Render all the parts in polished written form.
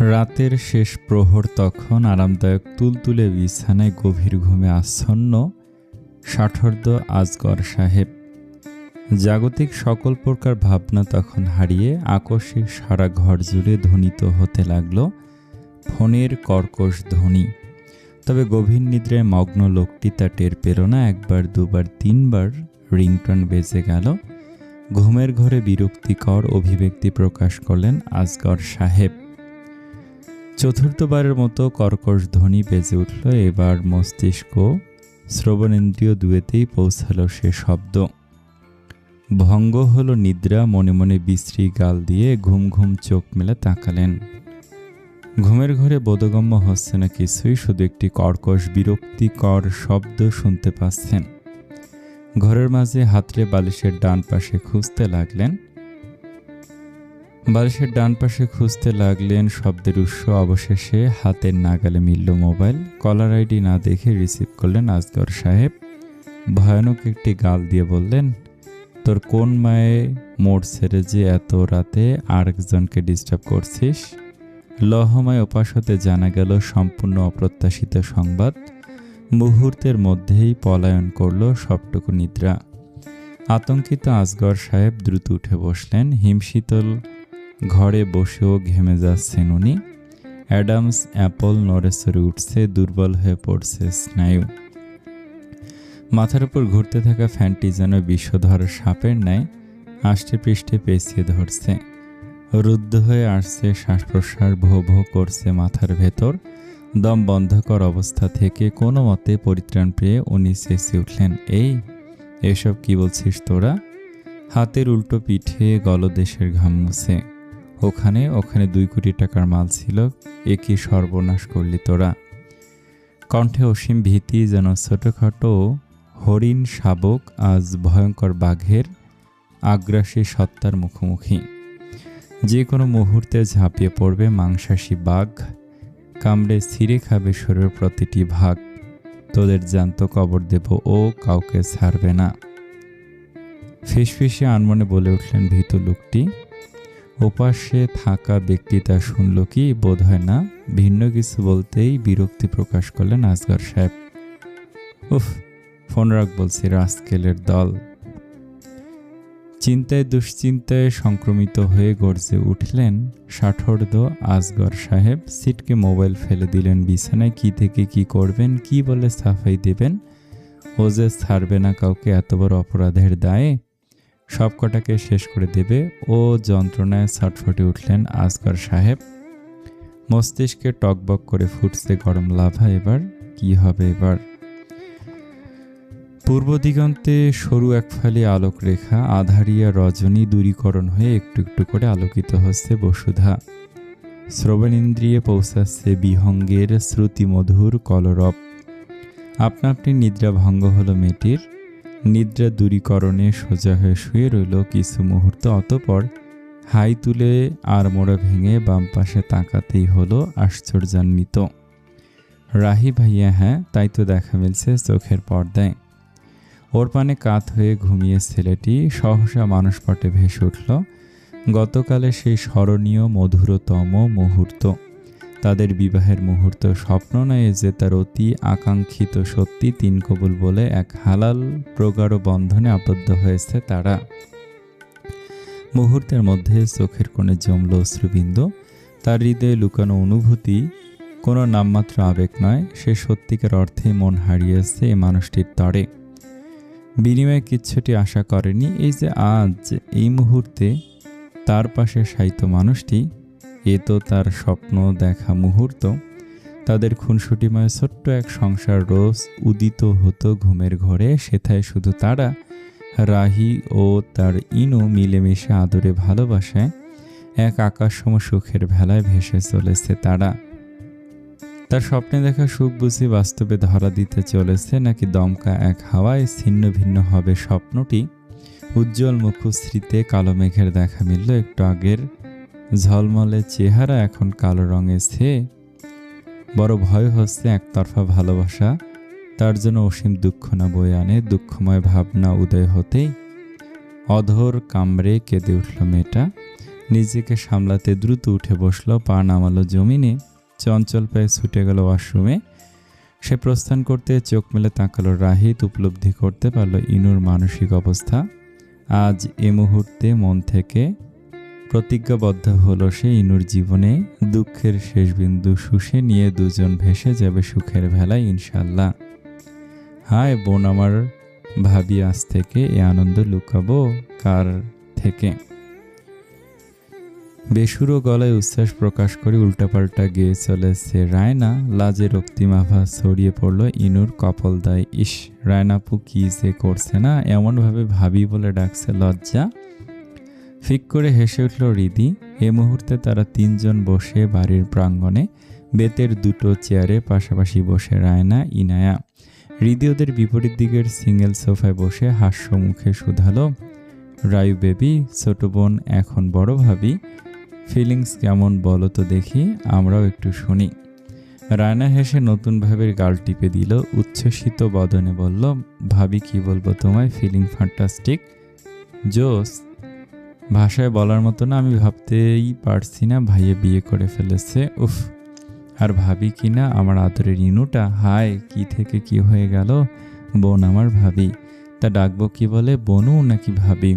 রাতের শেষ প্রহর তখন আরামদায়ক তুলতুলে বিছানায় গভীর ঘুমে আচ্ছন্ন ষাটোর্ধ্ব আজগর সাহেব। জাগতিক সকল প্রকার ভাবনা তখন হারিয়ে আকস্মিক সারা ঘর জুড়ে ধ্বনিত হতে লাগল ফোনের কর্কশ ধ্বনি। তবে গভীর নিদ্রায় মগ্ন লোকটি তা টের পেল না। একবার, দুবার, তিনবার রিংটন বেজে গেল। ঘুমের ঘরে বিরক্তিকর অভিব্যক্তি প্রকাশ করলেন আজগর সাহেব। চতুর্থবারের মতো কর্কশ ধ্বনি বেজে উঠল। এবার মস্তিষ্ক, শ্রবণেন্দ্রিয় দুয়েতেই পৌঁছালো সে শব্দ। ভঙ্গ হলো নিদ্রা। মনে মনে বিশ্রী গাল দিয়ে ঘুম ঘুম চোখ মেলে তাকালেন। ঘুমের ঘরে বোধগম্য হচ্ছে না কিছুই, শুধু একটি কর্কশ বিরক্তিকর শব্দ শুনতে পাচ্ছেন। ঘরের মাঝে হাতড়ে বালিশের ডান পাশে খুঁজতে লাগলেন। শব্দের উৎস অবশেষে হাতের নাগালে মিলল মোবাইল। কলার আইডি না দেখে রিসিভ করলেন আজগর সাহেব। ভয়ানক একটি গাল দিয়ে বললেন, তোর কোন মায়ে মোড় ছেড়ে যে এত রাতে আরেকজনকে ডিস্টার্ব করছিস? লহমায় ওপাশ হতে জানা গেল সম্পূর্ণ অপ্রত্যাশিত সংবাদ। মুহূর্তের মধ্যেই পলায়ন করল সবটুকু নিদ্রা। আতঙ্কিত আজগর সাহেব দ্রুত উঠে বসলেন। হিমশীতল ঘরে বসেও ঘেমে যাচ্ছেন উনি। অ্যাডামস অ্যাপল নড়েচড়ে উঠছে, দুর্বল হয়ে পড়ছে স্নায়ু। মাথার উপর ঘুরতে থাকা ফ্যানটি যেন বিষধর সাপের ন্যায় আষ্টে পৃষ্ঠে পেঁচিয়ে ধরছে। রুদ্ধ হয়ে আসছে শ্বাস প্রশ্বাস, ভো ভো করছে মাথার ভেতর। দম বন্ধকর অবস্থা থেকে কোনো মতে পরিত্রাণ পেয়ে উনি চেঁচিয়ে উঠলেন, এসব কি বলছিস তোরা? হাতের উল্টো পিঠে গলদেশের ঘাম মুছে। ওখানে 2 কোটি টাকার মাল ছিল, একই সর্বনাশ করলি তোরা। কণ্ঠে অসীম ভীতি, যেন ছোটখাটো হরিণ শাবক আজ ভয়ঙ্কর বাঘের আগ্রাসী সত্তার মুখোমুখি। যে কোনো মুহূর্তে ঝাঁপিয়ে পড়বে মাংসাশী বাঘ, কামড়ে ছিঁড়ে খাবে শরীরের প্রতিটি ভাগ। তোদের জ্যান্ত কবর দেব, ও কাউকে ছাড়বে না। ফিসফিসে আনমনে বলে উঠলেন ভীতু লোকটি। ওপাশে থাকা ব্যক্তি তা শুনল কি বোধ হয় না। ভিন্ন কিছু বলতেই বিরক্তি প্রকাশ করলেন আজগর সাহেব। উফ, ফোন রাখ বলছি, রাস্কেলের দল। চিন্তায় দুশ্চিন্তায় সংক্রমিত হয়ে গর্জে উঠলেন ষাটোর্ধ্ব আজগর সাহেব। সিটকে মোবাইল ফেলে দিলেন বিছানায়। কি থেকে কি করবেন, কি বলে সাফাই দেবেন? ও যে ছাড়বে না কাউকে এত বড় অপরাধের দায়ে, সব কটাকে শেষ করে দেবে। ও যন্ত্রণায় ছটফটে উঠলেন আজগর সাহেব। মস্তিষ্কে টকবক করে ফুটছে গরম লাভা। এবার কি হবে? এবার পূর্ব দিগন্তে সরু এক ফালি আলোক রেখা, আধারিয়া রজনী দূরীকরণ হয়ে একটু একটু করে আলোকিত হচ্ছে বসুধা। শ্রবণেন্দ্রিয়ে পৌঁছাচ্ছে বিহঙ্গের শ্রুতিমধুর কলরব। আপনা আপনি নিদ্রা ভঙ্গ হলো মেয়েটির। নিদ্রা দূরীকরণে সোজা হয়ে শুয়ে রইল কিছু মুহূর্ত। অতঃপর হাই তুলে আর মোড়া ভেঙে বাম পাশে তাকাতেই হলো আশ্চর্যান্বিত। রাহি ভাইয়া, হ্যাঁ তাই তো দেখা মিলছে চোখের পর্দায়। ওর পানে কাত হয়ে ঘুমিয়ে ছেলেটি সহসা মানসপটে ভেসে উঠল গতকালে সেই স্মরণীয় মধুরতম মুহূর্ত। তাদের বিবাহের মুহূর্ত। স্বপ্ন নয় যে তার অতি আকাঙ্ক্ষিত সত্যি। 3 কবুল বলে এক হালাল প্রগাঢ় বন্ধনে আবদ্ধ হয়েছে তারা। মুহূর্তের মধ্যে চোখের কোণে জমল অশ্রুবিন্দু। তার হৃদয়ে লুকানো অনুভূতি কোনো নামমাত্র আবেগ নয়, সে সত্যিকার অর্থেই মন হারিয়েছে এ মানুষটির তরে। বিনিময়ে কিচ্ছুটি আশা করেনি। এই যে আজ এই মুহূর্তে তার পাশে শায়িত মানুষটি, এ তো তার স্বপ্ন দেখা মুহূর্ত। তাদের খুনসুটিময় ছোট্ট এক সংসার রোজ উদিত হতো ঘুমের ঘরে। সেথায় শুধু তারা, রাহি ও তার ইনু মিলেমিশে আদরে ভালোবাসায় এক আকাশসম সুখের ভেলায় ভেসে চলেছে তারা। তার স্বপ্নে দেখা সুখ বুঝি বাস্তবে ধরা দিতে চলেছে, নাকি দমকা এক হাওয়ায় ছিন্ন ভিন্ন হবে স্বপ্নটি? উজ্জ্বল মুখশ্রীতে কালো মেঘের দেখা মিলল। একটু আগের ঝলমলে চেহারা এখন কালো রঙে ছেয়ে। বড় ভয় হচ্ছে একতরফা ভালোবাসা তার জন্য অসীম দুঃখ না বয়ে আনে। দুঃখময় ভাবনা উদয় হতেই অধর কামড়ে কেঁদে উঠল মেয়েটা। নিজেকে সামলাতে দ্রুত উঠে বসলো, পা নামালো জমিনে, চঞ্চল পায়ে ছুটে গেল ওয়াশরুমে। সে প্রস্থান করতে চোখ মেলে তাকালো রাহিত, উপলব্ধি করতে পারল ইনুর মানসিক অবস্থা। আজ এ মুহূর্তে মন থেকে প্রতিজ্ঞাবদ্ধ হলো সে ইনুর জীবনে দুঃখের শেষ বিন্দু শুষে নিয়ে দুজন ভেসে যাবে সুখের ভেলায় ইনশাল্লাহ। হায় বোন আমার, ভাবি আজ থেকে এ আনন্দ লুকাবো কার থেকে। বেসুরো গলায় উচ্ছ্বাস প্রকাশ করে উল্টাপাল্টা গেয়ে চলেছে রায়না। লাজে রক্তিমাভা ছড়িয়ে পড়ল ইনুর কপলদায়। ইস, রায়নাপু কি যে করছে না, এমনভাবে ভাবি বলে ডাকছে লজ্জা। ফিক করে হেসে উঠল রিদি। এ মুহূর্তে তারা তিনজন বসে বাড়ির প্রাঙ্গণে বেতের দুটো চেয়ারে পাশাপাশি বসে রায়না, ইনায়া। রিদি ওদের বিপরীত দিকের সিঙ্গেল সোফায় বসে হাস্য মুখে শুধালো, রায়ু বেবি, ছোট বোন এখন বড় ভাবি, ফিলিংস কেমন বলো তো দেখি, আমরাও একটু শুনি। রায়না হেসে নতুন ভাবের গাল টিপে দিল, উচ্ছ্বসিত বদনে বলল, ভাবি কি বলবো তোমায়, ফিলিং ফ্যান্টাস্টিক, জোস। ভাষায় বলার মতো না, আমি ভাবতেই পারছি না ভাইয়ে বিয়ে করে ফেলেছে। উফ, আর ভাবি কি না আমার আদরের ইনুটা, হায় কি থেকে কি হয়ে গেল। বোন আমার ভাবি, তা ডাকবো কি বলে, বনু নাকি ভাবি?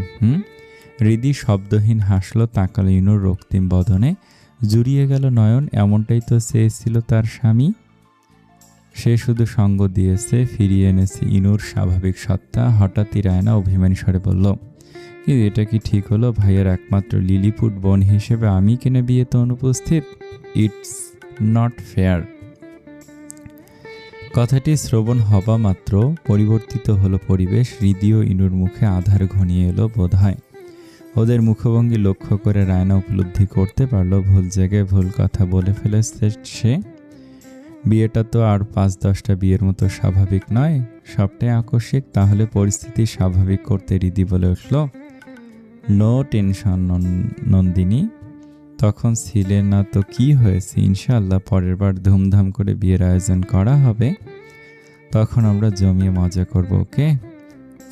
হৃদি শব্দহীন হাসলো, তাকালো ইনুর রক্তিম বদনে, জুড়িয়ে গেল নয়ন। এমনটাই তো চেয়েছিল তার স্বামী, সে শুধু সঙ্গ দিয়েছে, ফিরিয়ে এনেছে ইনুর স্বাভাবিক সত্তা। হঠাৎই রায়না অভিমানী স্বরে বলল, কিন্তু এটা কি ঠিক হলো? ভাইয়ের একমাত্র লিলিপুট বোন হিসেবে আমি কিনা বিয়েতে অনুপস্থিত, ইটস নট ফেয়ার। কথাটি শ্রবণ হবা মাত্র পরিবর্তিত হলো পরিবেশ। হৃদি ও ইনুর মুখে আধার ঘনিয়ে এলো বোধহয়। ওদের মুখভঙ্গি লক্ষ্য করে রায়না উপলব্ধি করতে পারলো ভুল জায়গায় ভুল কথা বলে ফেলেছে সে। বিয়েটা তো আর ৫-১০টা বিয়ের মতো স্বাভাবিক নয়, সবটাই আকস্মিক। তাহলে পরিস্থিতি স্বাভাবিক করতে হৃদি বলে উঠল, নো টেনশন নন্দিনী, তখন ছিলে না তো কি হয়েছে, ইনশাআল্লাহ পরের বার ধুমধাম করে বিয়ের আয়োজন করা হবে, তখন আমরা জমিয়ে মজা করব, ওকে?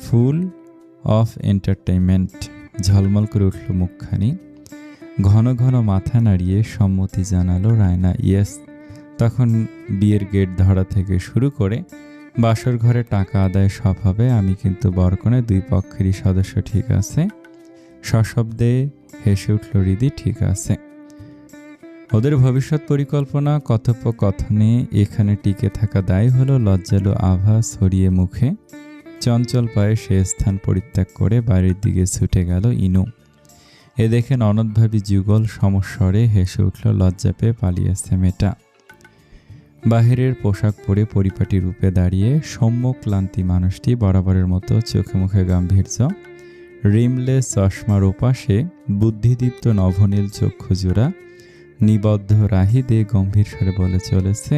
Full of entertainment. ঝলমল করে উঠল মুখখানি। ঘন ঘন মাথা নাড়িয়ে সম্মতি জানালো রায়না, ইয়েস। তখন বিয়ের গেট ধরা থেকে শুরু করে বাসর ঘরে টাকা আদায় সব হবে। আমি কিন্তু বরকনে দুই পক্ষেরই সদস্য, ঠিক আছে? সশব্দে হেসে উঠল হৃদি, ঠিক আছে। ওদের ভবিষ্যৎ পরিকল্পনা কথোপকথনে এখানে টিকে থাকা দায় হলো লজ্জালু আভা ছড়িয়ে মুখে। চঞ্চল পায়ে সে স্থান পরিত্যাগ করে বাড়ির দিকে ছুটে গেল ইনু। এ দেখে ননদভাবী যুগল সমস্বরে হেসে উঠল, লজ্জা পেয়ে পালিয়েছে মেয়েটা। বাহিরের পোশাক পরে পরিপাটি রূপে দাঁড়িয়ে সৌম্য ক্লান্তি মানুষটি বরাবরের মতো চোখে মুখে গাম্ভীর্য। রিমলেস চশমার ওপাশে বুদ্ধিদীপ্ত নভনীল চক্ষুজোড়া নিবদ্ধ রাহিদে গম্ভীর স্বরে বলে চলেছে,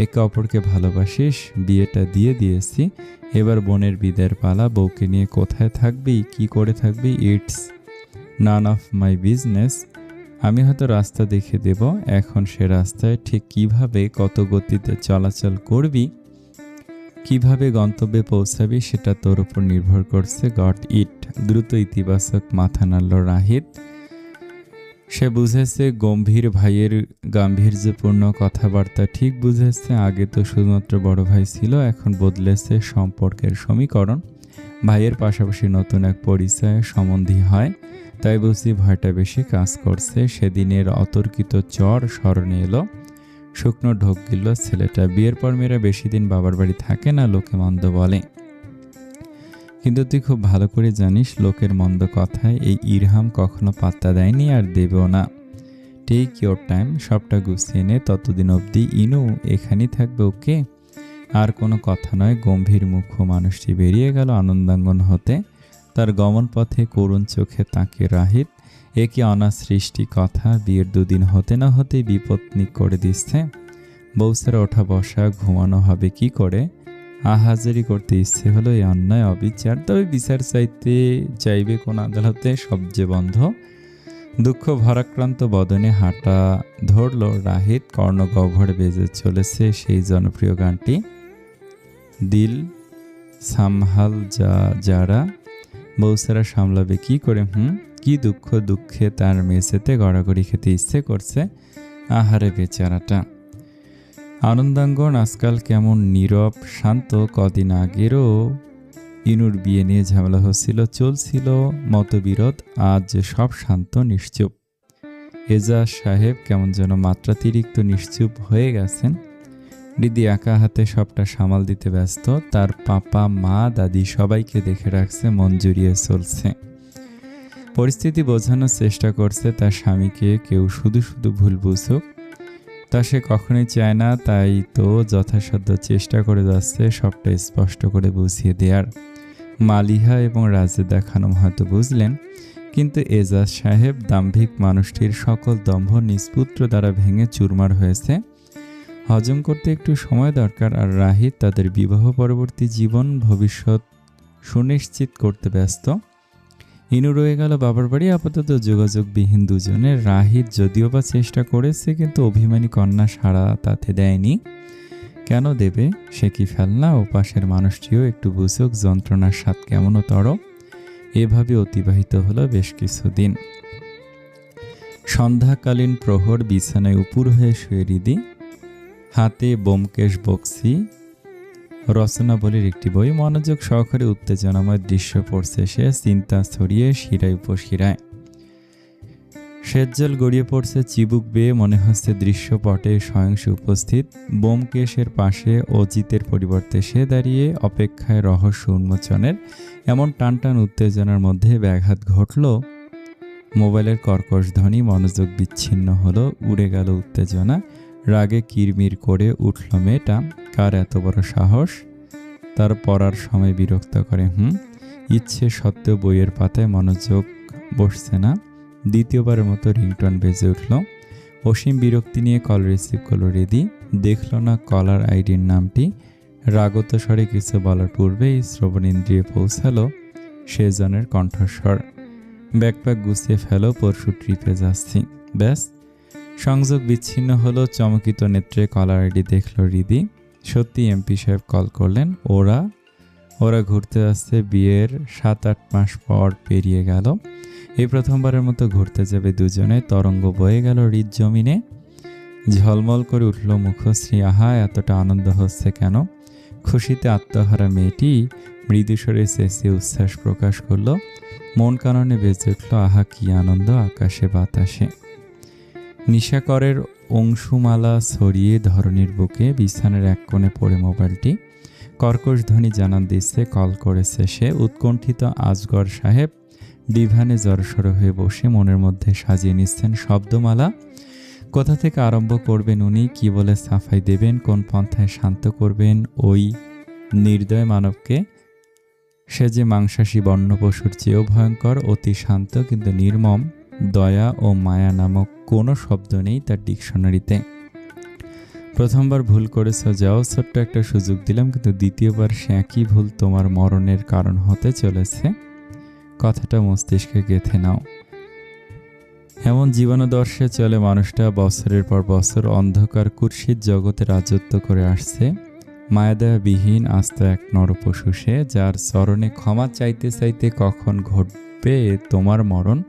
একে অপরকে ভালোবাসিস, বিয়েটা দিয়ে দিয়েছি, এবার বোনের বিদায়ের পালা। বউকে নিয়ে কোথায় থাকবি, কি করে থাকবি, it's none of my business. আমি হয়তো রাস্তা দেখে দেব, এখন সে রাস্তায় ঠিক কিভাবে কত গতিতে চলাচল করবি, কিভাবে গন্তব্যে পৌঁছাবি, সেটা তোর উপর নির্ভর করছে, গট ইট। দ্রুত ইতিবাচক মাথা নাড়ল রাহিদ। সে বুঝেছে গম্ভীর ভাইয়ের গাম্ভীর্যপূর্ণ কথাবার্তা, ঠিক বুঝেছে। আগে তো শুধুমাত্র বড় ভাই ছিল, এখন বদলেছে সম্পর্কের সমীকরণ। ভাইয়ের পাশাপাশি নতুন এক পরিচয় সম্বন্ধী হয়, তাই বুঝি ভয়টা বেশি কাজ করছে। সেদিনের অতর্কিত চর স্মরণে এলো। শুকনো ঢোক গিল ছেলেটা। বিয়ের পর মেয়েরা বেশি দিন বাবার বাড়ি থাকে না, লোকে মন্দ বলে, কিন্তু তুই খুব ভালো করে জানিস লোকের মন্দ কথায় এই ইরহাম কখনো পাত্তা দেয়নি, আর দেবেও না। টেক ইয়োর টাইম, সবটা গুছিয়ে নে, ততদিন অবধি ইনু এখানেই থাকবে, ওকে? আর কোনো কথা নয়। গম্ভীর মুখ মানুষটি বেরিয়ে গেল আনন্দাঙ্গন হতে। তার গমন পথে করুণ চোখে তাকে রাহিত। এ কি অনাসৃষ্টি কথা, বিয়ের 2 দিন হতে না হতেই বিপত্নী করে দিচ্ছে। বউসেরা ওঠা বসা, ঘুমানো হবে কি করে? আহাজারি করতে ইচ্ছে হলো, এই অন্যায় অবিচার। তবে বিচার চাইবে কোন আদালতে, সবচেয়ে বন্ধ। দুঃখ ভরাক্রান্ত বদনে হাঁটা ধরল রাহিত। কর্ণগহ্বরে বেজে চলেছে সেই জনপ্রিয় গানটি, দিল সামহাল যারা। বউসেরা সামলাবে কি করে? কি দুঃখে তার মেঝেতে গড়াগড়ি খেতে ইচ্ছে করছে। আহারে বেচারাটা। আনন্দাঙ্গন আজকাল কেমন নীরব শান্ত। কদিন আগেরও ইনুর বিয়ে নিয়ে ঝামেলা হচ্ছিল, চলছিল মতবিরোধ। আজ সব শান্ত নিশ্চুপ। এজাজ সাহেব কেমন যেন মাত্রাতিরিক্ত নিশ্চুপ হয়ে গেছেন। দিদি একা হাতে সবটা সামাল দিতে ব্যস্ত। তার পাপা মা দাদি সবাইকে দেখে রাখছে, মন জুড়িয়ে চলছে। পরিস্থিতি বোঝানোর চেষ্টা করছে তার স্বামীকে, কেউ শুধু ভুল বুঝুক তা সে কখনোই চায় না। তাই তো যথাসাধ্য চেষ্টা করে যাচ্ছে সবটা স্পষ্ট করে বুঝিয়ে দেওয়ার। মালিহা এবং রাজেদা খানম হয়তো বুঝলেন, কিন্তু এজাজ সাহেব দাম্ভিক মানুষটির সকল দম্ভ নিষ্পুত্র দ্বারা ভেঙে চুরমার হয়েছে। হজম করতে একটু সময় দরকার। আর রাহিত তাদের বিবাহ পরবর্তী জীবন ভবিষ্যৎ সুনিশ্চিত করতে ব্যস্ত। ইনু রয়ে গেল বাবার বাড়ি, আপাতত যোগাযোগবিহীন দুজনে। রাহিত যদিও বা চেষ্টা করেছে, কিন্তু অভিমানী কন্যা সাড়া তাতে দেয়নি। কেন দেবে? সে কি ফেলনা? ও পাশের মানুষটিও একটু বুঝুক যন্ত্রণার স্বাদ কেমনতর। এভাবে অতিবাহিত হলো বেশ কিছুদিন। সন্ধ্যাকালীন প্রহর, বিছানায় উপুর হয়ে শুয়ে রিদি, হাতে ব্যোমকেশ বক্সি রচনাবলীর একটি বই। মনোযোগ সহকারে উত্তেজনাময় দৃশ্য পড়ছে সে, চিন্তা ছড়িয়ে শিরায় উপশিরায়। সেজ্জল গড়িয়ে পড়ছে চিবুক বেয়ে, মনে হচ্ছে দৃশ্যপটে স্বয়ং সে উপস্থিত। ব্যোমকেশের পাশে অজিতের পরিবর্তে সে দাঁড়িয়ে অপেক্ষায় রহস্য উন্মোচনের। এমন টানটান উত্তেজনার মধ্যে ব্যাঘাত ঘটল। মোবাইলের কর্কশ ধ্বনি, মনোযোগ বিচ্ছিন্ন হলো, উড়ে গেল উত্তেজনা। রাগে কিরমির করে উঠল মেয়েটা। কার এত বড় সাহস? তার পড়ার সময় বিরক্ত করে। ইচ্ছে সত্ত্বেও বইয়ের পাতায় মনোযোগ বসছে না। দ্বিতীয়বারের মতো রিংটন বেজে উঠল। অসীম বিরক্তি নিয়ে কল রিসিভ করলো রিদি। দেখল না কলার আইডির নামটি। রাগত স্বরে কিছু বলার পূর্বেই শ্রবণেন্দ্রিয়ে পৌঁছালো সেজনের কণ্ঠস্বর। ব্যাকপ্যাক গুছিয়ে ফেলো, পরশু ট্রিপে যাচ্ছি। ব্যাস, সংযোগ বিচ্ছিন্ন হলো। চমকিত নেত্রে কলার আইডি দেখল রিদি। সত্যি এমপি সাহেব কল করলেন। ওরা ঘুরতে যাচ্ছে। বিয়ের 7-8 মাস পর পেরিয়ে গেল। এই প্রথমবারের মতো ঘুরতে যাবে দুজনে। তরঙ্গ বয়ে গেল হৃদ জমিনে। ঝলমল করে উঠল মুখশ্রী। আহা, এতটা আনন্দ হচ্ছে কেন? খুশিতে আত্মহারা মেয়েটি মৃদুস্বরে চেঁচিয়ে উচ্ছ্বাস প্রকাশ করল। মন কাননে বেজে উঠল, আহা কি আনন্দ আকাশে বাতাসে। নিশাকরের অংশুমালা ছড়িয়ে ধরনীর বুকে বিছানার এক কোণে পড়ে মোবাইলটি। কর্কশ ধ্বনি জানান দিচ্ছে কল করেছে সে। উৎকণ্ঠিত আজগর সাহেব ডিভানে জড়সড় হয়ে বসে মনের মধ্যে সাজিয়ে নিচ্ছেন শব্দমালা। কোথা থেকে আরম্ভ করবেন উনি? কি বলে সাফাই দেবেন? কোন পন্থায় শান্ত করবেন ওই নির্দয় মানবকে? সে যে মাংসাশী বন্য পশুর চেয়েও ভয়ঙ্কর, অতি শান্ত কিন্তু নির্মম। দয়া ও মায়া নামক কোনো শব্দ নেই তার ডিকশনারিতে। প্রথমবার ভুল করেছ, যাও, ছোট্ট একটা সুযোগ দিলাম, কিন্তু দ্বিতীয়বার সে একই ভুল তোমার মরণের কারণ হতে চলেছে। কথাটা মস্তিষ্কে গেঁথে নাও। এমন জীবনাদর্শে চলে মানুষটা বছরের পর বছর অন্ধকার কুৎসিত জগতে রাজত্ব করে আসছে। মায়াদয়াবিহীন আস্ত এক নরপশু সে, যার চরণে ক্ষমা চাইতে চাইতে কখন ঘটবে তোমার মরণ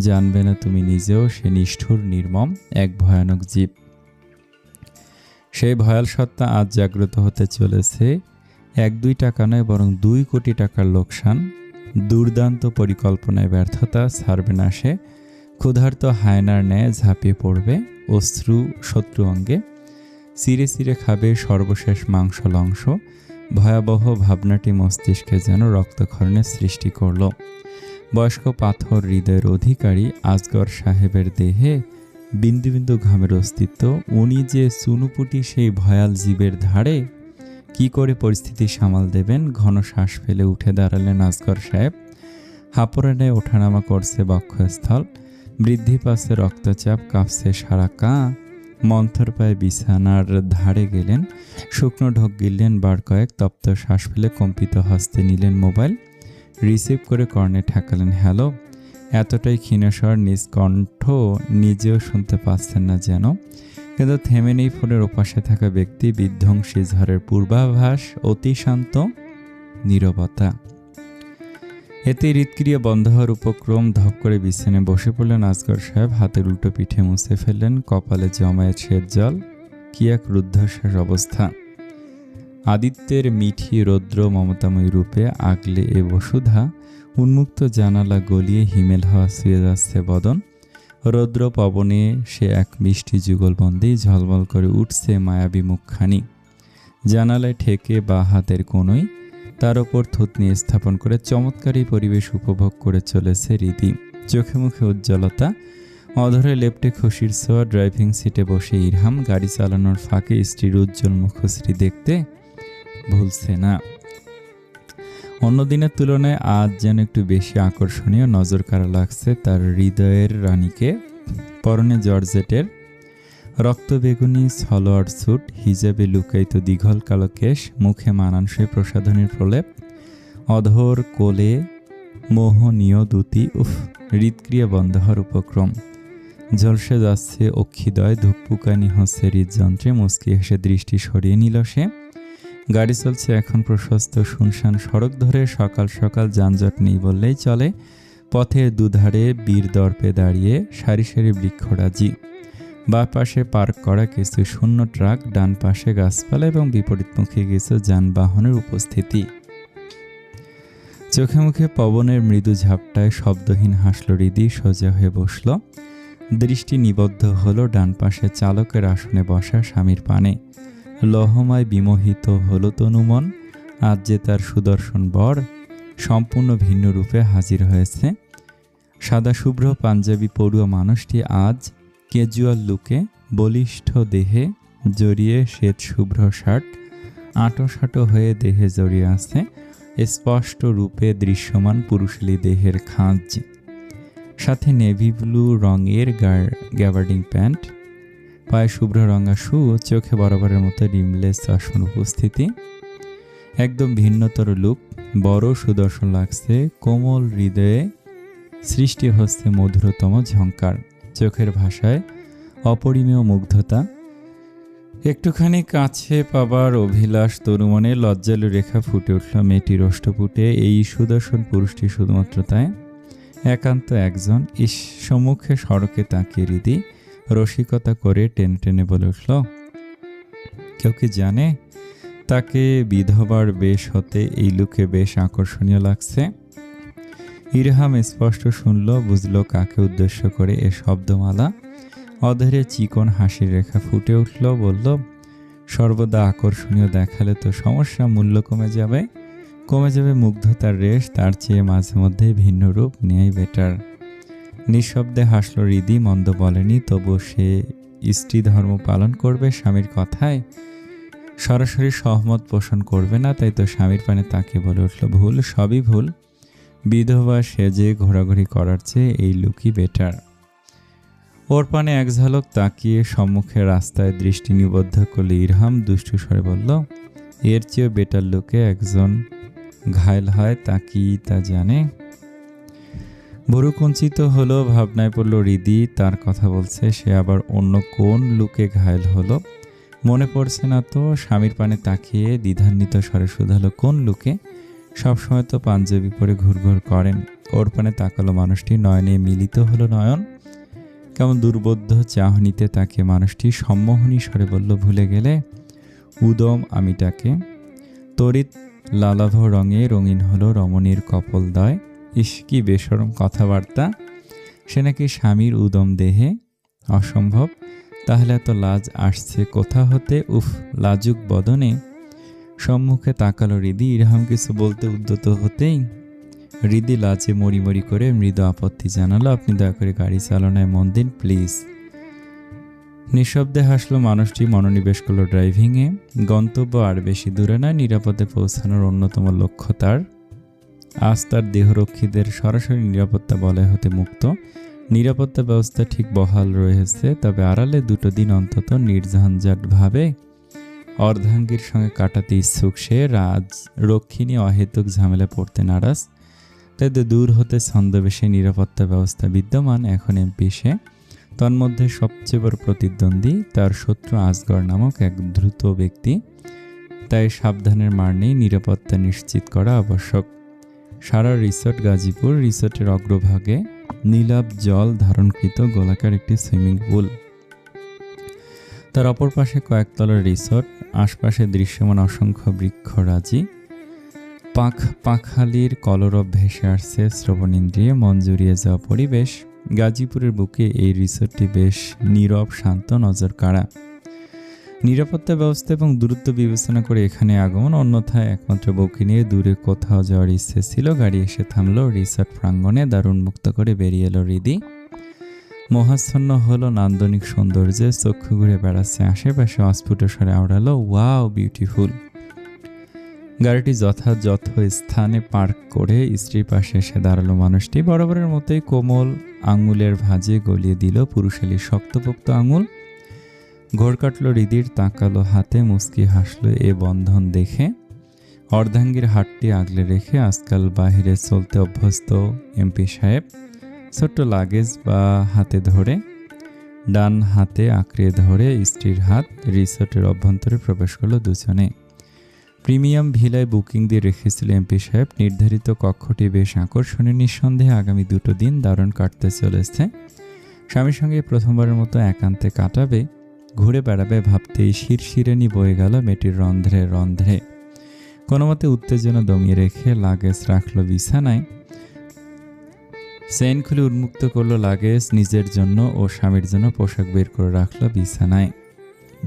জানবে না তুমি নিজেও। সে নিষ্ঠুর, নির্মম, এক ভয়ানক জীব। সেই ভয়াল সত্তা আজ জাগ্রত হতে চলেছে। 1-2 টাকা নয়, বরং 2 কোটি টাকার লোকসান। দুর্দান্ত পরিকল্পনায় ব্যর্থতা। ছাড়বে না সে। ক্ষুধার্ত হায়নার ন্যায় ঝাঁপিয়ে পড়বে শত্রু অঙ্গে। চিরে চিরে খাবে সর্বশেষ মাংস লংস। ভয়াবহ ভাবনাটি মস্তিষ্কে যেন রক্তক্ষরণের সৃষ্টি করল। বয়স্ক পাথর হৃদয়ের অধিকারী আজগর সাহেবের দেহে বিন্দু বিন্দু ঘামের অস্তিত্ব। উনি যে চুনুপুটি সেই ভয়াল জীবের ধারে। কি করে পরিস্থিতি সামাল দেবেন? ঘন শ্বাস ফেলে উঠে দাঁড়ালেন আজগর সাহেব। হাঁপড়ে ওঠানামা করছে বক্ষস্থল। বৃদ্ধি পাচ্ছে রক্তচাপ, কাঁপছে সারা কা। মন্থর পায়ে বিছানার ধারে গেলেন। শুকনো ঢোক গিললেন বার কয়েক। তপ্ত শ্বাস ফেলে কম্পিত হস্তে নিলেন মোবাইল। রিসিভ করে কর্ণে ঠেকালেন হ্যালো। এতটাই ক্ষীণস্বর নিজ কণ্ঠ নিজেও শুনতে পাচ্ছেন না যেন। কিন্তু থেমে নেই ফোনের ওপাশে থাকা ব্যক্তি। বিধ্বংসী ঝড়ের পূর্বাভাস, অতি শান্ত নীরবতা। এতে হৃদক্রিয়া বন্ধ হওয়ার উপক্রম। ধপ করে বিছানায় বসে পড়লেন আসগর সাহেব। হাতের উল্টো পিঠে মুছে ফেললেন কপালে জমায়েত শ্বেত জল। কি এক রুদ্ধশ্বাস অবস্থা! আদিত্যের মিঠি রৌদ্র মমতাময়ী রূপে আগলে এ বসুধা। উন্মুক্ত জানালা গলিয়ে হিমেল হাওয়া ছুঁয়ে যাচ্ছে বদন। রৌদ্র পবনে সে এক মিষ্টি যুগলবন্দি। ঝলমল করে উঠছে মায়াবী মুখখানি। জানালায় ঠেকে বা হাতের কোনোই তার ওপর থুতনি স্থাপন করে চমৎকারী পরিবেশ উপভোগ করে চলেছে রীতি। চোখে মুখে উজ্জ্বলতা, অধরে লেপ্টে খুশির ছোঁয়া। ড্রাইভিং সিটে বসে ইরহাম গাড়ি চালানোর ফাঁকে স্ত্রীর উজ্জ্বল মুখশ্রী দেখতে ভুলছে না। অন্য দিনের তুলনায় আজ যেন একটু বেশি আকর্ষণীয়, নজর কাড়া লাগছে তার হৃদয়ের রানীকে। পরনে জর্জেটের রক্তবেগুনি সালোয়ার স্যুট, হিজাবে লুকায়িত দীঘল কালো কেশ, মুখে মানানসই প্রসাধনীর প্রলেপ, অধর কোলে মোহনীয় দুতি। হৃদক্রিয়া বন্ধ হওয়ার উপক্রম। ঝলসে যাচ্ছে অক্ষিদয়, ধুকপুকানি হচ্ছে হৃদযন্ত্রে। মুচকি হেসে দৃষ্টি সরিয়ে নিল সে। গাড়ি চলছে এখন প্রশস্ত শুনশান সড়ক ধরে। সকাল সকাল যানজট নেই বললেই চলে। পথের দুধারে বীর দর্পে দাঁড়িয়ে সারি সারি বৃক্ষরাজি। বাঁ পাশে পার্ক করা কিছু শূন্য ট্রাক, ডান পাশে গাছপালা এবং বিপরীতমুখী কিছু যানবাহনের উপস্থিতি। চোখে মুখে পবনের মৃদু ঝাপটায় শব্দহীন হাসল হৃদি। সোজা হয়ে বসল। দৃষ্টি নিবদ্ধ হলো ডান পাশে চালকের আসনে বসা স্বামীর পানে। লহমায় বিমোহিত হলো তনুমন। আজ যে তার সুদর্শন বর সম্পূর্ণ ভিন্ন রূপে হাজির হয়েছে। সাদা শুভ্র পাঞ্জাবি পড়ুয়া মানুষটি আজ ক্যাজুয়াল লুকে, বলিষ্ঠ দেহে জড়িয়ে শ্বেত শুভ্র শার্ট আঁটো হয়ে দেহে জড়িয়ে আছে। স্পষ্ট রূপে দৃশ্যমান পুরুষালী দেহের খাঁজ, সাথে নেভি ব্লু রঙের গ্যাবার্ডিং প্যান্ট, পায়ে শুভ্র রঙা শু, চোখে বরাবরের মতো রিমলেস চশমার উপস্থিতি। একদম ভিন্নতর লুক, বড় সুদর্শন লাগছে। কোমল হৃদয়ে সৃষ্টি হচ্ছে মধুরতম ঝঙ্কার। চোখের ভাষায় অপরিমেয় মুগ্ধতা। একটুখানি কাছে পাবার অভিলাষ তরুমনে লজ্জালু রেখা ফুটে উঠল মেয়েটির ওষ্ঠপুটে। এই সুদর্শন পুরুষটি শুধুমাত্র তাই, একান্ত একজন। সম্মুখে সড়কে তাকিয়ে হৃদি রসিকতা করে টেনে টেনে বলে উঠল, কেউ কি জানে তাকে বিধবার বেশ হতে এই লুকে বেশ আকর্ষণীয় লাগছে? ইরহাম স্পষ্ট শুনল, বুঝল কাকে উদ্দেশ্য করে এ শব্দমালা। অধরে চিকন হাসির রেখা ফুটে উঠল। বলল, সর্বদা আকর্ষণীয় দেখালে তো সমস্যা, মূল্য কমে যাবে মুগ্ধতার রেশ। তার চেয়ে মাঝে মধ্যে ভিন্ন রূপ নেয়াই বেটার। নিঃশব্দে হাসল হৃদি। মন্দ বলেনি, তবু সে স্ত্রী ধর্ম পালন করবে স্বামীর কথায়, সরাসরি সহমত পোষণ করবে না। তাই তো স্বামীর পানে তাকে বলে উঠল, ভুল, সবই ভুল। বিধবা সেজে ঘোরাঘুরি করার চেয়ে এই লুকই বেটার। ওর পানে এক ঝলক তাকিয়ে সম্মুখে রাস্তায় দৃষ্টি নিবদ্ধ করলে ইরহাম দুষ্টু স্বরে বলল, এর চেয়েও বেটার লুকে একজন ঘায়ল হয়, তা কি তা জানে? ভুরু কুঞ্চিত হলো, ভাবনায় পড়ল হৃদি। তার কথা বলছে, সে আবার অন্য কোন লুকে ঘায়ল হলো মনে পড়ছে না তো। স্বামীর পানে তাকিয়ে দ্বিধান্বিত স্বরে শুধালো, কোন লুকে? সবসময় তো পাঞ্জাবি পরে ঘুরঘুর করেন। ওর পানে তাকালো মানুষটি, নয়নে মিলিত হলো নয়ন। কেমন দুর্বোধ্য চাহনিতে তাকে মানুষটি সম্মোহনী স্বরে বলল, ভুলে গেলে উদম আমিটাকে? তড়িৎ লালাভ রঙে রঙিন হলো রমণীর কপোলদয়। ইস, কি বেশরম কথাবার্তা! সে নাকি স্বামীর উদম দেহে? অসম্ভব। তাহলে এত লাজ আসছে কোথা হতে? লাজুক বদনে সম্মুখে তাকালো হৃদি। ইরহাম কিছু বলতে উদ্যত হতেই হৃদি লাজে মরি করে মৃদু আপত্তি জানালো, আপনি দয়া করে গাড়ি চালনায় মন দিন প্লিজ। নিঃশব্দে হাসলো মানুষটি, মনোনিবেশ করলো ড্রাইভিংয়ে। গন্তব্য আর বেশি দূরে নয়, নিরাপদে পৌঁছানোর অন্যতম লক্ষ্য তার। আজ তার দেহরক্ষীদের সরাসরি নিরাপত্তা বলয় হতে মুক্ত। নিরাপত্তা ব্যবস্থা ঠিক বহাল রয়েছে, তবে আড়ালে 2 দিন অন্তত নির্ঝঞ্ঝাটভাবে অর্ধাঙ্গীর সঙ্গে কাটাতে ইচ্ছুক সে। রক্ষিণী অহেতুক ঝামেলা পড়তে নারাজ, তাই তো দূর হতে ছন্দবেশে নিরাপত্তা ব্যবস্থা বিদ্যমান। এখন এমপি সে। তন্মধ্যে সবচেয়ে বড় প্রতিদ্বন্দ্বী তার শত্রু আসগর নামক এক দ্রুত ব্যক্তি। তাই সাবধানের মার নেই, নিরাপত্তা নিশ্চিত করা আবশ্যক। সারা রিসোর্ট গাজীপুর। রিসোর্টের অগ্রভাগে নীলাভ জল ধারণকৃত গোলাকার একটি সুইমিং পুল, তার অপর পাশে কয়েকতলার রিসোর্ট, আশপাশে দৃশ্যমান অসংখ্য বৃক্ষরাজি। পাখালির কলরব ভেসে আসছে শ্রবণেন্দ্রিয়ে, মন জুড়িয়ে যাওয়া পরিবেশ। গাজীপুরের বুকে এই রিসোর্টটি বেশ নীরব, শান্ত, নজর কাড়া। নিরাপত্তা ব্যবস্থা এবং দূরত্ব বিবেচনা করে এখানে আগমন, অন্যথায় একমাত্র বউকে নিয়ে দূরে কোথাও যাওয়ার ইচ্ছে ছিল। গাড়ি এসে থামলো রিসোর্ট প্রাঙ্গণে, দারুণ মুক্ত করে বেরিয়ে এলো হৃদি। মোহাচ্ছন্ন হলো নান্দনিক সৌন্দর্যে, চক্ষু ঘুরে বেড়াচ্ছে আশেপাশে, অস্ফুট স্বরে আওড়ালো, ওয়াও বিউটিফুল। গাড়িটি যথাযথ স্থানে পার্ক করে স্ত্রীর পাশে এসে দাঁড়ালো মানুষটি। বরাবরের মতোই কোমল আঙুলের ভাঁজে গলিয়ে দিল পুরুষালী শক্তপোক্ত আঙুল। ঘোর কাটল হৃদির, তাকালো হাতে, মুচকি হাসলো এ বন্ধন দেখে। অর্ধাঙ্গীর হাতটি আগলে রেখে আজকাল বাহিরে চলতে অভ্যস্ত এমপি সাহেব ছোট্ট লাগেজ বা হাতে ধরে, ডান হাতে আঁকড়ে ধরে স্ত্রীর হাত রিসোর্টের অভ্যন্তরে প্রবেশ করলো দুজনে। প্রিমিয়াম ভিলায় বুকিং দিয়ে রেখেছিল এমপি সাহেব। নির্ধারিত কক্ষটি বেশ আকর্ষণীয়, নিঃসন্দেহে আগামী 2 দিন দারুণ কাটতে চলেছে। স্বামীর সঙ্গে প্রথমবারের মতো একান্তে কাটাবে, ঘুরে বেড়াবে ভাবতেই শিরশিরানি বয়ে গেল মেয়েটির রন্ধ্রে রন্ধ্রে। কোনো মতে উত্তেজনা দমিয়ে রেখে লাগেজ রাখলো বিছানায়। চেইন খুলে উন্মুক্ত করলো লাগেজ, নিজের জন্য ও স্বামীর জন্য পোশাক বের করে রাখলো বিছানায়।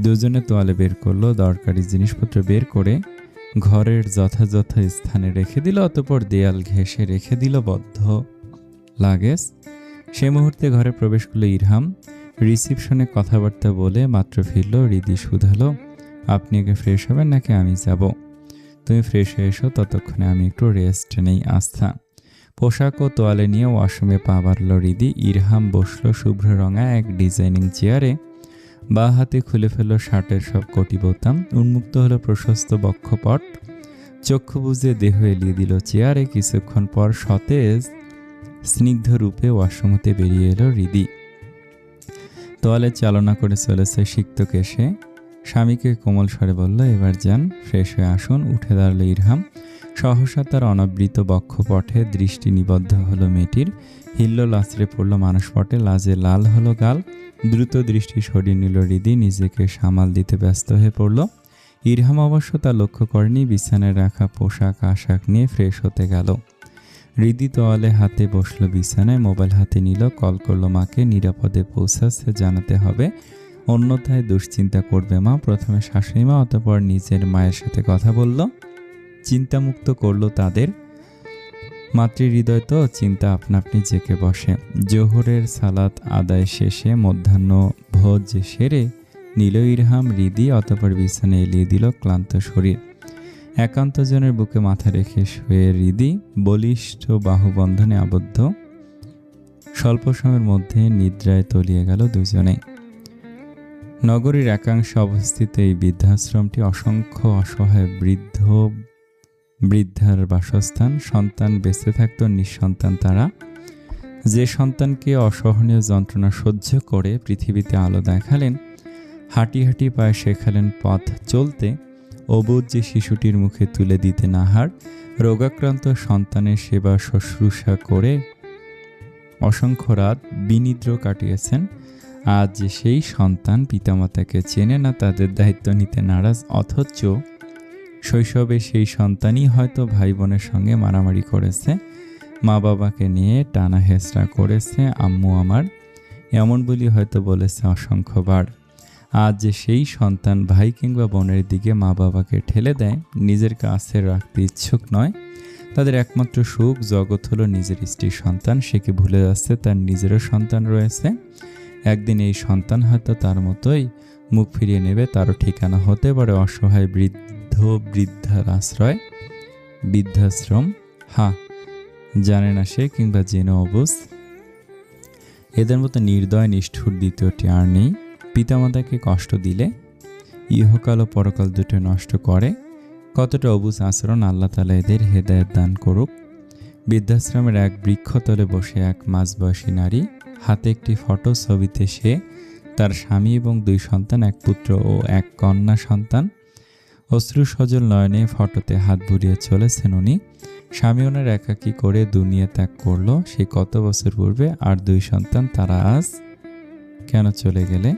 দুজনে তোয়ালে বের করলো, দরকারি জিনিসপত্র বের করে ঘরের যথাযথ স্থানে রেখে দিল। অতঃপর দেয়াল ঘেঁষে রেখে দিল বদ্ধ লাগেজ। সে মুহূর্তে ঘরে প্রবেশ করলো ইরহাম। রিসিপশনে কথাবার্তা বলে মাত্র ফিরল হৃদি। শুধালো, আপনি আগে ফ্রেশ হবেন নাকি আমি যাব? তুমি ফ্রেশ হয়ে এসো, ততক্ষণে আমি একটু রেস্ট নেই। আস্থা পোশাক ও তোয়ালে নিয়ে ওয়াশরুমে পা বাড়ল হৃদি। ইরহাম বসলো শুভ্র রঙা এক ডিজাইনিং চেয়ারে, বা হাতে খুলে ফেলল শার্টের সব কোটি বোতাম। উন্মুক্ত হলো প্রশস্ত বক্ষপট, চক্ষু বুজে দেহ এলিয়ে দিল চেয়ারে। কিছুক্ষণ পর সতেজ স্নিগ্ধ রূপে ওয়াশরুম হতে বেরিয়ে এলো হৃদি। তোয়ালে চালনা করে চলেছে সিক্ত কেশে। স্বামীকে কোমল স্বরে বলল, এবার যান, ফ্রেশ হয়ে আসুন। উঠে দাঁড়ালো ইরহাম। সহসা তার অনাবৃত বক্ষপটে দৃষ্টি নিবদ্ধ হলো মেয়েটির। হিল্লোল আছড়ে পড়ল মানসপটে, লাজে লাল হলো গাল। দ্রুত দৃষ্টি সরিয়ে নিল হৃদি, নিজেকে সামাল দিতে ব্যস্ত হয়ে পড়ল। ইরহাম অবশ্য তা লক্ষ্য করেনি। বিছানায় রাখা পোশাক আশাক নিয়ে ফ্রেশ হতে গেল। হৃদি তোয়ালে হাতে বসলো বিছানায়, মোবাইল হাতে নিল। কল করলো মাকে, নিরাপদে পৌঁছাচ্ছে জানাতে হবে, অন্যথায় দুশ্চিন্তা করবে মা। প্রথমে শাশুড়ি মা, অতঃপর নিজের মায়ের সাথে কথা বলল, চিন্তামুক্ত করলো তাদের। মাতৃহৃদয় তো চিন্তা আপনা আপনি জেঁকে বসে। জোহরের সালাত আদায় শেষে মধ্যাহ্ন ভোজ সেরে নিল ইরহাম হৃদি। অতঃপর বিছানায় এলিয়ে দিল ক্লান্ত শরীর। একান্তজনের বুকে মাথা রেখে শুয়ে হৃদি বলিষ্ঠ বাহুবন্ধনে আবদ্ধ। স্বল্প সময়ের মধ্যে নিদ্রায় তলিয়ে গেল দুজনে। নগরীর একাংশে অবস্থিত এই বৃদ্ধাশ্রমটি অসংখ্য অসহায় বৃদ্ধার বাসস্থান। সন্তান বেঁচে থাকত নিঃসন্তান তারা। যে সন্তানকে অসহনীয় যন্ত্রণা সহ্য করে পৃথিবীতে আলো দেখালেন, হাঁটি হাঁটি পায়ে শেখালেন পথ চলতে, অবুঝ যে শিশুটির মুখে তুলে দিতে নাহার, রোগাক্রান্ত সন্তানের সেবা শুশ্রূষা করে অসংখ্য রাত বিনিদ্র কাটিয়েছেন, আজ সেই সন্তান পিতামাতাকে চেনে না, তাদের দায়িত্ব নিতে নারাজ। অথচ শৈশবে সেই সন্তানই হয়তো ভাই বোনের সঙ্গে মারামারি করেছে, মা বাবাকে নিয়ে টানা হেঁচড়া করেছে, আম্মু আমার এমন বলি হয়তো বলেছে অসংখ্যবার। আজ যে সেই সন্তান ভাই কিংবা বোনের দিকে মা বাবাকে ঠেলে দেয়, নিজের কাছে রাখতে ইচ্ছুক নয়। তাদের একমাত্র সুখ জগৎ হলো নিজের স্ত্রীর সন্তান। সে কি ভুলে যাচ্ছে তার নিজেরও সন্তান রয়েছে? একদিন এই সন্তান হয়তো তার মতোই মুখ ফিরিয়ে নেবে। তারও ঠিকানা হতে পারে অসহায় বৃদ্ধার আশ্রয়, বৃদ্ধাশ্রম। জানে না সে, কিংবা জেনে অবুঝ। এদের মতো নির্দয় নিষ্ঠুর দ্বিতীয়টি আর নেই। পিতামাতাকে কষ্ট দিলে ইহকাল ও পরকাল দুটো নষ্ট করে। কতটা অবুঝ আচরণ! আল্লাহ তাআলা এদের হেদায়েত দান করুক। বৃদ্ধাশ্রমের এক বৃক্ষতলে বসে এক মাঝবয়সী নারী, হাতে একটি ফটো। ছবিতে সে, তার স্বামী এবং 2 সন্তান, এক পুত্র ও এক কন্যা সন্তান। অশ্রু সজল নয়নে ফটোতে হাত বুলিয়ে চলেছেন উনি। স্বামী ওনার একাকী করে দুনিয়া ত্যাগ করলো সেই কত বছর পূর্বে, আর 2 সন্তান তারা আজ কেন চলে গেলে?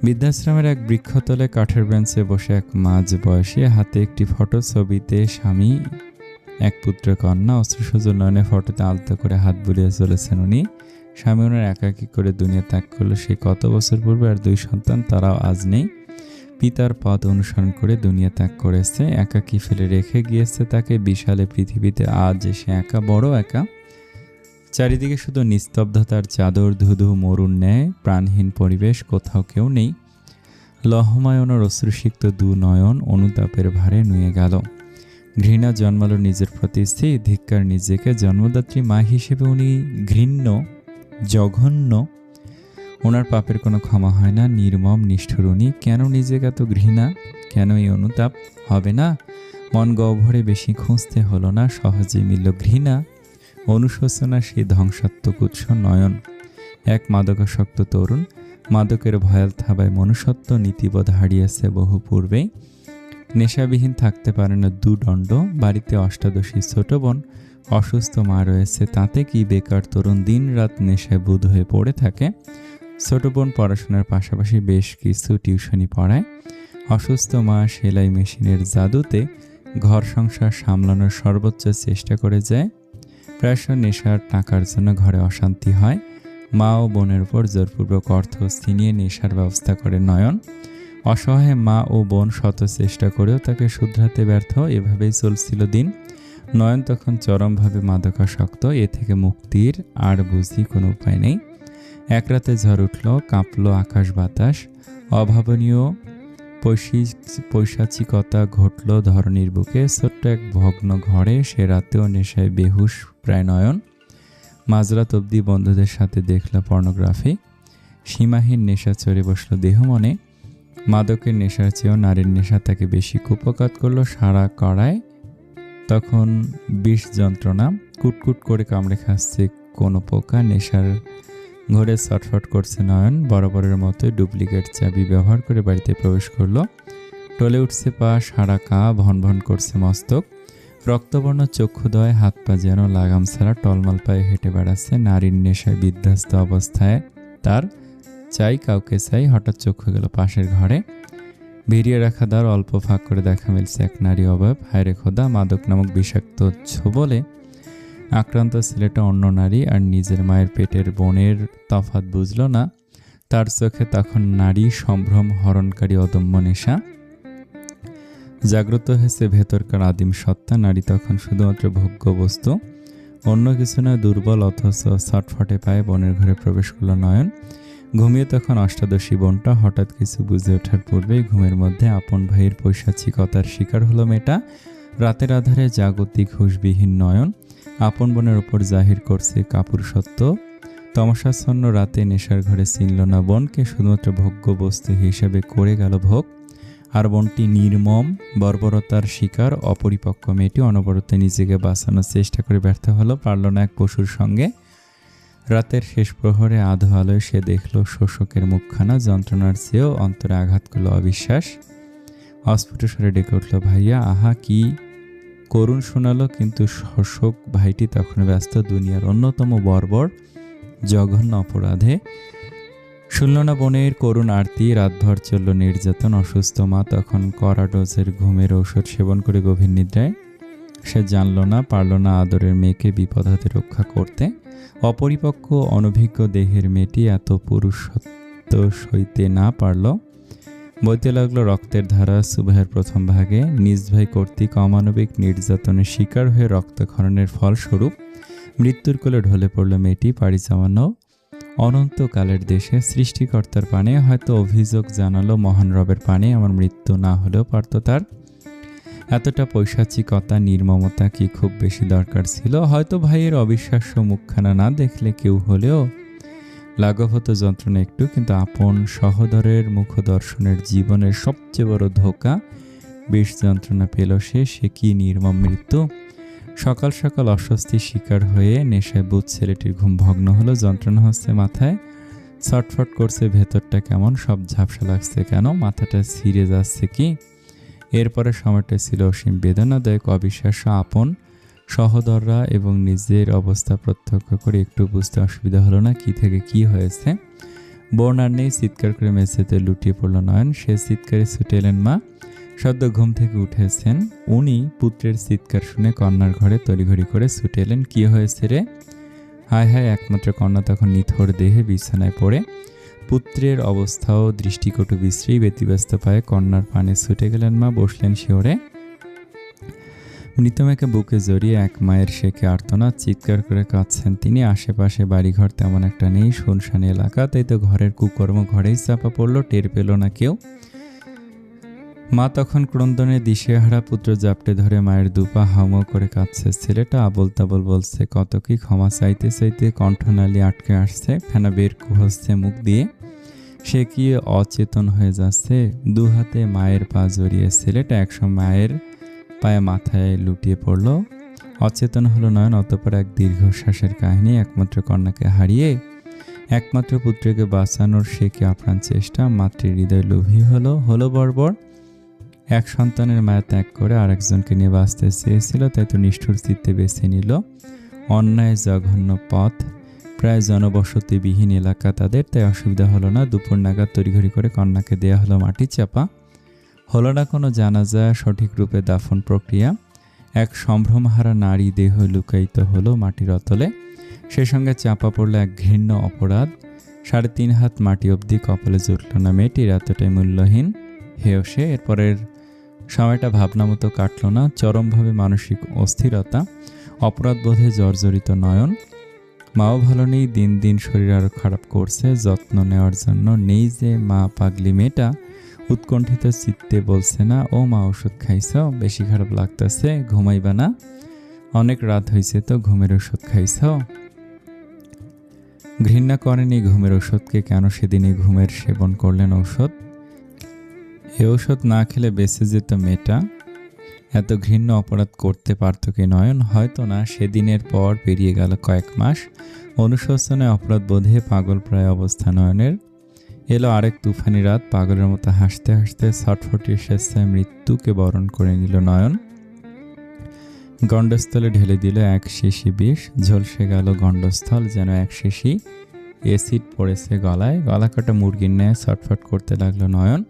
বৃদ্ধাশ্রমের এক বৃক্ষতলে কাঠের বেঞ্চে বসে এক মাঝ বয়সী, হাতে একটি ফটো, ছবিতে স্বামী, এক পুত্র কন্যা। অশ্রুসজল নয়নে ফটোতে আলতো করে হাত বুলিয়ে চলেছেন উনি। স্বামী ওনার একাকী করে দুনিয়া ত্যাগ করলো সেই কত বছর পূর্বে, আর 2 সন্তান তারাও আজ নেই। পিতার পথ অনুসরণ করে দুনিয়া ত্যাগ করেছে, একাকী ফেলে রেখে গিয়েছে তাকে বিশালে পৃথিবীতে। আজ সে একা, বড় একা। চারিদিকে শুধু নিস্তব্ধতার চাদর, ধুধু মরুর ন্যায় প্রাণহীন পরিবেশ, কোথাও কেউ নেই। লহমায়নের অশ্রুসিক্ত 2 নয়ন অনুতাপের ভারে নুয়ে গেল। ঘৃণা জন্মালো নিজের প্রতি, স্থির ধিক্কার নিজেকে। জন্মদাত্রী মা হিসেবে উনি ঘৃণ্য, জঘন্য। ওনার পাপের কোনো ক্ষমা হয় না, নির্মম নিষ্ঠুর উনি। কেন নিজেকে এত ঘৃণা, কেন এই অনুতাপ? হবে না, মন গহ্বরে বেশি খুঁজতে হলো না, সহজেই মিলল ঘৃণা, অনুশোচনা, সেই ধ্বংসাত্মক উৎস নয়ন। এক মাদকাসক্ত তরুণ, মাদকের ভয়াল থাবায় মনুষ্যত্ব নীতিবোধ হারিয়েছে বহু পূর্বেই। নেশাবিহীন থাকতে পারে না 2 দণ্ড, বাড়িতে অষ্টাদশী ছোট বোন, অসুস্থ মা রয়েছে, তাতে কি? বেকার তরুণ দিন রাত নেশায় বুঁদ হয়ে পড়ে থাকে। ছোট বোন পড়াশোনার পাশাপাশি বেশ কিছু টিউশনি পড়ায়। অসুস্থ মা সেলাই মেশিনের জাদুতে ঘর সংসার সামলানোর সর্বোচ্চ চেষ্টা করে যায়। প্রায়শ নেশার টাকার জন্য ঘরে অশান্তি হয়। মা ও বোনের উপর জোরপূর্বক অর্থ ছিনিয়ে নেশার ব্যবস্থা করে নয়ন। অসহায় মা ও বোন শত চেষ্টা করেও তাকে শুধরাতে ব্যর্থ। এভাবেই চলছিল দিন। নয়ন তখন চরমভাবে মাদকাসক্ত। এ থেকে মুক্তির আর বুঝি কোনো উপায় নেই। এক রাতে ঝড় উঠল, কাঁপল আকাশ বাতাস। অভাবনীয় পৈশাচিকতা ঘটল ধরণীর বুকে। ছোট্ট এক ভগ্ন ঘরে সে রাতেও নেশায় বেহুশ প্রায় নয়ন। মাঝরাত অবধি বন্ধুদের সাথে দেখল পর্নোগ্রাফি। সীমাহীন নেশা চড়ে বসল দেহ মনে। মাদকের নেশার চেয়েও নারীর নেশা তাকে বেশি কুপকাত করলো। সারা কড়ায় তখন বিষ যন্ত্রণা, কুটকুট করে কামড়ে খাচ্ছে কোনো পোকা। নেশার ঘরে ছটফট করছে নয়ন। বরাবরের মতো ডুপ্লিকেট চাবি ব্যবহার করে বাড়িতে প্রবেশ করলো। টলে উঠছে পা, সারা কা ভন করছে মস্তক। রক্তবর্ণ চক্ষুদয়, হাত পা যেন লাগাম ছাড়া টলমল পায়ে হেঁটে বেড়াচ্ছে। নারীর নেশায় বিধ্বস্ত অবস্থায় তার চাই, কাউকে চাই। হঠাৎ চক্ষু গেল পাশের ঘরে। ভিড়িয়ে রাখা দ্বার অল্প ফাঁক করে দেখা মিলছে এক নারী অবয়ব। হায়রে খোদা, মাদক নামক বিষাক্ত ছোবলে আক্রান্ত ছেলেটা অন্য নারী, আর নিজের মায়ের পেটের বোনের তফাৎ বুঝল না। তার চোখে তখন নারী সম্ভ্রম হরণকারী অদম্য নেশা। জাগ্রত হয়েছে ভেতরকার আদিম সত্তা। নারী তখন শুধুমাত্র ভোগ্য বস্তু, অন্য কিছু না। দুর্বল অথচ ছটফটে পায়ে বোনের ঘরে প্রবেশ করল নয়ন। ঘুমিয়ে তখন অষ্টাদশী বোনটা। হঠাৎ কিছু বুঝে ওঠার পূর্বেই ঘুমের মধ্যে আপন ভাইয়ের পৈশাচিকতার শিকার হলো মেয়েটা। রাতের আধারে জাগতিক হুঁশবিহীন নয়ন আপন বোনের ওপর জাহির করছে কাপুরুষত্ব। তমসাচ্ছন্ন রাতে নেশার ঘরে চিনল না বোনকে, শুধুমাত্র ভোগ্য বস্তু হিসেবে করে গেল ভোগ। আর বোনটি নির্মম বর্বরতার শিকার। অপরিপক্ক মেয়েটি অনবরত নিজেকে বাঁচানোর চেষ্টা করে ব্যর্থ হলো, পারল না এক পশুর সঙ্গে। রাতের শেষ প্রহরে আধো আলোয় সে দেখল শোষকের মুখখানা। যন্ত্রণার চেয়েও অন্তরে আঘাত করল অবিশ্বাস। অস্ফুট স্বরে ডেকে উঠল, ভাইয়া। আহা, কি করুণ শোনালো। কিন্তু শোষক ভাইটি তখন ব্যস্ত দুনিয়ার অন্যতম বর্বর জঘন্য অপরাধে। শুনল না বোনের করুণ আরতি। রাতভর চলল নির্যাতন। অসুস্থ মা তখন কড়া ডোজের ঘুমের ঔষধ সেবন করে গভীর নিদ্রায়। সে জানল না, পারল না আদরের মেয়েকে বিপদ হতে রক্ষা করতে। অপরিপক্ক অনভিজ্ঞ দেহের মেয়েটি এত পুরুষত্ব সইতে না পারল। বইতে লাগলো রক্তের ধারা। সুবাহের প্রথম ভাগে নিজ ভাই কর্তৃক অমানবিক নির্যাতনের শিকার হয়ে রক্তক্ষরণের ফলস্বরূপ মৃত্যুর কোলে ঢলে পড়ল মেয়েটি। পাড়ি জমানো অনন্তকালের দেশে সৃষ্টিকর্তার পানে। হয়তো অভিযোগ জানালো মহান রবের পানে, আমার মৃত্যু না হলেও পারত তার। এতটা পৈশাচিকতা, নির্মমতা কি খুব বেশি দরকার ছিল? হয়তো ভাইয়ের অবিশ্বাস্য মুখখানা না দেখলে কেউ হলেও লাঘব হতো যন্ত্রণা একটু। কিন্তু আপন সহোদরের মুখদর্শনের জীবনের সবচেয়ে বড় ধোঁকা। বিষ যন্ত্রণা পেল সে কি নির্মম মৃত্যু! সকাল সকাল অস্বস্তির শিকার হয়ে নেশায় বুধ ছেলেটির ঘুম ভগ্ন হলো। যন্ত্রণা হচ্ছে মাথায়, ছটফট করছে ভেতরটা কেমন, সব ঝাপসা লাগছে কেন, মাথাটা ছিঁড়ে যাচ্ছে কি। এরপরে সময়টা ছিল অসীম বেদনাদায়ক, অবিশ্বাস্য। আপন সহোদররা এবং নিজের অবস্থা প্রত্যক্ষ করে একটু বুঝতে অসুবিধা হলো না কি থেকে কি হয়েছে। বোন আর নেই, চিৎকার করে মেঝেতে লুটিয়ে পড়ল নয়ন। সে চিৎকারে ছুটে এলেন মা। সদ্য ঘুম থেকে উঠেছেন উনি। পুত্রের চিৎকার শুনে কন্যার ঘরে তড়িঘড়ি করে ছুটে এলেন। কি হয়েছে রে? হায় হায়! একমাত্র কন্যা তখন নিথর দেহে বিছানায় পড়ে। পুত্রের অবস্থাও দৃষ্টিকটু বিশ্রী। ব্যতিব্যস্ত পায়ে কন্যার পানে ছুটে গেলেন মা। বসলেন শিহরে। মৃতমেকে বুকে জড়িয়ে এক মায়ের শেখে আর্তনাদ। চিৎকার করে কাঁদছেন তিনি। আশেপাশে বাড়িঘর তেমন একটা নেই, শুনশান এলাকা। তাই তো ঘরের কুকর্ম ঘরেই চাপা পড়ল, টের পেল না কেউ। মা তখন ক্রন্দনে দিশেহারা। পুত্র জাপটে ধরে মায়ের দুপা হাউমাউ করে কাঁদছে। ছেলেটা আবল তাবল বলছে কত কি। ক্ষমা চাইতে চাইতে কণ্ঠনালী আটকে আসছে, ফেনা বের হচ্ছে মুখ দিয়ে। সে কি অচেতন হয়ে যাচ্ছে। দু হাতে মায়ের পা জড়িয়ে ছেলেটা একসময় মায়ের পায়ে মাথায় লুটিয়ে পড়ল। অচেতন হলো নয়ন। অতঃপর এক দীর্ঘশ্বাসের কাহিনী। একমাত্র কন্যাকে হারিয়ে একমাত্র পুত্রকে বাঁচানোর সে কি আপ্রাণ চেষ্টা। মাতৃ হৃদয় লোভী হলো বর্বর। এক সন্তানের মায়া ত্যাগ করে আরেকজনকে নিয়ে বাঁচতে চেয়েছিল, তাই তো নিষ্ঠুর চিত্তে বেছে নিল অন্যায় জঘন্য পথ। প্রায় জনবসতিবিহীন এলাকা তাদের, তাই অসুবিধা হলো না। দুপুর নাগাদ তড়িঘড়ি করে কন্যাকে দেয়া হলো মাটি চাপা। হলো না কোনো জানাজা, সঠিক রূপে দাফন প্রক্রিয়া। এক সম্ভ্রমহারা নারী দেহ লুকায়িত হলো মাটির অতলে। সে সঙ্গে চাপা পড়ল এক ঘৃণ্য অপরাধ। 3.5 হাত মাটি অবধি কপালে জুটল না মেয়েটির। এতটাই মূল্যহীন হেয় সে। এরপরের সময়টা ভাবনা মতো কাটল না। চরমভাবে মানসিক অস্থিরতা, অপরাধ বোধে জর্জরিত নয়ন। মাও ভালো নেই, দিন দিন শরীর আরো খারাপ করছে। যত্ন নেওয়ার জন্য নেই যে মা। পাগলি মেয়েটা উৎকণ্ঠিত চিত্তে বলছে না, ও মা ওষুধ খাইছ? বেশি খারাপ লাগতেছে, ঘুমাইবা না? অনেক রাত হয়েছে তো, ঘুমের ওষুধ খাইছ? ঘৃণা করেনি ঘুমের ওষুধকে, কেন সেদিন এই ঘুমের সেবন করলেন ঔষধ? এ ঔষধ না খেলে বেঁচে যেত মেয়েটা। এত ঘৃণ্য অপরাধ করতে পারত কি নয়ন? হয়তো না। সেদিনের পর পেরিয়ে গেল কয়েক মাস। অনুশোচনায় অপরাধ বোধে পাগল প্রায় অবস্থা নয়নের। এলো আরেক তুফানি রাত। পাগলের মতো হাসতে হাসতে ছটফটিয়ে স্বেচ্ছায় মৃত্যুকে বরণ করে নিল নয়ন। গণ্ডস্থলে ঢেলে দিল এক শিশি বিষ। ঝলসে গেল গণ্ডস্থল, যেন এক শিশি এসিড পড়েছে গলায়। গলা কাটা মুরগির ন্যায় ছটফট করতে লাগলো নয়ন।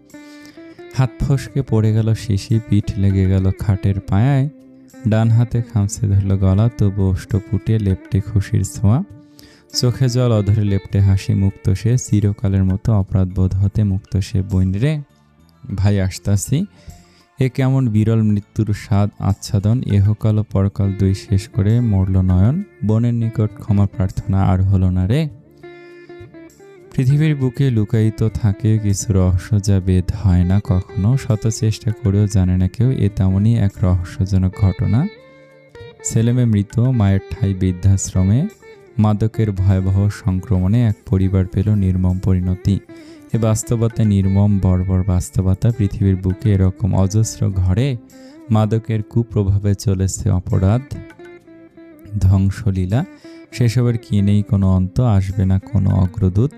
হাত ফসকে পড়ে গেল শিশি। পিঠ লেগে গেল খাটের পায়ায়। ডান হাতে খামছে ধরল গলা। তবু অষ্টপুটে লেপটে খুশির ছোঁয়া। চোখে জল, অধরে লেপটে হাসি। মুক্ত সে চিরকালের মতো, অপরাধ বোধ হতে মুক্ত সে। বইন রে ভাই, আসতাছি। এ কেমন বিরল মৃত্যুর স্বাদ আচ্ছাদন। এহকাল ও পরকাল দুই শেষ করে মরল নয়ন। বোনের নিকট ক্ষমা প্রার্থনা আর হলো না রে। পৃথিবীর বুকে লুকায়িত থাকে কিছু রহস্য, যা বেদ হয় না কখনো। শত চেষ্টা করেও জানে না কেউ। এ তেমনই এক রহস্যজনক ঘটনা। ছেলেমেয়ে মৃত, মায়ের ঠাঁই বৃদ্ধাশ্রমে। মাদকের ভয়াবহ সংক্রমণে এক পরিবার পেল নির্মম পরিণতি। এ বাস্তবতা নির্মম বর্বর বাস্তবতা। পৃথিবীর বুকে এরকম অজস্র ঘরে মাদকের কুপ্রভাবে চলেছে অপরাধ, ধ্বংসলীলা। সেসবের কি নেই কোনো অন্ত? আসবে না কোনো অগ্রদূত?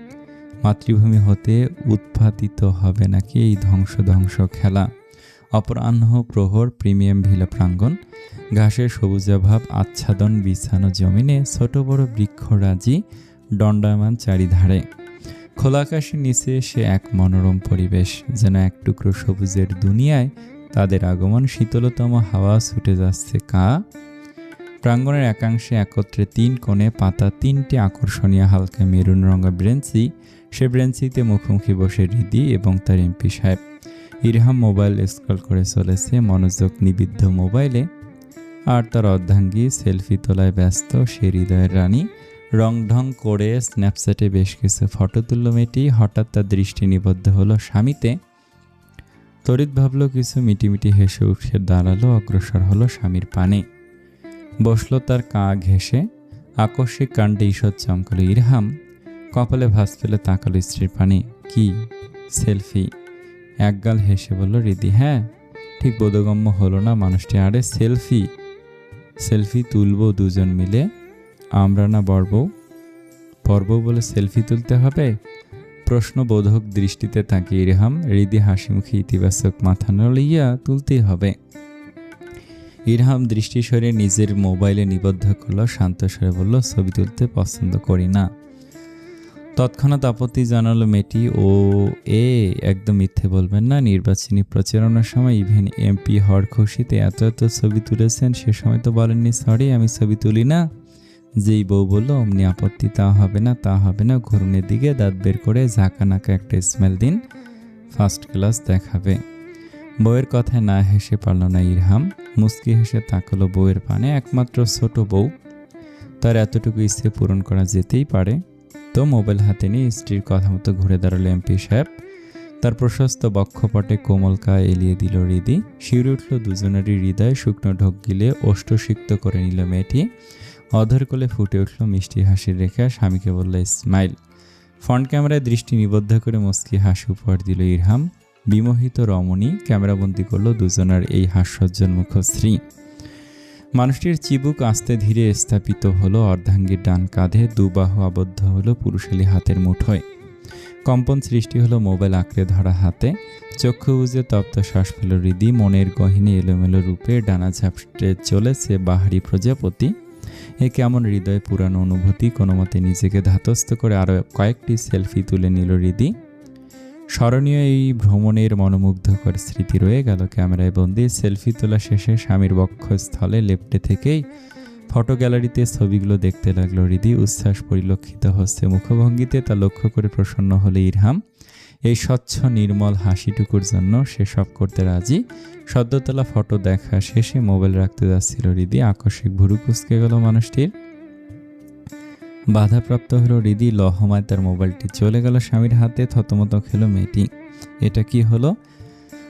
মাতৃভূমি হতে উৎপাদিত হবে নাকি এই ধ্বংস খেলা? অপরাহ্ন প্রহর, প্রিমিয়াম ভিলা প্রাঙ্গণ। ঘাসের সবুজাভাব আচ্ছাদন বিছানো জমিনে। ছোট বড় বৃক্ষরাজি দণ্ডায়মান চারিধারে। খোলা আকাশের নিচে সে এক মনোরম পরিবেশ, যেন এক টুকরো সবুজের দুনিয়ায় তাদের আগমন। শীতলতম হাওয়া ছুটে যাচ্ছে কা। প্রাঙ্গণের একাংশে একত্রে 3 কোণে পাতা 3টে আকর্ষণীয় হালকা মেরুন রঙা ব্রেঞ্চি। সে ব্রেঞ্চিতে মুখোমুখি বসে রিদি এবং তার এমপি সাহেব। ইরহাম মোবাইল স্ক্রল করে চলেছে, মনোযোগ নিবিদ্ধ মোবাইলে। আর তার অর্ধাঙ্গী সেলফি তোলায় ব্যস্ত। সে হৃদয়ের রানী। রং ঢং করে স্ন্যাপচ্যাটে বেশ কিছু ফটো তুলল মেয়েটি। হঠাৎ তার দৃষ্টি নিবদ্ধ হলো স্বামীতে। তড়িৎ ভাবল কিছু, মিটিমিটি হেসে উঠে দাঁড়ালো। অগ্রসর হলো স্বামীর পানে। বসলো তার কাঁ ঘেঁষে। আকস্মিক কাণ্ডে ঈষৎ চমকালো ইরহাম। কপালে ভাঁজ ফেলে তাকালো স্ত্রীর পানে। কি সেলফি? একগাল হেসে বলল রিদি। হ্যাঁ, ঠিক বোধগম্য হলো না মানুষটি। আরে সেলফি তুলবো দুজন মিলে। আমরা না বরবউ বলে সেলফি তুলতে হবে? প্রশ্নবোধক দৃষ্টিতে তাকিয়ে ইরহাম হৃদি হাসিমুখে ইতিবাচক মাথা নড়িয়া তুলতেই হবে। ইরহাম দৃষ্টি সরিয়ে নিজের মোবাইলে নিবদ্ধ করল, শান্ত স্বরে বলল, ছবি তুলতে পছন্দ করি না। তৎক্ষণাৎ আপত্তি জানালো মেয়েটি, ও একদম মিথ্যে বলবেন না। নির্বাচনী প্রচারণার সময় ইভেন এমপি হওয়ার খুশিতে এত ছবি তুলেছেন, সে সময় তো বলেননি সরি আমি ছবি তুলি না। যেই বউ বলল অমনি আপত্তি, তা হবে না তা হবে না, ঘুরনের দিকে দাঁত বের করে ঝাঁকানাকা একটা স্মেল দিন, ফার্স্ট ক্লাস দেখাবে। বউয়ের কথায় না হেসে পারল না ইরহাম, মুচকি হেসে তাকালো বউয়ের পানে। একমাত্র ছোট বউ, তার এতটুকু ইচ্ছে পূরণ করা যেতেই পারে। তো মোবাইল হাতে নিয়ে স্ত্রীর কথা মতো ঘুরে দাঁড়ালো এমপি সাহেব। তার প্রশস্ত বক্ষপটে কোমলকা এলিয়ে দিল হৃদি। শিউরে উঠল দুজনেরই হৃদয়। শুকনো ঢোক গিলে ওষ্ঠসিক্ত করে নিল মেয়েটি। অধর কোলে ফুটে উঠল মিষ্টি হাসির রেখা। স্বামীকে বলল স্মাইল। ফ্রন্ট ক্যামেরায় দৃষ্টি নিবদ্ধ করে মুচকি হাসি উপহার দিল ইরহাম। বিমোহিত রমণী ক্যামেরাবন্দি করল দুজনের এই হাস্যোজ্জ্বল মুখশ্রী। মানুষটির চিবুক আস্তে ধীরে স্থাপিত হলো অর্ধাঙ্গীর ডান কাঁধে, দুবাহু আবদ্ধ হলো পুরুষালী হাতের মুঠোয়। কম্পন সৃষ্টি হলো মোবাইল আঁকড়ে ধরা হাতে। চক্ষু বুজে তপ্ত শ্বাস ফেল হৃদি। মনের গহিনী এলোমেলো রূপে ডানা ঝাপটে চলেছে বাহারি প্রজাপতি। এ কেমন হৃদয় পুরানো অনুভূতি। কোনো মতে নিজেকে ধাতস্থ করে আরও কয়েকটি সেলফি তুলে নিল হৃদি। স্মরণীয় এই ভ্রমণের মনোমুগ্ধকর স্মৃতি রয়ে গেল ক্যামেরায় বন্দি। সেলফি তোলা শেষে স্বামীর বক্ষস্থলে লেপ্টে থেকেই ফটো গ্যালারিতে ছবিগুলো দেখতে লাগলো হৃদি। উচ্ছ্বাস পরিলক্ষিত হচ্ছে মুখভঙ্গিতে, তা লক্ষ্য করে প্রসন্ন হলে ইরহাম। এই স্বচ্ছ নির্মল হাসিটুকুর জন্য সে সব করতে রাজি। সদ্য তোলা ফটো দেখা শেষে মোবাইল রাখতে যাচ্ছিল হৃদি। আকস্মিক ভুরু কুঁচকে গেল মানুষটির। বাধাপ্রাপ্ত হলো হৃদি। লহমায় তার মোবাইলটি চলে গেল স্বামীর হাতে। থতমত খেল মেয়েটি। এটা কি হলো?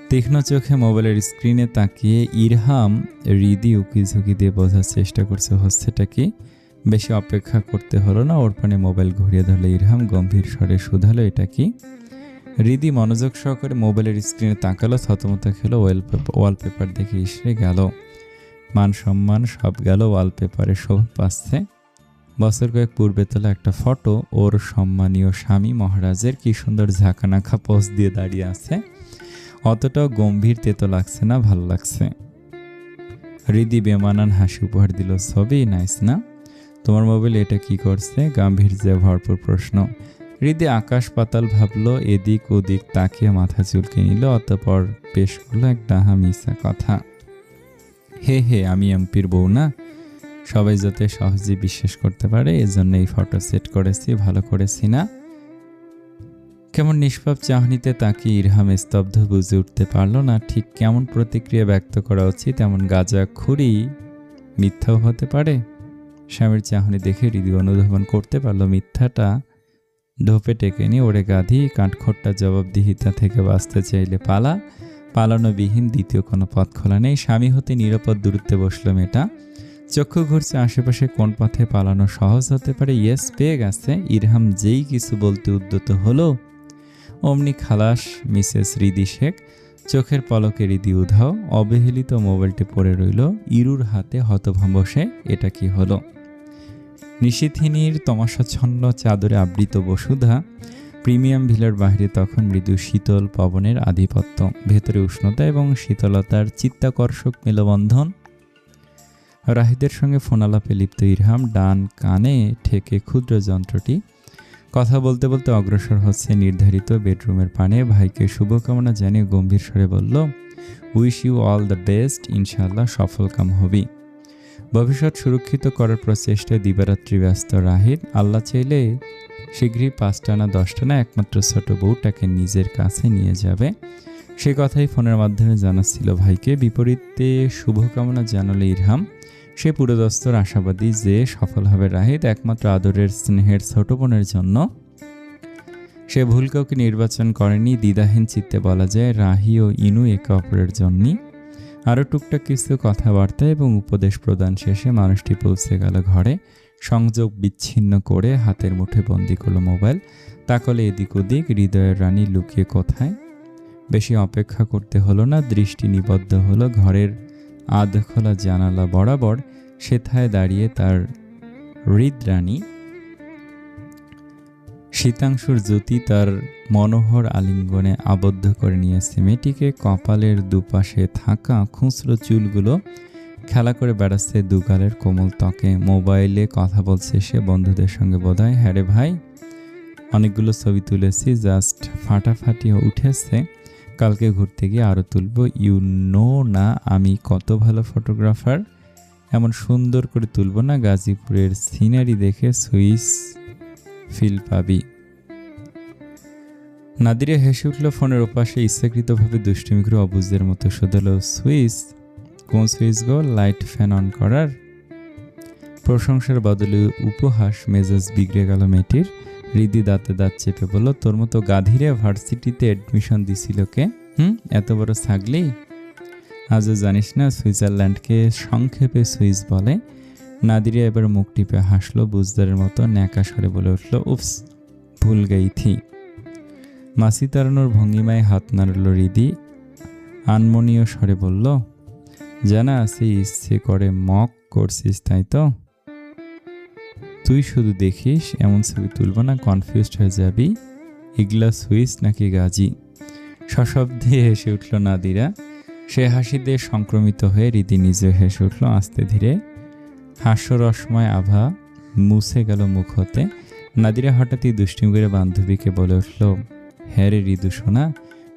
তীক্ষ্ণ চোখে মোবাইলের স্ক্রিনে তাকিয়ে ইরহাম হৃদি উকি ঝুঁকি দিয়ে বোঝার চেষ্টা করছে হচ্ছেটা কি। বেশি অপেক্ষা করতে হলো না, ওর পানে মোবাইল ঘুরিয়ে ধরলো ইরহাম। গম্ভীর স্বরে শুধালো, এটা কি? হৃদি মনোযোগ সহকারে মোবাইলের স্ক্রিনে তাকালো। থতমত খেলো। ওয়ালপেপার দেখে ইসরে গেল। মান সম্মান সব গেল। ওয়ালপেপারে শোভা পাচ্ছে বছর কয়েক পূর্বে তোলা একটা ফটো। ওর সম্মানীয় স্বামী মহারাজের। কি সুন্দর ঝাঁকানাখা পোজ দিয়ে দাঁড়িয়ে আছে। অতটাও গম্ভীর তেতো লাগছে না, ভালো লাগছে। হৃদি বেমানান হাসি উপহার দিল, ছবি নাইস না? তোমার মোবাইল এটা কি করছে? গাম্ভীর্যে ভরপুর প্রশ্ন। হৃদি আকাশ পাতাল ভাবলো, এদিক ওদিক তাকিয়ে মাথা চুলকে নিল। অতঃপর পেশ করলো এক ডাহা মিশা কথা। হে আমি এমপির বউ না, সবাই যাতে সহজে বিশ্বাস করতে পারে এজন্য এই ফটো সেট করেছি। ভালো করেছি না? কেমন নিষ্পাপ চাহনিতে তাকিয়ে ইরহাম স্তব্ধ, বুঝে উঠতে পারল না ঠিক কেমন প্রতিক্রিয়া ব্যক্ত করা উচিত। এমন গাঁজাখুরি মিথ্যাও হতে পারে। স্বামীর চাহনি দেখে হৃদি অনুধাবন করতে পারল মিথ্যাটা ঢোপে টেকেনি। ওরে গাধি, কাঠখোট্টা জবাবদিহিতা থেকে বাঁচতে চাইলে পালানোবিহীন দ্বিতীয় কোনো পথ খোলা নেই। স্বামী হতে নিরাপদ দূরত্বে বসলো মেয়েটা। চক্ষু ঘুরছে আশেপাশে, কোন পথে পালানো সহজ হতে পারে। ইয়েস, পেয়ে গেছে। ইরহাম যেই কিছু বলতে উদ্যত হলো অমনি খালাস মিসেস হৃদি শেখ। চোখের পলকে হৃদি উধাও। অবহেলিত মোবাইলটি পড়ে রইল ইরুর হাতে হতভম্ব সে। এটা কি হলো? নিশীথিনীর তমাশাচ্ছন্ন চাদরে আবৃত বসুধা। প্রিমিয়াম ভিলার বাইরে তখন মৃদু শীতল পবনের আধিপত্য। ভেতরে উষ্ণতা এবং শীতলতার চিত্তাকর্ষক মেলবন্ধন। রাহিদের সঙ্গে ফোনালাপে লিপ্ত ইরহাম ডান কানে ঠেকে ক্ষুদ্র যন্ত্রটি। কথা বলতে বলতে অগ্রসর হচ্ছে নির্ধারিত বেডরুমের পানে। ভাইকে শুভকামনা জানিয়ে গম্ভীর স্বরে বলল, wish you all the best, ইনশাআল্লাহ সফল কাম হবি। ভবিষ্যৎ সুরক্ষিত করার প্রচেষ্টায় দিবারাত্রি ব্যস্ত রাহিদ। আল্লাহ চাইলে শীঘ্রই 5টা না 10টা না একমাত্র ছোট বউটাকে নিজের কাছে নিয়ে যাবে। সে কথাই ফোনের মাধ্যমে জানাচ্ছিল ভাইকে। বিপরীতে শুভকামনা জানালে ইরহাম। সে পুরোদস্তর আশাবাদী যে সফল হবে রাহিদ। একমাত্র আদরের স্নেহের ছোট বোনের জন্য সে ভুল কাউকে নির্বাচন করেনি। দ্বিধাহীন চিত্তে বলা যায় রাহি ও ইনু একে অপরের জন্যই। আরও টুকটাক কিছু কথাবার্তা এবং উপদেশ প্রদান শেষে মানুষটি পৌঁছে গেল ঘরে। সংযোগ বিচ্ছিন্ন করে হাতের মুঠে বন্দি করলো মোবাইল। তাকলে এদিক ওদিক। হৃদয়ের রানী লুকিয়ে কোথায়? বেশি অপেক্ষা করতে হলো না। দৃষ্টি নিবদ্ধ হলো ঘরের আধখোলা জানালা বরাবর। সেথায় দাঁড়িয়ে তার হৃদরানী। শীতাংশুর জ্যোতি তার মনোহর আলিঙ্গনে আবদ্ধ করে নিয়েছে মেয়েটিকে। কপালের দুপাশে থাকা খুচরো চুলগুলো খেলা করে বেড়াচ্ছে দুগালের কোমল ত্বকে। মোবাইলে কথা বলছে সে বন্ধুদের সঙ্গে বোধহয়। হ্যাঁ রে ভাই, অনেকগুলো ছবি তুলেছি, জাস্ট ফাটাফাটি উঠেছে। কালকে ঘুরতে গিয়ে আরও তুলব। ইউ নো না আমি কত ভালো ফটোগ্রাফার, এমন সুন্দর করে তুলব না গাজীপুরের সিনারি দেখে সুইস ফিল পাবি। নাদিরা হেসে উঠল ফোনের ওপাশে, ইচ্ছাকৃতভাবে দুষ্টুমি করে অবুঝদের মতো শোধালো, সুইস? কোন switch go? Light fan on করার? প্রশংসার বদলে উপহাস। মেজাজ বিগড়ে গেল মেয়েটির। হৃদি দাঁতে দাঁত চেপে বলল, তোর মতো গাধীরে ভার্সিটিতে অ্যাডমিশন দিছিল কে? এত বড় ছাগলি? আজও জানিস না সুইজারল্যান্ডকে সংক্ষেপে সুইস বলে? নাদিরা এবার মুখ টিপে হাসলো বুঝদারের মতো, ন্যাকা স্বরে বলে উঠল, উফস, ভুল গেই থি। মাসি তাড়ানোর ভঙ্গিমায় হাত নাড়ল হৃদি। আনমনীয় স্বরে বলল, জানা আছে ইচ্ছে করে মক করছিস তাই তো? তুই শুধু দেখিস, এমন ছবি তুলব না, কনফিউজড হয়ে যাবি। এগুলা সুইস নাকি গাজী? সশব্দে হেসে উঠল নাদিরা। সে হাসিতে সংক্রমিত হয়ে হৃদি নিজে হেসে উঠল আস্তে ধীরে। হাস্যরসময় আভা মুছে গেল মুখ হতে। নাদিরা হঠাৎই দুষ্টুমি করে বান্ধবীকে বলে উঠল, হ্যাঁ রে ঋদু সোনা,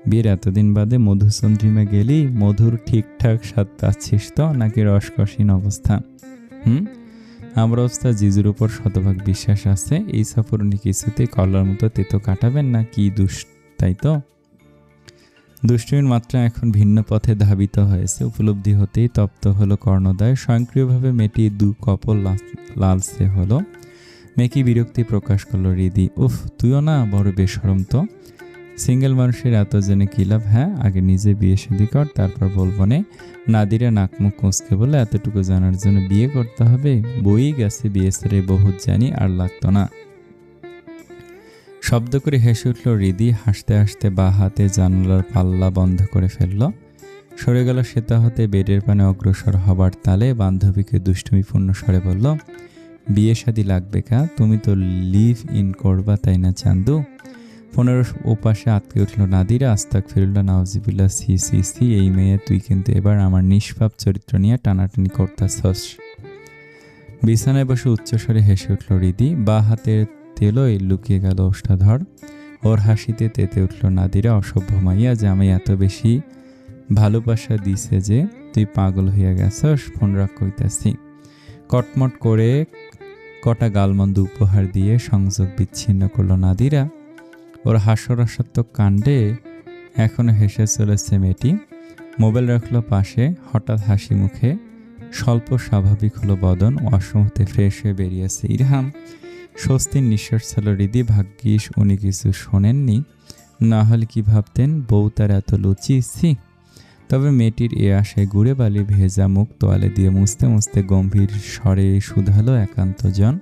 বিয়ের এতদিন বাদে মধুচন্দ্রিমা গেলি, মধুর ঠিকঠাক স্বাদ পাচ্ছিস তো নাকি রসকসীন অবস্থা? আমার অবস্থা জিজুর উপর শতভাগ বিশ্বাস আছে। এই সফর উনি কিছুতেই কলার মতো তেতো কাটাবেন না। কি তাই তো? দুষ্টুমির মাত্রা এখন ভিন্ন পথে ধাবিত হয়েছে। উপলব্ধি হতেই তপ্ত হলো কর্ণদয়। স্বয়ংক্রিয়ভাবে মেয়েটি দু কপল লালসে হলো। মেয়েকে বিরক্তি প্রকাশ করলো হৃদি। উফ, তুইও না বড় বেশরম তো। সিঙ্গেল মানুষের এত জেনে কি লাভ? হ্যাঁ, আগে নিজে বিয়ে শাদী কর, তারপর বলবো নে। নাদিরা নাকমুখ কুঁচকে বলে, এতটুকু জানার জন্য বিয়ে করতে হবে? বই গেছে বিয়ে সেরে বহুত জানি, আর লাগতো না। শব্দ করে হেসে উঠল হৃদি। হাসতে হাসতে বা হাতে জানালার পাল্লা বন্ধ করে ফেলল। সরে গেল সেতা হতে বেডের পানে অগ্রসর হবার তালে। বান্ধবীকে দুষ্টুমিপূর্ণ স্বরে বলল, বিয়ে শাদী লাগবে কা? তুমি তো লিভ ইন করবা তাই না চান্দু? ফোনের ওপাশে আটকে উঠল নাদিরা। আস্তাগফিরুল্লাহ, নাউজিবিল্লাহ, সি সি সি, এই মেয়ে তুই কিন্তু এবার আমার নিষ্পাপ চরিত্র নিয়ে টানাটানি করতাছস। বিছানায় বসে উচ্চস্বরে হেসে উঠল হৃদি। বা হাতের তেলোয় লুকিয়ে গেল ওষ্ঠাধর। ওর হাসিতে তেতে উঠল নাদিরা। অসভ্য মাইয়া, যে আমি এত বেশি ভালোবাসা দিছে যে তুই পাগল হইয়া গেছস। ফোন রাখ কইতাছি। কটমট করে কটা গালমন্দ উপহার দিয়ে সংযোগ বিচ্ছিন্ন করল নাদিরা। ওর হাস্যরসাত্মক কাণ্ডে এখনো হেসে চলেছে মেয়েটি। মোবাইল রাখলো পাশে। হঠাৎ হাসি মুখে স্বল্প স্বাভাবিক হলো বদন। অসমতে ফ্রেশ হয়ে বেরিয়েছে ইরহাম। স্বস্তির নিঃশ্বাস ছিল হৃদি। ভাগ্যিস উনি কিছু শোনেননি, না হলে কি ভাবতেন বউ তার এত লুচি। ছি! তবে মেয়েটির এ আশায় গুড়ে বালি ভেজা মুখ তোয়ালে দিয়ে মুছতে মুছতে গম্ভীর স্বরে শুধালো একান্তজন।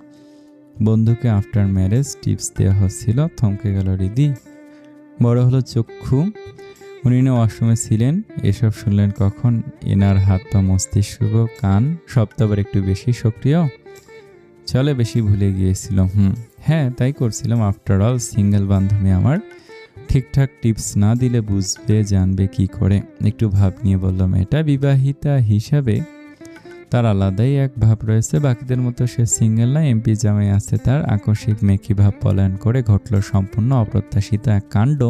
বন্ধুকে আফটার ম্যারেজ টিপস দেওয়া হচ্ছিল। থমকে গেল হৃদি। বড় হলো চক্ষু। উনি না ওয়াশরুমে ছিলেন। এসব শুনলেন কখন? এনার হাত পা মস্তিষ্ক কান সপ্তাহবার একটু বেশি সক্রিয়। চলে বেশি ভুলে গিয়েছিল। হ্যাঁ, তাই করছিলাম। আফটার অল সিঙ্গেল বান্ধবী আমার। ঠিকঠাক টিপস না দিলে বুঝবে জানবে কি করে। একটু ভাব নিয়ে বললাম, এটা বিবাহিতা হিসাবে তার আলাদাই এক ভাব রয়েছে। বাকিদের মতো সে সিঙ্গেল না, এমপি জামাই আছে তার। আকস্মিক মেকি ভাব পলায়ন করে ঘটল সম্পূর্ণ অপ্রত্যাশিত এক কাণ্ড।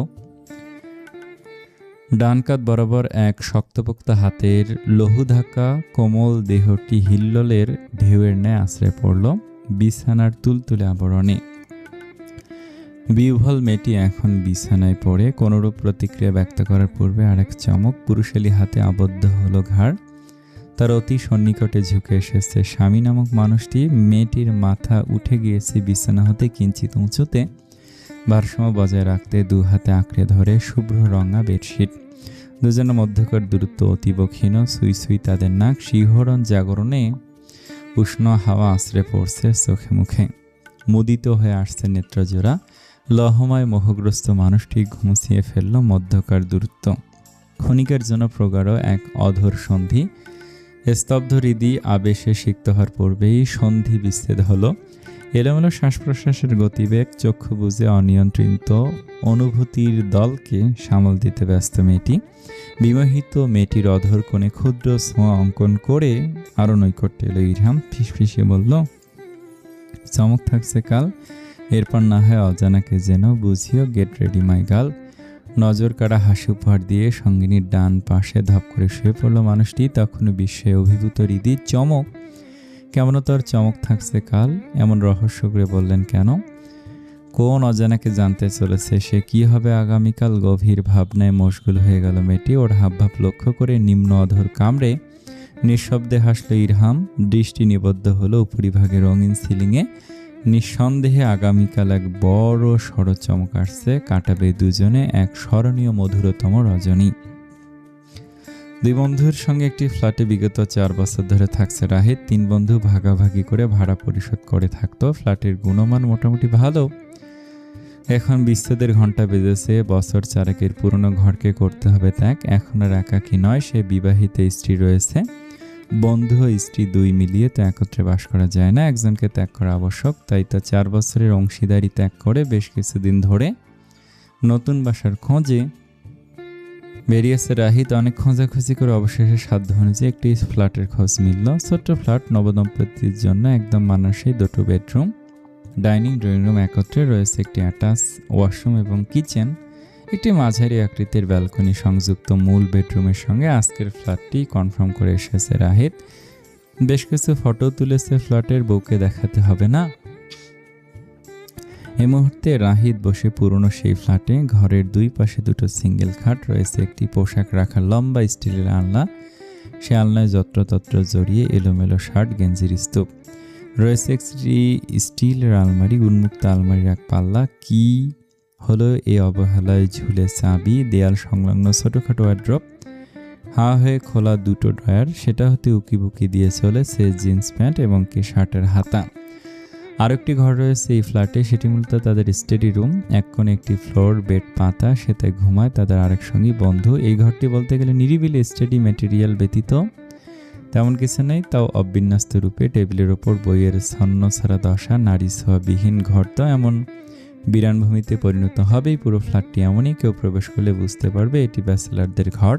ডান কাঁধ বরাবর এক শক্তপোক্ত হাতের লহুধাকা কোমল দেহটি হিল্লোলের ঢেউয়ের ন্যায় আশ্রয় পড়ল বিছানার তুলতুলে আবরণে। বিহ্বল মেয়েটি এখন বিছানায় পড়ে কোনরূপ প্রতিক্রিয়া ব্যক্ত করার পূর্বে আরেক চমক। পুরুষালী হাতে আবদ্ধ হলো ঘাড়। তার অতি সন্নিকটে ঝুঁকে এসেছে স্বামী নামক মানুষটি। মেয়েটির মাথা উঠে গিয়েছে বিছানা হতে কিঞ্চিত উঁচুতে। ভারসাম্য বজায় রাখতে দু হাতে আঁকড়ে ধরে শুভ্র রঙা বেডশিট। দুজনের মধ্যকার দূরত্ব অতীব ক্ষীণ। সুই সুই তাদের নাক। শিহরণ জাগরণে উষ্ণ হাওয়া আশ্রে পড়ছে চোখে মুখে। মুদিত হয়ে আসছে নেত্রজোড়া। লহময় মোহগ্রস্ত মানুষটি ঘুমছিয়ে ফেলল মধ্যকার দূরত্ব। ক্ষণিকের জন্য প্রগাঢ় এক অধর সন্ধি। স্তব্ধ হৃদি আবেশে সিক্ত হওয়ার পূর্বেই সন্ধি বিচ্ছেদ হলো। এলোমেলো শ্বাস প্রশ্বাসের গতিবেগ, চক্ষু বুজে অনিয়ন্ত্রিত অনুভূতির দলকে সামাল দিতে ব্যস্ত মেয়েটি। বিমোহিত মেয়েটির অধর কোণে ক্ষুদ্র ছোঁয়া অঙ্কন করে আরো নৈকট্য এলো ইরহাম। ফিসফিসিয়ে বলল, চমক থাকছে কাল, এরপর না হয় অজানাকে যেন বুঝিও, গেট রেডি মাই গার্ল। নজর কাড়া হাসি উপহার দিয়ে সঙ্গিনীর ডান পাশে ধপ করে শুয়ে পড়ল মানুষটি। তখনও বিস্ময়ে অভিভূত হৃদি। চমক? কেমন তোর চমক থাকছে কাল? এমন রহস্য করে বললেন কেন? কোন অজানাকে জানতে চলেছে সে? কি হবে আগামীকাল? গভীর ভাবনায় মশগুল হয়ে গেল মেয়েটি। ওর হাবভাব লক্ষ্য করে নিম্ন অধর কামড়ে নিঃশব্দে হাসল ইরহাম। দৃষ্টি নিবদ্ধ হলো উপরিভাগে রঙিন সিলিংয়ে। নিঃসন্দেহে আগামীকাল এক বড় সড় চমক আসছে। কাটাবে দুজনে এক স্মরণীয় মধুরতম রজনী। দুই বন্ধুর সঙ্গে একটি ফ্ল্যাটে বিগত 4 বছর ধরে থাকছে রাহিত। 3 বন্ধু ভাগাভাগি করে ভাড়া পরিশোধ করে থাকতো। ফ্ল্যাটের গুণমান মোটামুটি ভালো। এখন বিচ্ছেদের ঘন্টা বেজেছে। বছর 4 পুরনো ঘরকে করতে হবে ত্যাগ। এখন আর একাকী নয়, সে বিবাহিত স্ত্রী রয়েছে। বন্ধু ও স্ত্রী 2 মিলিয়ে তো একত্রে বাস করা যায় না, একজনকে ত্যাগ করা আবশ্যক। তাই তো 4 বছরের অংশীদারি ত্যাগ করে বেশ কিছুদিন ধরে নতুন বাসার খোঁজে বেরিয়েছে রাহিত। অনেক খোঁজাখুঁজি করে অবশেষে সাধ্য অনুযায়ী একটি ফ্ল্যাটের খোঁজ মিলল। ছোট্ট ফ্ল্যাট, নবদম্পতির জন্য একদম মানানসই। 2টো বেডরুম, ডাইনিং, ড্রয়িং রুম একত্রে, রয়েছে একটি অ্যাটাচ ওয়াশরুম এবং কিচেন। একটি মাঝারি আকৃতির ব্যালকনি সংযুক্ত মূল বেডরুমের সঙ্গে। আজকের ফ্ল্যাটটি কনফার্ম করে এসেছে রাহিত। বেশ কিছু ফটো তুলেছে ফ্ল্যাটের। বউকে দেখাতে হবে না? এই মুহূর্তে রাহিত বসে পুরনো সেই ফ্ল্যাটে। ঘরের 2 পাশে 2টো সিঙ্গেল খাট, রয়েছে একটি পোশাক রাখার লম্বা স্টিলের আলনা। সে আলনায় যত্রতত্র জড়িয়ে এলোমেলো শার্ট গেঞ্জির স্তূপ। রয়েছে একটি স্টিলের আলমারি, উন্মুক্ত আলমারির এক পাল্লা। কি হলো এই অবহেলায়? ঝুলে চাবি। দেয়াল সংলগ্ন ছোটখাটো ওয়ার্ড্রপ, হা হয়ে খোলা 2টো ড্রয়ার। সেটা হতে উকিবুকি দিয়ে চলেছে জিন্স প্যান্ট এবং কি শার্টের হাতা। আরেকটি ঘর রয়েছে এই ফ্ল্যাটে, সেটি মূলত তাদের স্টাডি রুম। এক কোণে একটি ফ্লোর বেড পাতা, সেটাই ঘুমায় তাদের আরেক সঙ্গী বন্ধু। এই ঘরটি বলতে গেলে নিরিবিলি। স্টাডি ম্যাটেরিয়াল ব্যতীত তেমন কিছু নেই, তাও অবিন্যস্ত রূপে। টেবিলের ওপর বইয়ের ছন্ন ছাড়া দশা। নারী ছোঁয়াবিহীন ঘর তো এমন বিরানভূমিতে পরিণত হবেই। পুরো ফ্ল্যাটটি এমনই, কেউ প্রবেশ করলে বুঝতে পারবে এটি ব্যাচেলারদের ঘর।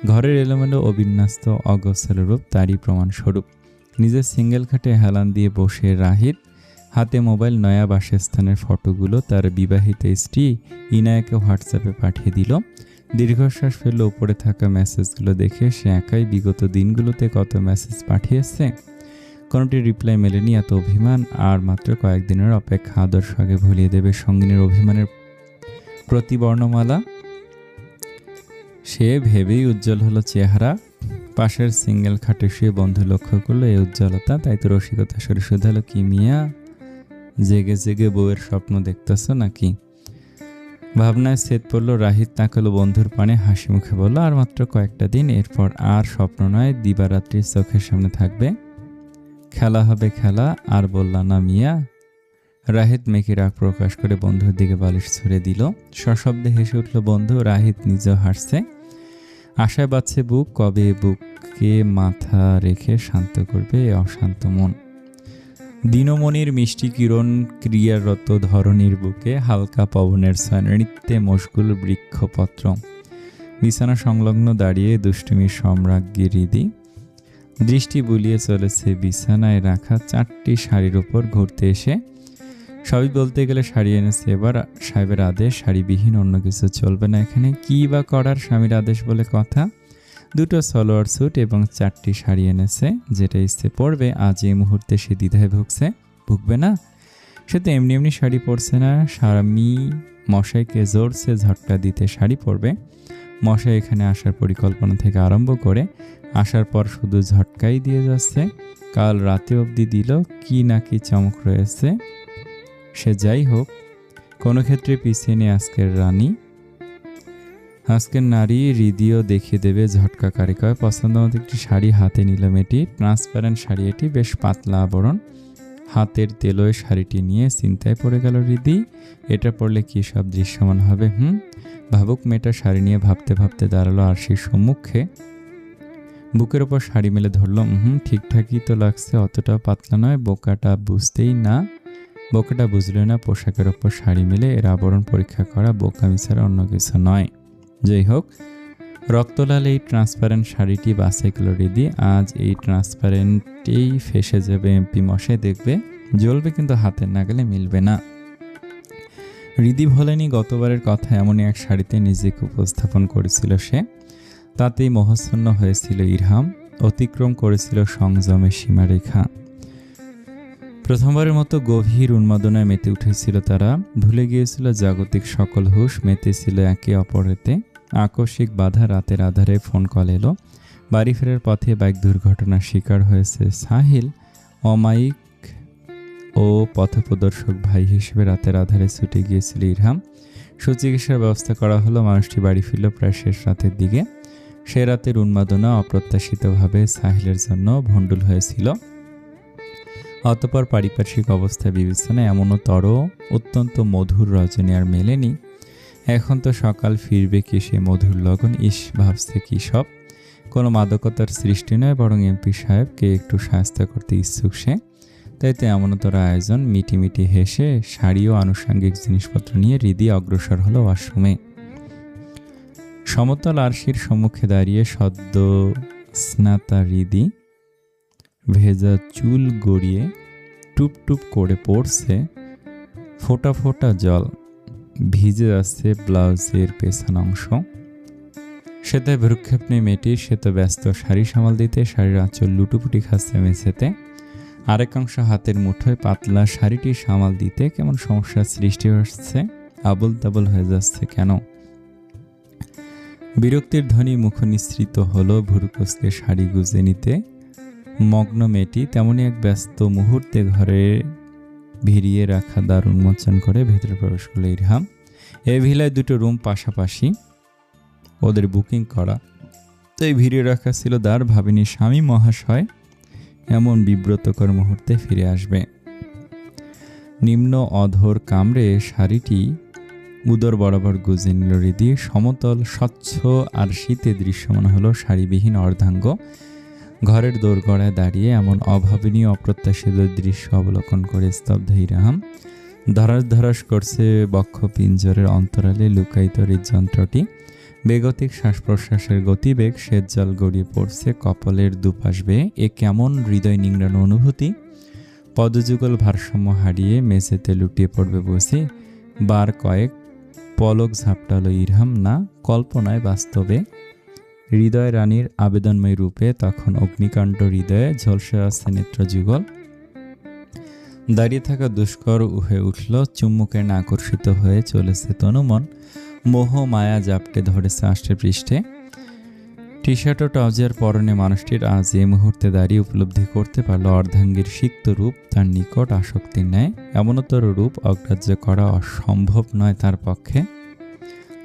ঘরের এলোমেলো অবিন্যস্ত অগোছাল রূপ তারই প্রমাণস্বরূপ। নিজের সিঙ্গেল খাটে হেলান দিয়ে বসে রাহিত, হাতে মোবাইল। নয়া বাসস্থানের ফটোগুলো তার বিবাহিত স্ত্রী ইনায়াকে হোয়াটসঅ্যাপে পাঠিয়ে দিল। দীর্ঘশ্বাস ফেলল উপরে থাকা মেসেজগুলো দেখে। সে একাই বিগত দিনগুলোতে কত মেসেজ পাঠিয়েছে, কোনোটি রিপ্লাই মেলেনি। এত অভিমান! আর মাত্র কয়েকদিনের অপেক্ষা। আদর্শ আগে ভুলিয়ে দেবে সঙ্গিনীর অভিমানের প্রতিবর্ণমালা। সে ভেবেই উজ্জ্বল হলো চেহারা। পাশের সিঙ্গেল খাটে শুয়ে বন্ধু লক্ষ্য করলো এই উজ্জ্বলতা। তাই তো রসিকতা সরে শুধালো, কি মিয়া, জেগে জেগে বউয়ের স্বপ্ন দেখতেছ নাকি? ভাবনায় ছেদ পড়লো। রাহিত তাকালো বন্ধুর পানে, হাসি মুখে বলল, আর মাত্র কয়েকটা দিন, এরপর আর স্বপ্ন নয়, দিবারাত্রি চোখের সামনে থাকবে। খেলা হবে খেলা। আর বললা না মিয়া? রাহিত মেকি রাগ প্রকাশ করে বন্ধুর দিকে বালিশ ছুড়ে দিল। সশব্দে হেসে উঠল বন্ধু। রাহিত নিজেও হাসছে। আশায় বাজছে বুক। কবে বুককে মাথা রেখে শান্ত করবে এই অশান্ত মন? দিনমণির মিষ্টি কিরণ ক্রিয়ারত ধরণীর বুকে। হালকা পবনের ছায়া, নৃত্যে মশগুল বৃক্ষপত্র। বিছানা সংলগ্ন দাঁড়িয়ে দুষ্টুমির সম্রাজ্ঞী হৃদি। দৃষ্টি বুলিয়ে চলেছে বিছানায় রাখা 4টি শাড়ির উপর। ঘুরতে এসে সবই বলতে গেলে শাড়ি এনেছে এবার। সাহেবের আদেশ, শাড়িবিহীন অন্য কিছু চলবে না এখানে। কি বা করার, স্বামীর আদেশ বলে কথা। 2টো সালোয়ার স্যুট এবং 4টি শাড়ি এনেছে। যেটা ইচ্ছে পরবে। আজ এই মুহূর্তে সে দ্বিধায় ভুগবে না। সে তো এমনি এমনি শাড়ি পরছে না। স্বামী মশাইকে জোরছে ঝটকা দিতে শাড়ি পরবে। মশাই এখানে আসার পরিকল্পনা থেকে আরম্ভ করে আসার পর শুধু ঝটকাই দিয়ে যাচ্ছে। কাল রাতে অবধি দিল। কি নাকি চমক রয়েছে। সে যাই হোক, কোনো ক্ষেত্রে পিছিয়ে নেই আজকের রানী। আজকের নারী হৃদিও দেখিয়ে দেবে ঝটকা কারিকয়। পছন্দ মতো একটি শাড়ি হাতে নিলাম। এটি ট্রান্সপারেন্ট শাড়ি, এটি বেশ পাতলা আবরণ। হাতের তেলোয় শাড়িটি নিয়ে চিন্তায় পড়ে গেল হৃদি। এটা পরলে কি সব দৃশ্যমান হবে? ভাবুক মেয়েটা শাড়ি নিয়ে ভাবতে ভাবতে দাঁড়ালো আরশির সম্মুখে। বুকের ওপর শাড়ি মেলে ধরল। ঠিকঠাকই তো লাগছে, অতটাও পাতলা নয়। বোকাটা বুঝতেই না বোকাটা বুঝল না পোশাকের ওপর শাড়ি মিলে এর আবরণ পরীক্ষা করা বোকামি ছাড়া অন্য কিছু নয়। যাই হোক, রক্তলাল এই ট্রান্সপারেন্ট শাড়িটি বাছাই করল রিদি। আজ এই ট্রান্সপারেন্টেই ফেসে যাবে এমপি মশাই, দেখবে জ্বলবে কিন্তু হাতের নাগালে মিলবে না। রিদি ভোলেনি গতবারের কথা এমনই এক শাড়িতে নিজেকে উপস্থাপন করেছিল সে। তাতেই মোহচ্ছন্ন হয়েছিল ইরহাম, অতিক্রম করেছিল সংযমের সীমারেখা। প্রথমবারের মতো গভীর উন্মাদনায় মেতে উঠেছিল তারা, ভুলে গিয়েছিল জাগতিক সকল হুঁশ, মেতেছিল একে অপরেতে। আকস্মিক বাধা রাতের আধারে ফোন কল এলো। বাড়ি ফেরার পথে বাইক দুর্ঘটনার শিকার হয়েছে সাহিল। অমায়িক ও পথপ্রদর্শক ভাই হিসেবে রাতের আধারে ছুটে গিয়েছিল ইরহাম। সুচিকিৎসার ব্যবস্থা করা হলো। মানুষটি বাড়ি ফিরল প্রায় শেষ রাতের দিকে। সে রাতের উন্মাদনা অপ্রত্যাশিতভাবে সাহিলের জন্য ভণ্ডুল হয়েছিল। অতঃপর পারিপার্শ্বিক অবস্থা বিবেচনায় এমনতর অত্যন্ত মধুর রজনী আর মেলেনি। এখন তো সকাল ফিরবে কি সে মধুর লগন, ইস ভাবছে কি সব। কোনো মাদকতার সৃষ্টি নয়, বরং এমপি সাহেবকে একটু সাহায্য করতে ইচ্ছুক সে। তাই তো এমনতর আয়োজন। মিটি মিটি হেসে শাড়ি ও আনুষঙ্গিক জিনিসপত্র নিয়ে রিদি অগ্রসর হলো ওয়াশরুমে। সমতল আরশির সম্মুখে দাঁড়িয়ে সদ্য স্নাতা রিদি ভেজা চুল গড়িয়ে টুপ টুপ করে পড়ছে ফোঁটা ফোঁটা জল, ভিজে যাচ্ছে ব্লাউজের পেছন অংশ। সে তাই ভ্রুক্ষেপ নেই মেয়েটির, সে তো ব্যস্ত শাড়ি সামাল দিতে। শাড়ির আঁচল লুটুপুটি খাচ্ছে মেঝেতে। আরেক অংশ হাতের মুঠোয় পাতলা শাড়িটি সামাল দিতে কেমন সমস্যার সৃষ্টি হচ্ছে, আবল তাবল হয়ে যাচ্ছে কেন। বিরক্তির ধ্বনি মুখ নিঃসৃত হলো। ভুরুকসকে শাড়ি গুজে নিতে মগ্ন মেয়েটি তেমনই এক ব্যস্ত মুহূর্তে ঘরে ভিড়িয়ে রাখা দ্বার উন্মোচন করে ভেতরে প্রবেশ করল ইরহাম। এই ভিলায় দুটো রুম পাশাপাশি, ওদের বুকিং করা, তো এই ভিড়িয়ে রাখা ছিল দ্বার। ভাবিনি স্বামী মহাশয় এমন বিব্রতকর মুহূর্তে ফিরে আসবে। নিম্ন অধর কামড়ে শাড়িটি উদর বরাবর গুজে নিল রিদি। সমতল স্বচ্ছ আর শীতে দৃশ্যমান হলো শাড়িবিহীন অর্ধাঙ্গ। ঘরের দোরগড়ায় দাঁড়িয়ে এমন অভাবনীয় অপ্রত্যাশিত দৃশ্য অবলোকন করে স্তব্ধ ইরহাম। ধরাস ধরাস করছে বক্ষ পিঞ্জরের অন্তরালে লুকায়িত হৃদযন্ত্রটি। বেগতিক শ্বাস প্রশ্বাসের গতিবেগ শ্বেত জল গড়িয়ে পড়ছে কপলের দুপাশ বেয়ে। এ কেমন হৃদয় নিংড়ানো অনুভূতি। পদযুগল ভারসাম্য হারিয়ে মেঝেতে লুটিয়ে পড়বে বসে বার কয়েক পলক ঝাপটালো ইরহাম। না কল্পনায়, বাস্তবে। হৃদয় রানীর আবেদনময় রূপে তখন অগ্নিকাণ্ড হৃদয়ে ঝলসে আসছে নেত্রযুগল। দাঁড়িয়ে থাকা দুষ্কর হয়ে উঠল। চুম্বকের না আকর্ষিত হয়ে চলেছে তনুমন। মোহ মায়া জাপটে ধরেছে আষ্টে পৃষ্ঠে। টি শার্ট ও ট্রাউজার পরনে মানুষটির আজ এই মুহূর্তে দাঁড়িয়ে উপলব্ধি করতে পারল অর্ধাঙ্গীর সিক্ত রূপ তার নিকট আসক্তির ন্যায়। এমনতর রূপ অগ্রাহ্য করা অসম্ভব নয় তার পক্ষে।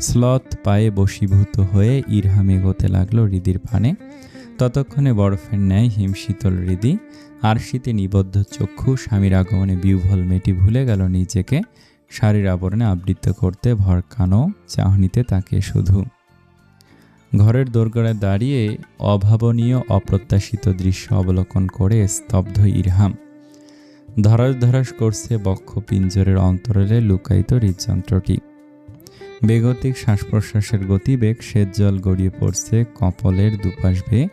স্লথ পায়ে বশীভূত হয়ে ইরহাম এগোতে লাগলো হৃদির পানে। ততক্ষণে বরফের ন্যায় হিমশীতল হৃদি আর শীতে নিবদ্ধ চক্ষু স্বামীর আগমনে বিহ্বল মেয়েটি ভুলে গেল নিজেকে। শাড়ির আবরণে আবৃত করতে ভরকানো চাহনিতে তাকে শুধু। ঘরের দোরগোড়ায় দাঁড়িয়ে অভাবনীয় অপ্রত্যাশিত দৃশ্য অবলোকন করে স্তব্ধ ইরহাম। ধরাস ধরাস করছে বক্ষ পিঞ্জরের অন্তরালে লুকায়িত হৃদযন্ত্রটি। বেগতিক শ্বাস প্রশ্বাসের গতিবেগ শ্বেত জল গড়িয়ে পড়ছে কপলের দুপাশ বেয়ে।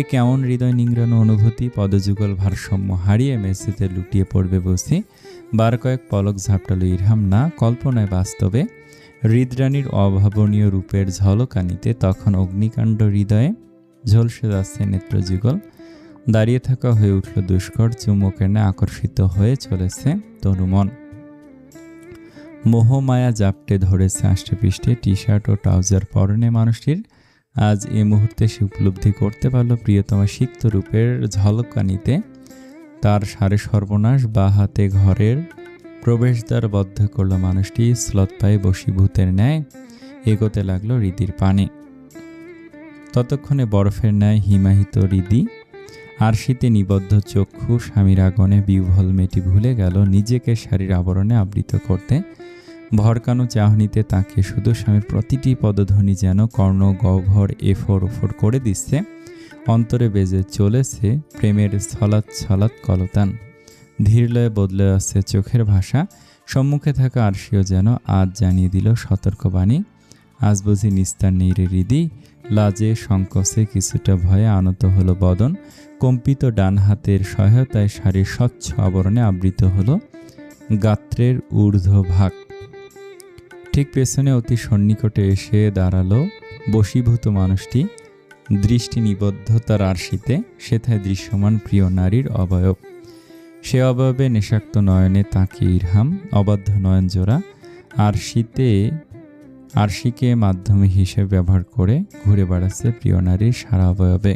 এ কেমন হৃদয় নিংড়ানো অনুভূতি। পদযুগল ভারসাম্য হারিয়ে মেঝেতে লুটিয়ে পড়বে বসে বার কয়েক পলক ঝাপটালো ইরহাম। না কল্পনায়, বাস্তবে। হৃদরানীর অভাবনীয় রূপের ঝলকানিতে তখন অগ্নিকাণ্ড হৃদয়ে ঝলসে যাচ্ছে নেত্রযুগল। দাঁড়িয়ে থাকা হয়ে উঠল দুষ্কর। চুম্বকের ন্যায় আকর্ষিত হয়ে চলেছে তনুমন। মোহমায়া জাপটে ধরেছে আষ্টেপৃষ্ঠে টি শার্ট ও ট্রাউজার পরনে মানুষটির। আজ এ মুহূর্তে সে উপলব্ধি করতে পারল প্রিয়তমা সিক্ত রূপের ঝলকানিতে তার সারে সর্বনাশ। বা হাতে ঘরের প্রবেশদ্বার বদ্ধ করল মানুষটি। স্লথ পায়ে বশীভূতের ন্যায় এগোতে লাগলো হৃদির পানে। ততক্ষণে বরফের ন্যায় হিমাহিত হৃদি আর শীতে নিবদ্ধ চক্ষু স্বামীর আগমনে বিহ্বল মেয়েটি ভুলে গেল নিজেকে শাড়ির আবরণে আবৃত করতে। ভরকানো চাহনিতে তাকে শুধু স্বামীর প্রতিটি পদধ্বনি যেন কর্ণ গহ্বর এফোর ওফোর করে দিচ্ছে। অন্তরে বেজে চলেছে প্রেমের ছলাৎ ছলাৎ কলতান। ধীর লয়ে বদলে আসছে চোখের ভাষা। সম্মুখে থাকা আরশিও যেন আজ জানিয়ে দিল সতর্কবাণী। আজ বুঝি নিস্তার নেই রে হৃদি। লাজে সংকোচে কিছুটা ভয়ে আনত হলো বদন। কম্পিত ডান হাতের সহায়তায় শাড়ির স্বচ্ছ আবরণে আবৃত হলো গাত্রের ঊর্ধ্বভাগ। ঠিক পেছনে অতি সন্নিকটে এসে দাঁড়ালো বশীভূত মানুষটি। দৃষ্টি নিবদ্ধতার আরশিতে সেথায় দৃশ্যমান প্রিয় নারীর অবয়ব। সে অবয়বে নেশাক্ত নয়নে তাকিয়ে ইরহাম অবাধ্য নয়ন জোড়া আরশিকে মাধ্যমে হিসেবে ব্যবহার করে ঘুরে বেড়াচ্ছে প্রিয় নারীর সারা অবয়বে।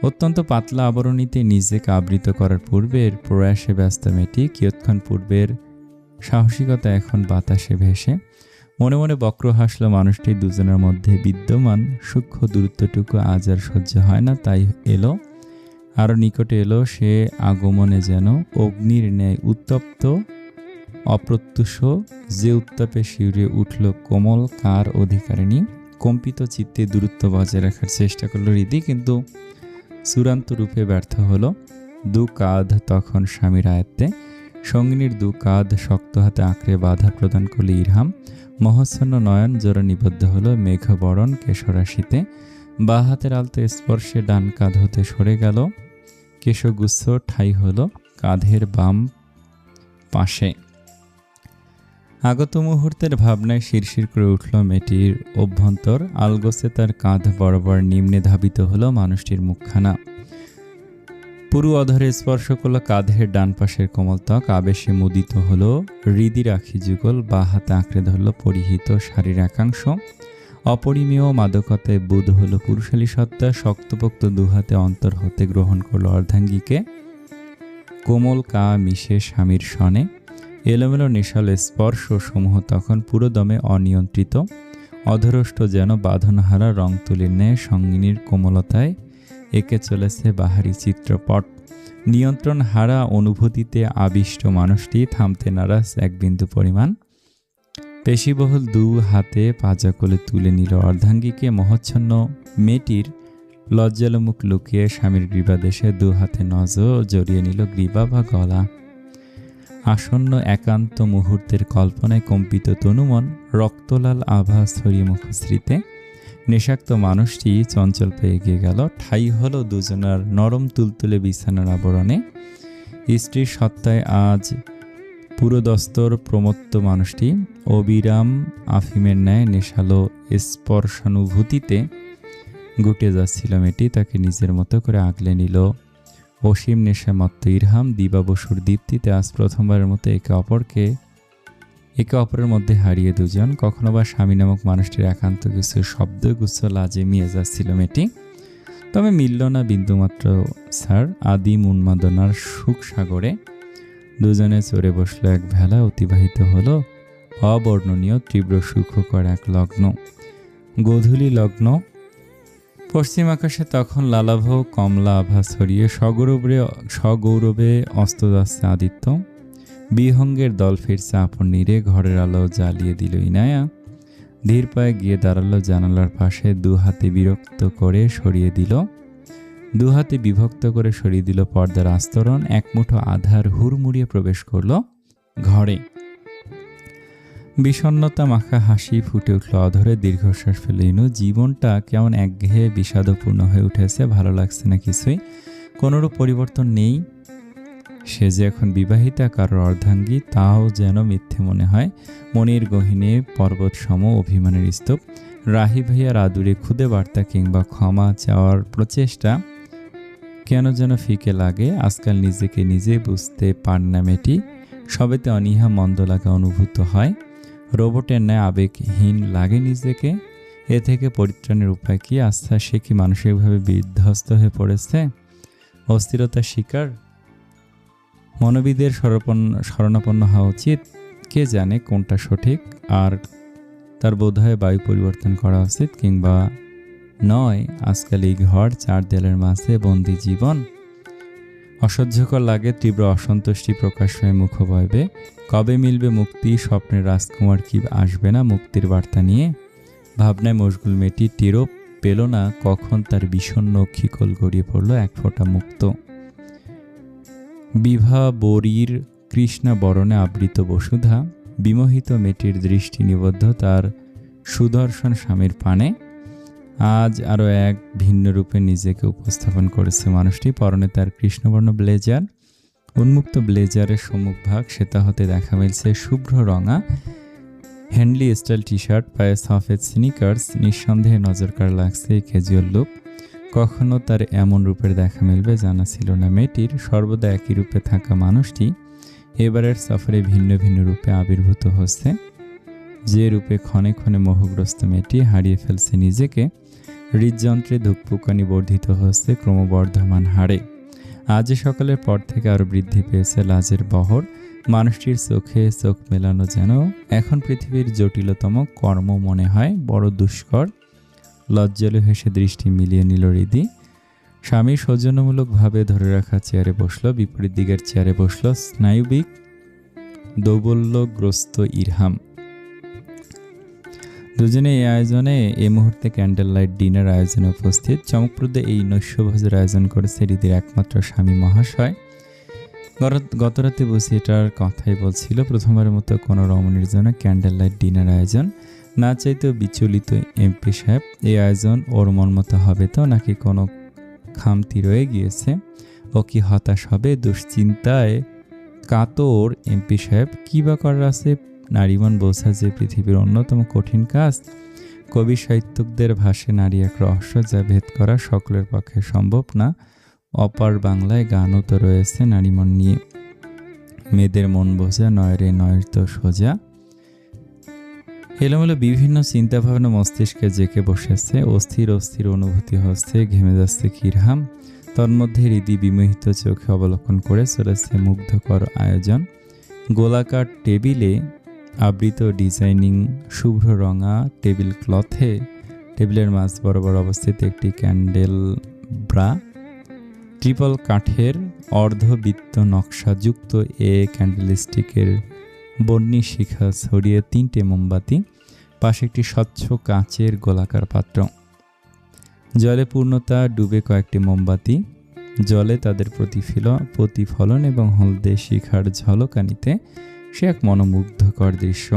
অত্যন্ত পাতলা আবরণীতে নিজেকে আবৃত করার পূর্বের প্রয়াসে ব্যস্ত মেয়েটি কিয়ৎক্ষণ পূর্বের সাহসিকতা এখন বাতাসে ভেসে। মনে মনে বক্র হাসল মানুষটি। দুজনের মধ্যে বিদ্যমান সূক্ষ্ম দূরত্বটুকু আজ আর সহ্য হয় না, তাই এলো, আরও নিকটে এলো। সে আগমনে যেন অগ্নির ন্যায় উত্তপ্ত অপ্রত্যুষ যে উত্তাপে শিউরে উঠল কোমল কার অধিকারিণী। কম্পিত চিত্তে দূরত্ব বজায় রাখার চেষ্টা করলো হৃদি, কিন্তু চূড়ান্ত রূপে ব্যর্থ হলো। দু কাঁধ তখন স্বামীর আয়ত্তে। সঙ্গিনীর দু কাঁধ শক্ত হাতে আঁকড়ে বাধা প্রদান করলে ইরহাম। মহাচ্ছন্ন নয়ন জোড়া নিবদ্ধ হলো মেঘবরণ কেশরাশিতে। বা হাতের আলতো স্পর্শে ডান কাঁধ হতে সরে গেল কেশগুচ্ছ, ঠাই হলো কাঁধের বাম পাশে। আগত মুহূর্তের ভাবনায় শিরশির করে উঠল মেয়েটির অভ্যন্তর। আলগোছে তার কাঁধ বরাবর নিম্নে ধাবিত হলো মানুষটির মুখখানা। পুরু অধরে স্পর্শ করলো কাঁধের ডান পাশের কোমল ত্বক। আবেশে মুদিত হলো হৃদি রাখি যুগল। বা হাতে আঁকড়ে ধরল পরিহিত শারীর একাংশ। অপরিমেয় মাদকতায় বোধ হলো পুরুষালী সত্তা। শক্তপোক্ত দুহাতে অন্তর হতে গ্রহণ করলো অর্ধাঙ্গীকে। কোমল কা মিশে স্বামীর সনে। এলোমেলো নেশাল স্পর্শ সমূহ তখন পুরোদমে অনিয়ন্ত্রিত। অধরষ্ট যেন বাঁধনহারা রং তুলির ন্যায় সঙ্গিনীর কোমলতায় এঁকে চলেছে বাহারি চিত্রপট। নিয়ন্ত্রণ হারা অনুভূতিতে আবিষ্ট মানুষটি থামতে নারাজ এক বিন্দু পরিমাণ। পেশিবহুল দু হাতে পাজা কোলে তুলে নিল অর্ধাঙ্গীকে। মহচ্ছন্ন মেয়েটির লজ্জালো মুখ লুকিয়ে স্বামীর গ্রীবাদেশে দু হাতে নজর জড়িয়ে নিল গ্রীবা বা গলা। আসন্ন একান্ত মুহূর্তের কল্পনায় কম্পিত তনুমন রক্তলাল আভা ছড়িয়ে মুখশ্রীতে। নেশাক্ত মানুষটি চঞ্চল পেয়ে এগিয়ে গেল। ঠাই হলো দুজনার নরম তুলতুলে বিছানার আবরণে। স্ত্রীর সত্তায় আজ পুরোদস্তর প্রমত্ত মানুষটি অবিরাম আফিমের ন্যায় নেশালো স্পর্শানুভূতিতে গুটে যাচ্ছিল। মেয়েটি তাকে নিজের মতো করে আগলে নিল। অসীম নেশামত্ত ইরহাম দিবাবসুর দীপ্তিতে আজ প্রথমবারের মতো একে অপরের মধ্যে হারিয়ে দুজন। কখনো বা স্বামী নামক মানুষটির একান্ত কিছু শব্দগুচ্ছ লাজে মিয়ে যাচ্ছিল মেয়েটি। তবে মিলল না বিন্দুমাত্র স্যার। আদিম উন্মাদনার সুখ সাগরে দুজনে চড়ে বসলো এক ভেলা। অতিবাহিত হলো অবর্ণনীয় তীব্র সুখকর এক লগ্ন। গোধূলি লগ্ন। পশ্চিম আকাশে তখন লালাভ কমলা আভা ছড়িয়ে সগৌরবে অস্ত যাচ্ছে আদিত্য। বিহঙ্গের দল ফিরছে আপন নীরে। ঘরের আলো জ্বালিয়ে দিল ইনায়া। ধীর পায়ে গিয়ে দাঁড়ালো জানালার পাশে। দু হাতে বিভক্ত করে সরিয়ে দিল পর্দার আস্তরণ। এক মুঠো আধার হুড়মুড়িয়ে প্রবেশ করলো ঘরে। বিষণ্ণতা মাখা হাসি ফুটে উঠল অধরে। দীর্ঘশ্বাস ফেলে ইনু। জীবনটা কেমন একঘেয়ে বিষাদপূর্ণ হয়ে উঠেছে। ভালো লাগছে না কিছুই। কোনোরূপ পরিবর্তন নেই। সে যে এখন বিবাহিতা, কারোর অর্ধাঙ্গী, তাও যেন মিথ্যে মনে হয়। মনির গহীনে পর্বত সম অভিমানের স্তূপ। রাহি ভাইয়ার আদুরে খুদে বার্তা কিংবা ক্ষমা চাওয়ার প্রচেষ্টা কেন যেন ফিকে লাগে। আজকাল নিজেকে নিজে বুঝতে পার না মেয়েটি। সবেতে অনীহা মন্দ লাগা অনুভূত হয়। রোবটের ন্যায় আবেগহীন লাগে নিজেকে। এ থেকে পরিত্রাণের উপায় কি? আচ্ছা, সে কি মানসিকভাবে বিধ্বস্ত হয়ে পড়েছে? অস্থিরতার শিকার? মনোবিদের শরণাপন্ন হওয়া উচিত। কে জানে কোনটা সঠিক। আর তার বোধহয় বায়ু পরিবর্তন করা উচিত, কিংবা নয়। আজকাল এই ঘর চার দেয়ালের মাঝে বন্দি জীবন অসহ্যকর লাগে। তীব্র অসন্তুষ্টি প্রকাশ হয়ে মুখবয়বে। কবে মিলবে মুক্তি? স্বপ্নের রাজকুমার কি আসবে না মুক্তির বার্তা নিয়ে? ভাবনায় মশগুল মেয়েটি টেরও পেল না কখন তার বিষণ্ণ খিকল গড়িয়ে পড়ল এক ফোঁটা মুক্ত। বিভা বরীর কৃষ্ণা বরণে আবৃত বসুধা, বিমোহিত মেয়েটির দৃষ্টি নিবদ্ধ তার সুদর্শন স্বামীর পানে। আজ আরও এক ভিন্ন রূপে নিজেকে উপস্থাপন করেছে মানুষটি। পরনে তার কৃষ্ণবর্ণ ব্লেজার, উন্মুক্ত ব্লেজারের সম্মুখভাগ সেটা হতে দেখা মিলছে শুভ্র রঙা হ্যান্ডলি স্টাইল টি শার্ট, পায়ে সফেদ স্নিকার্স। নিঃসন্দেহে নজরকাড়া লাগছে এই ক্যাজুয়াল লুক। কখনো তার এমন রূপের দেখা মিলবে জানা ছিল না মেয়েটির। সর্বদা একই রূপে থাকা মানুষটি এবারের সফরে ভিন্ন ভিন্ন রূপে আবির্ভূত হচ্ছে। যে রূপে ক্ষণে ক্ষণে মোহগ্রস্ত মেয়েটি হারিয়ে ফেলছে নিজেকে, হৃদযন্ত্রে ধুকপুকানি বর্ধিত হচ্ছে ক্রমবর্ধমান হারে। আজ সকালের পর থেকে আরও বৃদ্ধি পেয়েছে লাজের বহর। মানুষটির চোখে চোখ মেলানো যেন এখন পৃথিবীর জটিলতম কর্ম মনে হয়, বড় দুষ্কর। লজ্জালু হেসে দৃষ্টি মিলিয়ে নিল হৃদি। স্বামী সৌজন্যমূলকভাবে ধরে রাখা চেয়ারে বসল, বিপরীত দিকের চেয়ারে বসল স্নায়ুবিক দৌর্বল্যগ্রস্ত ইরহাম। দুজনে এই আয়োজনে এই মুহূর্তে ক্যান্ডেল লাইট ডিনার আয়োজনে উপস্থিত। চমকপ্রদ এই নৈশভোজের আয়োজন করেছে হৃদির একমাত্র স্বামী মহাশয়। গতরাতে বুঝি এটার কথাই বলছিল। প্রথমবারের মতো কোনো রমণীর জন্য ক্যান্ডেল লাইট ডিনার আয়োজন। না চাইতেও বিচলিত এমপি সাহেব। এই আয়োজন ওর মন মতো হবে তো, নাকি কোনো খামতি রয়ে গিয়েছে? ও কি হতাশ হবে? দুশ্চিন্তায় কাতর এমপি সাহেব। কী বা করার আছে? নারীমন বোঝা যে পৃথিবীর অন্যতম কঠিন কাজ। কবি সাহিত্যকদের ভাষে নারী এক রহস্য, যা ভেদ করা সকলের পক্ষে সম্ভব না। অপার বাংলায় গানও তো রয়েছে নারীমন নিয়ে। মেয়েদের মন বোঝা নয় রে, নয় তো সোজা। এলোমেলো বিভিন্ন চিন্তাভাবনা মস্তিষ্কে জেঁকে বসেছে। অস্থির অস্থির অনুভূতি হচ্ছে, ঘেমে যাচ্ছে কিরহাম। তন্মধ্যে হৃদি বিমোহিত চোখে অবলোকন করে চলেছে মুগ্ধকর আয়োজন। গোলাকার টেবিলে আবৃত ডিজাইনিং শুভ্র রঙা টেবিল ক্লথে টেবিলের মাঝ বরাবর অবস্থিত একটি ক্যান্ডেল ব্রা। ট্রিপল কাঠের অর্ধবৃত্ত নকশাযুক্ত এ ক্যান্ডেলস্টিকের বন্যী শিখা ছড়িয়ে 3টে মোমবাতি, পাশে একটি স্বচ্ছ কাচের গোলাকার পাত্র। জলে পূর্ণতা ডুবে কয়েকটি মোমবাতি। জলে তাদের প্রতিফলন এবং হলদে শিখার ঝলকানিতে সে এক মনোমুগ্ধকর দৃশ্য।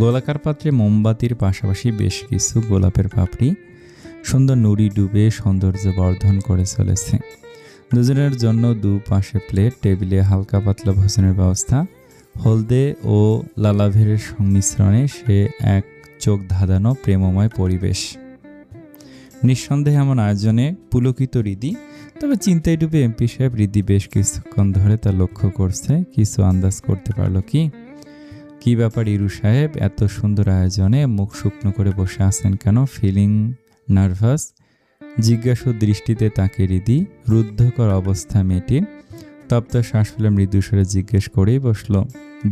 গোলাকার পাত্রে মোমবাতির পাশাপাশি বেশ কিছু গোলাপের পাপড়ি সুন্দর নুড়ি ডুবে সৌন্দর্য বর্ধন করে চলেছে। দুজনের জন্য দুপাশে প্লেট, টেবিলে হালকা পাতলা ভোজনের ব্যবস্থা। হলদে ও লালাভের সংমিশ্রণে সে এক চোখ ধাঁধানো প্রেমময় পরিবেশ। নিঃসন্দেহে এমন আয়োজনে পুলকিত হৃদি। তবে চিন্তায় ডুবে এমপি সাহেব। হৃদি বেশ কিছুক্ষণ ধরে তা লক্ষ্য করছে। কিছু আন্দাজ করতে পারল কি ব্যাপার ইরু সাহেব? এত সুন্দর আয়োজনে মুখ শুকনো করে বসে আছেন কেন? Feeling nervous? জিজ্ঞাসু দৃষ্টিতে তাকে হৃদি। রুদ্ধকর অবস্থা মেয়েটির। তপ্ত শ্বাস ফেলে মৃদু স্বরে জিজ্ঞেস করেই বসল,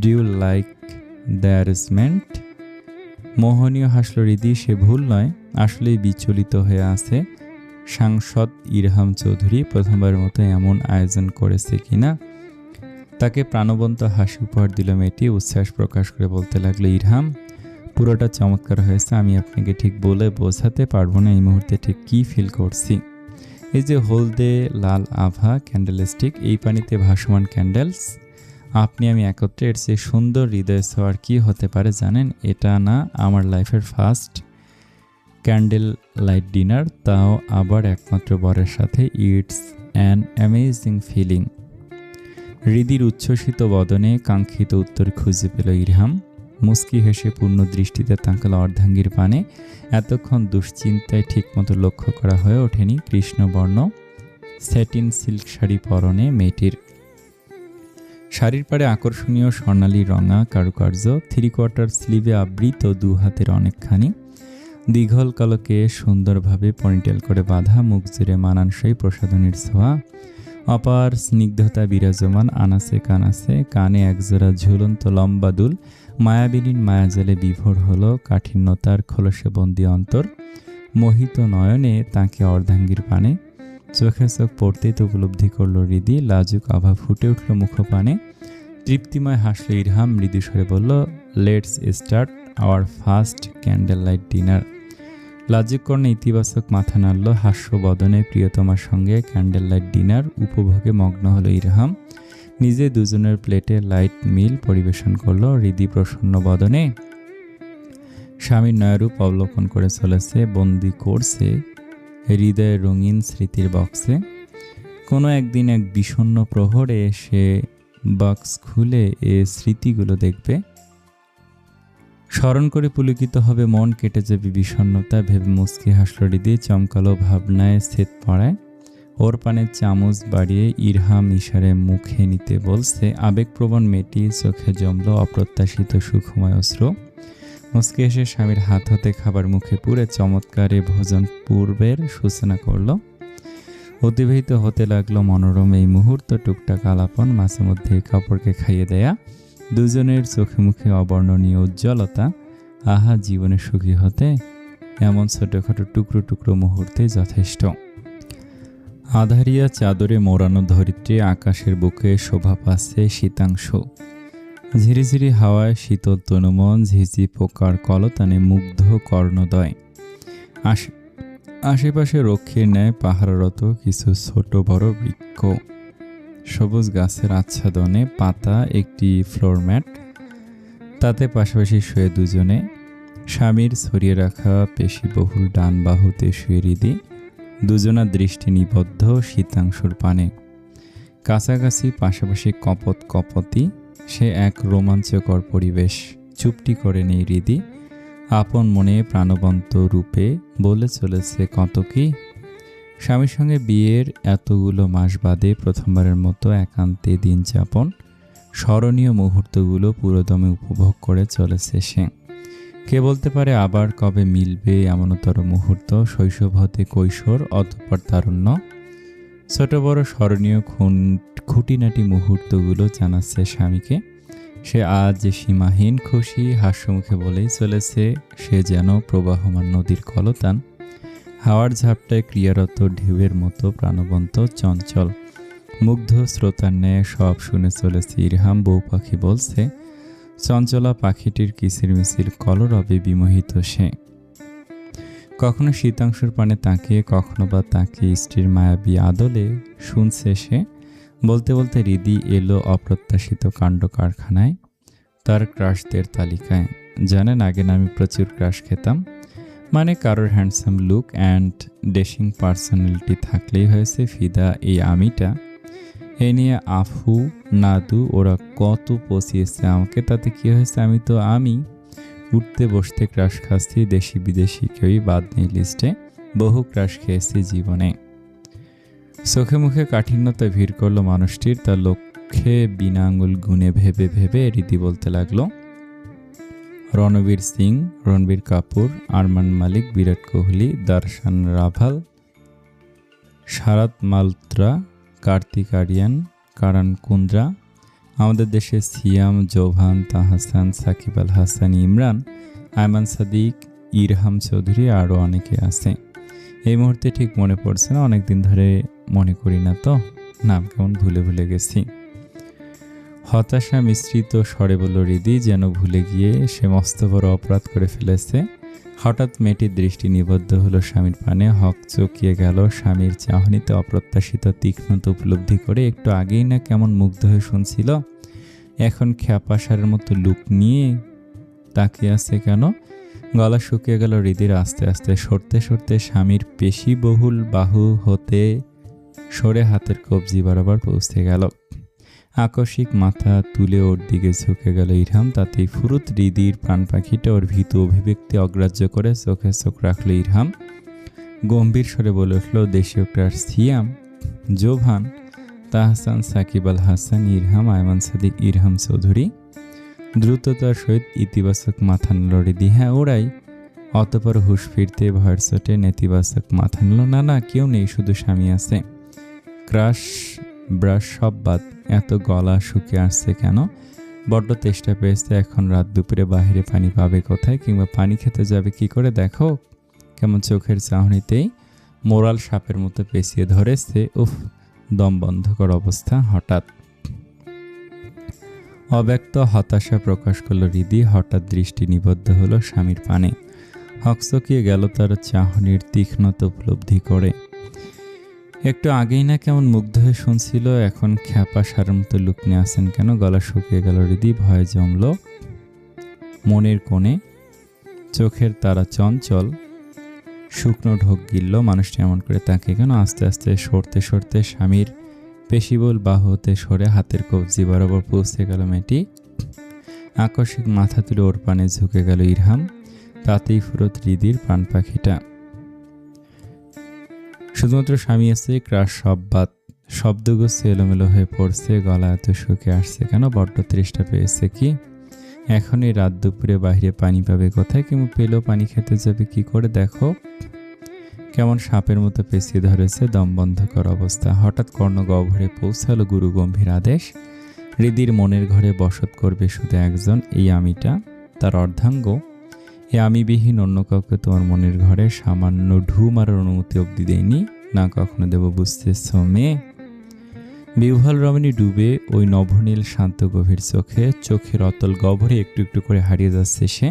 do you like the arrangement? মোহনীয় হাসল হৃদি। সে ভুল নয়, আসলেই বিচলিত হয়ে আছে সাংসদ ইরহাম চৌধুরী। প্রথমবারের মতো এমন আয়োজন করেছে কিনা। তাকে প্রাণবন্ত হাসি উপহার দিল মেয়েটি। উচ্ছ্বাস প্রকাশ করে বলতে লাগলো, ইরহাম, পুরোটা চমৎকার হয়েছে। আমি আপনাকে ঠিক বলে বোঝাতে পারবো না এই মুহূর্তে ঠিক কী ফিল করছি। এই যে হলদে লাল আভা ক্যান্ডেলস্টিক, এই পানিতে ভাসমান ক্যান্ডেলস, আপনি আমি একত্রে, এর চেয়ে সুন্দর হৃদয় ছোঁয়ার কী হতে পারে জানেন? এটা না আমার লাইফের ফার্স্ট ক্যান্ডেল লাইট ডিনার, তাও আবার একমাত্র বরের সাথে। It's an amazing feeling. হৃদির উচ্ছ্বসিত বদনে কাঙ্ক্ষিত উত্তর খুঁজে পেল ইরহাম। মুস্কি হেসে পূর্ণ দৃষ্টিতে তাকাল অর্ধাঙ্গীর পানে। এতক্ষণ দুশ্চিন্তায় ঠিকমতো লক্ষ্য করা হয়ে ওঠেনি কৃষ্ণবর্ণ স্যাটিন সিল্ক শাড়ি পরনে মেয়েটির। শাড়ির পাড়ে আকর্ষণীয় স্বর্ণালী রঙা কারুকার্য, 3/4 স্লিভে আবৃত দু হাতের অনেকখানি। দীঘল কালো কেশ সুন্দরভাবে পনিটেল করে বাঁধা, মুখ জুড়ে মানানসই প্রসাধনীর ছোঁয়া। অপার স্নিগ্ধতা বিরাজমান আনাসে কানাসে। কানে একজোড়া ঝুলন্ত লম্বা দুল মায়াবিনীর মায়াজালে বিভোর হলো কাঠিন্যতার খোলসে বন্দি অন্তর। মোহিত নয়নে তাকে অর্ধাঙ্গীর পানে। চোখে চোখ পড়তেই তো উপলব্ধি করল হৃদি। লাজুক আভা ফুটে উঠল মুখপানে। তৃপ্তিময় হাসল ইরহাম। মৃদু স্বরে বলল, let's start our first candle light dinner. লাজুক কর্ণে ইতিবাচক মাথা নাড়ল, হাস্য বদনে প্রিয়তমার সঙ্গে ক্যান্ডেল লাইট ডিনার উপভোগে মগ্ন হলো ইরহাম। নিজে দুজনের প্লেটে লাইট মিল পরিবেশন করলো। হৃদি প্রসন্ন বদনে স্বামীর নয়ারূপ অবলোকন করে চলেছে, বন্দি করছে হৃদয়ের রঙিন স্মৃতির বক্সে। কোনো একদিন এক বিষণ্ণ প্রহরে সে বক্স খুলে এ স্মৃতিগুলো দেখবে, স্মরণ করে পুলকিত হবে মন, কেটে যাবে বিষণ্ণতা ভেবে মুচকি হাসল হৃদি। চমকালো ভাবনায় ছেদ পড়ায় ওর পানের চামচ বাড়িয়ে ইরহাম ইশারে মুখে নিতে বলছে। আবেগপ্রবণ মেয়েটি চোখে জমল অপ্রত্যাশিত সুখময় অশ্রু। মুচকি এসে স্বামীর হাত হতে খাবার মুখে পুরে চমৎকারে ভোজন পূর্বের সূচনা করল। অতিবাহিত হতে লাগলো মনোরম এই মুহূর্ত, টুকটাক আলাপন, মাঝে মধ্যে কাপড়কে খাইয়ে দেয়া, দুজনের চোখে মুখে অবর্ণনীয় উজ্জ্বলতা। আহা, জীবনে সুখী হতে এমন ছোটখাটো টুকরো টুকরো মুহূর্তে যথেষ্ট। আধারিয়া চাদরে মোড়ানো ধরিত্রী, আকাশের বুকে শোভা পাচ্ছে শীতাংশু। ঝিরিঝিরি হাওয়ায় শীতল তনুমন, ঝিঝি পোকার কলতানে মুগ্ধ কর্ণদয়। আশেপাশে রক্ষীর ন্যায় পাহারারত কিছু ছোট বড় বৃক্ষ, সবুজ গাছের আচ্ছাদনে পাতা একটি ফ্লোরম্যাট, তাতে পাশাপাশি শুয়ে দুজনে। স্বামীর ছড়িয়ে রাখা পেশিবহুল ডান বাহুতে শুয়ে হৃদি, দুজনার দৃষ্টি নিবদ্ধ শীতাংশুর পানে। কাছাকাছি পাশাপাশি কপত কপতি, সে এক রোমাঞ্চকর পরিবেশ। চুপটি করে নেই হৃদি, আপন মনে প্রাণবন্ত রূপে বলে চলেছে কত কি। স্বামীর সঙ্গে বিয়ের এতগুলো মাস বাদে প্রথমবারের মতো একান্তে দিন যাপন, স্মরণীয় মুহূর্তগুলো পুরোদমে উপভোগ করে চলেছে সে। কে বলতে পারে আবার কবে মিলবে এমনতর মুহূর্ত। শৈশব হতে কৈশোর, অতঃপর তারুণ্য, ছোট বড় স্মরণীয় খুঁটিনাটি মুহূর্তগুলো জানাচ্ছে স্বামীকে। সে আজ সীমাহীন খুশি, হাস্যমুখে বলেই চলেছে সে যেন প্রবাহমান নদীর কলতান, হাওয়ার ঝাপটায় ক্রিয়ারত ঢেউয়ের মতো প্রাণবন্ত চঞ্চল। মুগ্ধ শ্রোতার ন্যায় সব শুনে চলেছে ইরহাম। বউ পাখি বলছে, চঞ্চলা পাখিটির কিচিরমিচির কলরবে বিমোহিত সে। কখনো শীতাংশুর পানে তাকিয়ে, কখনো বা তাকিয়ে স্ত্রীর মায়াবী আদলে শুনছে সে। বলতে বলতে হৃদি এলো অপ্রত্যাশিত কাণ্ড কারখানায়, তার ক্রাশদের তালিকায়। জানেন, আগে না আমি প্রচুর ক্রাশ খেতাম, মানে কারোর হ্যান্ডসাম লুক অ্যান্ড ডেশিং পার্সোনালিটি থাকলেই হয়েছে ফিদা এই আমিটা। এ নিয়ে আফু নাদু ওরা কত পচিয়েছে আমাকে, তাতে কি হয়েছে, আমি তো আমি। উঠতে বসতে ক্রাশ খাচ্ছি, দেশি বিদেশি কেউই বাদ নেই লিস্টে, বহু ক্রাশ খেয়েছি জীবনে। চোখে মুখে কাঠিন্যতা ভিড় করলো মানুষটির, তার লক্ষ্যে বিনা আঙুল গুনে ভেবে ভেবে হৃদি বলতে লাগলো, রণবীর সিং, রণবীর কাপুর, আরমান মালিক, বিরাট কোহলি, দর্শন রাভাল, শারদ মালত্রা, কার্তিক আরিয়ান, কারণ কুন্দ্রা, আমাদের দেশে সিয়াম, জোভান, তাহসান, সাকিব আল হাসান, ইমরান, আয়মান সাদিক, ইরহাম চৌধুরী, আরও অনেকে আছে। এই মুহূর্তে ঠিক মনে পড়ছে না, অনেকদিন ধরে মনে করি না তো, নাম কেমন ভুলে ভুলে গেছি। হতাশা মিশ্রিত স্বরে বলল হৃদি, যেন ভুলে গিয়ে সে মস্ত বড় অপরাধ করে ফেলেছে। হঠাৎ মেয়েটির দৃষ্টি নিবদ্ধ হলো স্বামীর পানে, হক চকিয়ে গেল স্বামীর চাহনিতে অপ্রত্যাশিত তীক্ষ্ণতা উপলব্ধি করে। একটু আগেই না কেমন মুগ্ধ হয়ে শুনছিল, এখন খ্যাপাসারের মতো লুক নিয়ে তাকিয়ে আছে কেন? গলা শুকিয়ে গেল হৃদির। আস্তে আস্তে সরতে সরতে স্বামীর পেশিবহুল বাহু হতে সরে হাতের কবজি বরাবর পৌঁছে গেল। আকস্মিক মাথা তুলে ওর দিকে ঝুঁকে গেল ইরহাম, তাতেই ফুরুত হৃদির প্রাণ পাখিটা ওর ভীতু অভিব্যক্তি অগ্রাহ্য করে চোখে চোখ রাখল ইরহাম। গম্ভীর স্বরে বলে উঠল, দেশীয় ক্রাশ সিয়াম, জোভান, তাহসান, সাকিব আল হাসান, ইরহাম, আয়মান সাদিক, ইরহাম চৌধুরী। দ্রুততার সহিত ইতিবাচক মাথা নিল হৃদি, হ্যাঁ ওরাই। অতপর হুশ ফিরতে ভয়ের চোটে নেতিবাচক মাথা নিল, না না কেউ নেই, শুধু স্বামী আছে। ক্রাশ ব্রাশ সব বাদ, এত গলা শুকিয়ে আসছে কেন? বড্ড তেষ্টা পেয়েছে, এখন রাত দুপুরে বাহিরে পানি পাবে কোথায়, কিংবা পানি খেতে যাবে কি করে? দেখো কেমন চোখের চাহনিতেই মোরাল সাপের মতো পেঁচিয়ে ধরেছে। উফ, দম বন্ধকর অবস্থা। হঠাৎ অব্যক্ত হতাশা প্রকাশ করলো হৃদি, হঠাৎ দৃষ্টি নিবদ্ধ হলো স্বামীর পানে। হকচকিয়ে গেল তার চাহনির তীক্ষ্ণতা উপলব্ধি করে। একটু আগেই না কেমন মুগ্ধ হয়ে শুনছিল, এখন খ্যাপা সারের মতো লুক নিয়ে আসেন কেন? গলা শুকিয়ে গেল, হৃদি ভয়ে জমল মনের কোণে, চোখের তারা চঞ্চল, শুকনো ঢোক গিলল। মানুষটি এমন করে তাকে কেন? আস্তে আস্তে সরতে সরতে স্বামীর পেশিবল বাহুতে সরে হাতের কবজি বরাবর পৌঁছে গেল মেয়েটি। আকস্মিক মাথা তুলে ওর পানে ঝুঁকে গেল ইরহাম। তাতেই ফুরত হৃদির প্রাণ পাখিটা। শুধুমাত্র স্বামী আছে, ক্রাশ সব বাদ, শব্দগুচ্ছ এলোমেলো হয়ে পড়ছে। গলা এত শুকে আসছে কেন? বড্ড তৃষ্ণা পেয়েছে কি? এখন এই রাত দুপুরে বাইরে পানি পাবে কোথায়? কিংবা পেলেও পানি খেতে যাবে কি করে? দেখো কেমন সাপের মতো পেঁচিয়ে ধরেছে, দম বন্ধ কর অবস্থা। হঠাৎ কর্ণগহ্বরে পৌঁছালো গুরু গম্ভীর আদেশ। হৃদির মনের ঘরে বসত করবে শুধু একজন, এই আমিটা, তার অর্ধাঙ্গ। এ আমিবিহীন অন্য কাউকে তোমার মনের ঘরে সামান্য ঢু মারার অনুমতি অবধি দেয়নি, না কখনো দেব, বুঝতেছ মেয়ে? বিহ্বল রমণী ডুবে ওই নভনীল শান্ত গভীর চোখের অতল গহ্বরে একটু একটু করে হারিয়ে যাচ্ছে সে।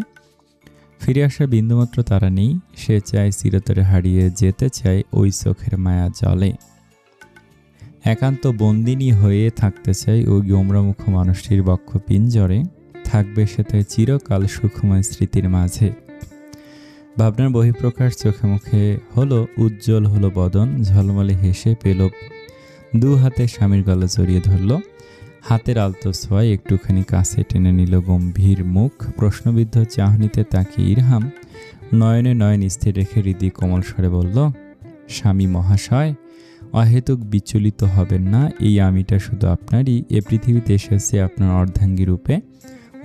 ফিরে আসার বিন্দুমাত্র তারা নেই। সে চায় চিরতরে হারিয়ে যেতে চায় ওই চোখের মায়া জলে। একান্ত বন্দিনী হয়ে থাকতে চায় ওই গোমরামুখ মানুষটির বক্ষ পিঞ্জরে। থাকবে সে তাই চিরকাল সুখময় স্মৃতির মাঝে। ভাবনার বহিঃপ্রকাশ চোখে মুখে হলো, উজ্জ্বল হলো বদন, ঝলমলে হেসে পেল। দু হাতে স্বামীর গলা জড়িয়ে ধরল। হাতের আলতো ছোঁয়ায় একটুখানি কাছে টেনে নিল গম্ভীর মুখ। প্রশ্নবিদ্ধ চাহনিতে তাকিয়ে ইরহাম নয়নে নয়ন স্থির রেখে হৃদি কোমল স্বরে বলল, স্বামী মহাশয়, অহেতুক বিচলিত হবেন না। এই আমিটা শুধু আপনারই। এ পৃথিবীতে এসেছে আপনার অর্ধাঙ্গী রূপে,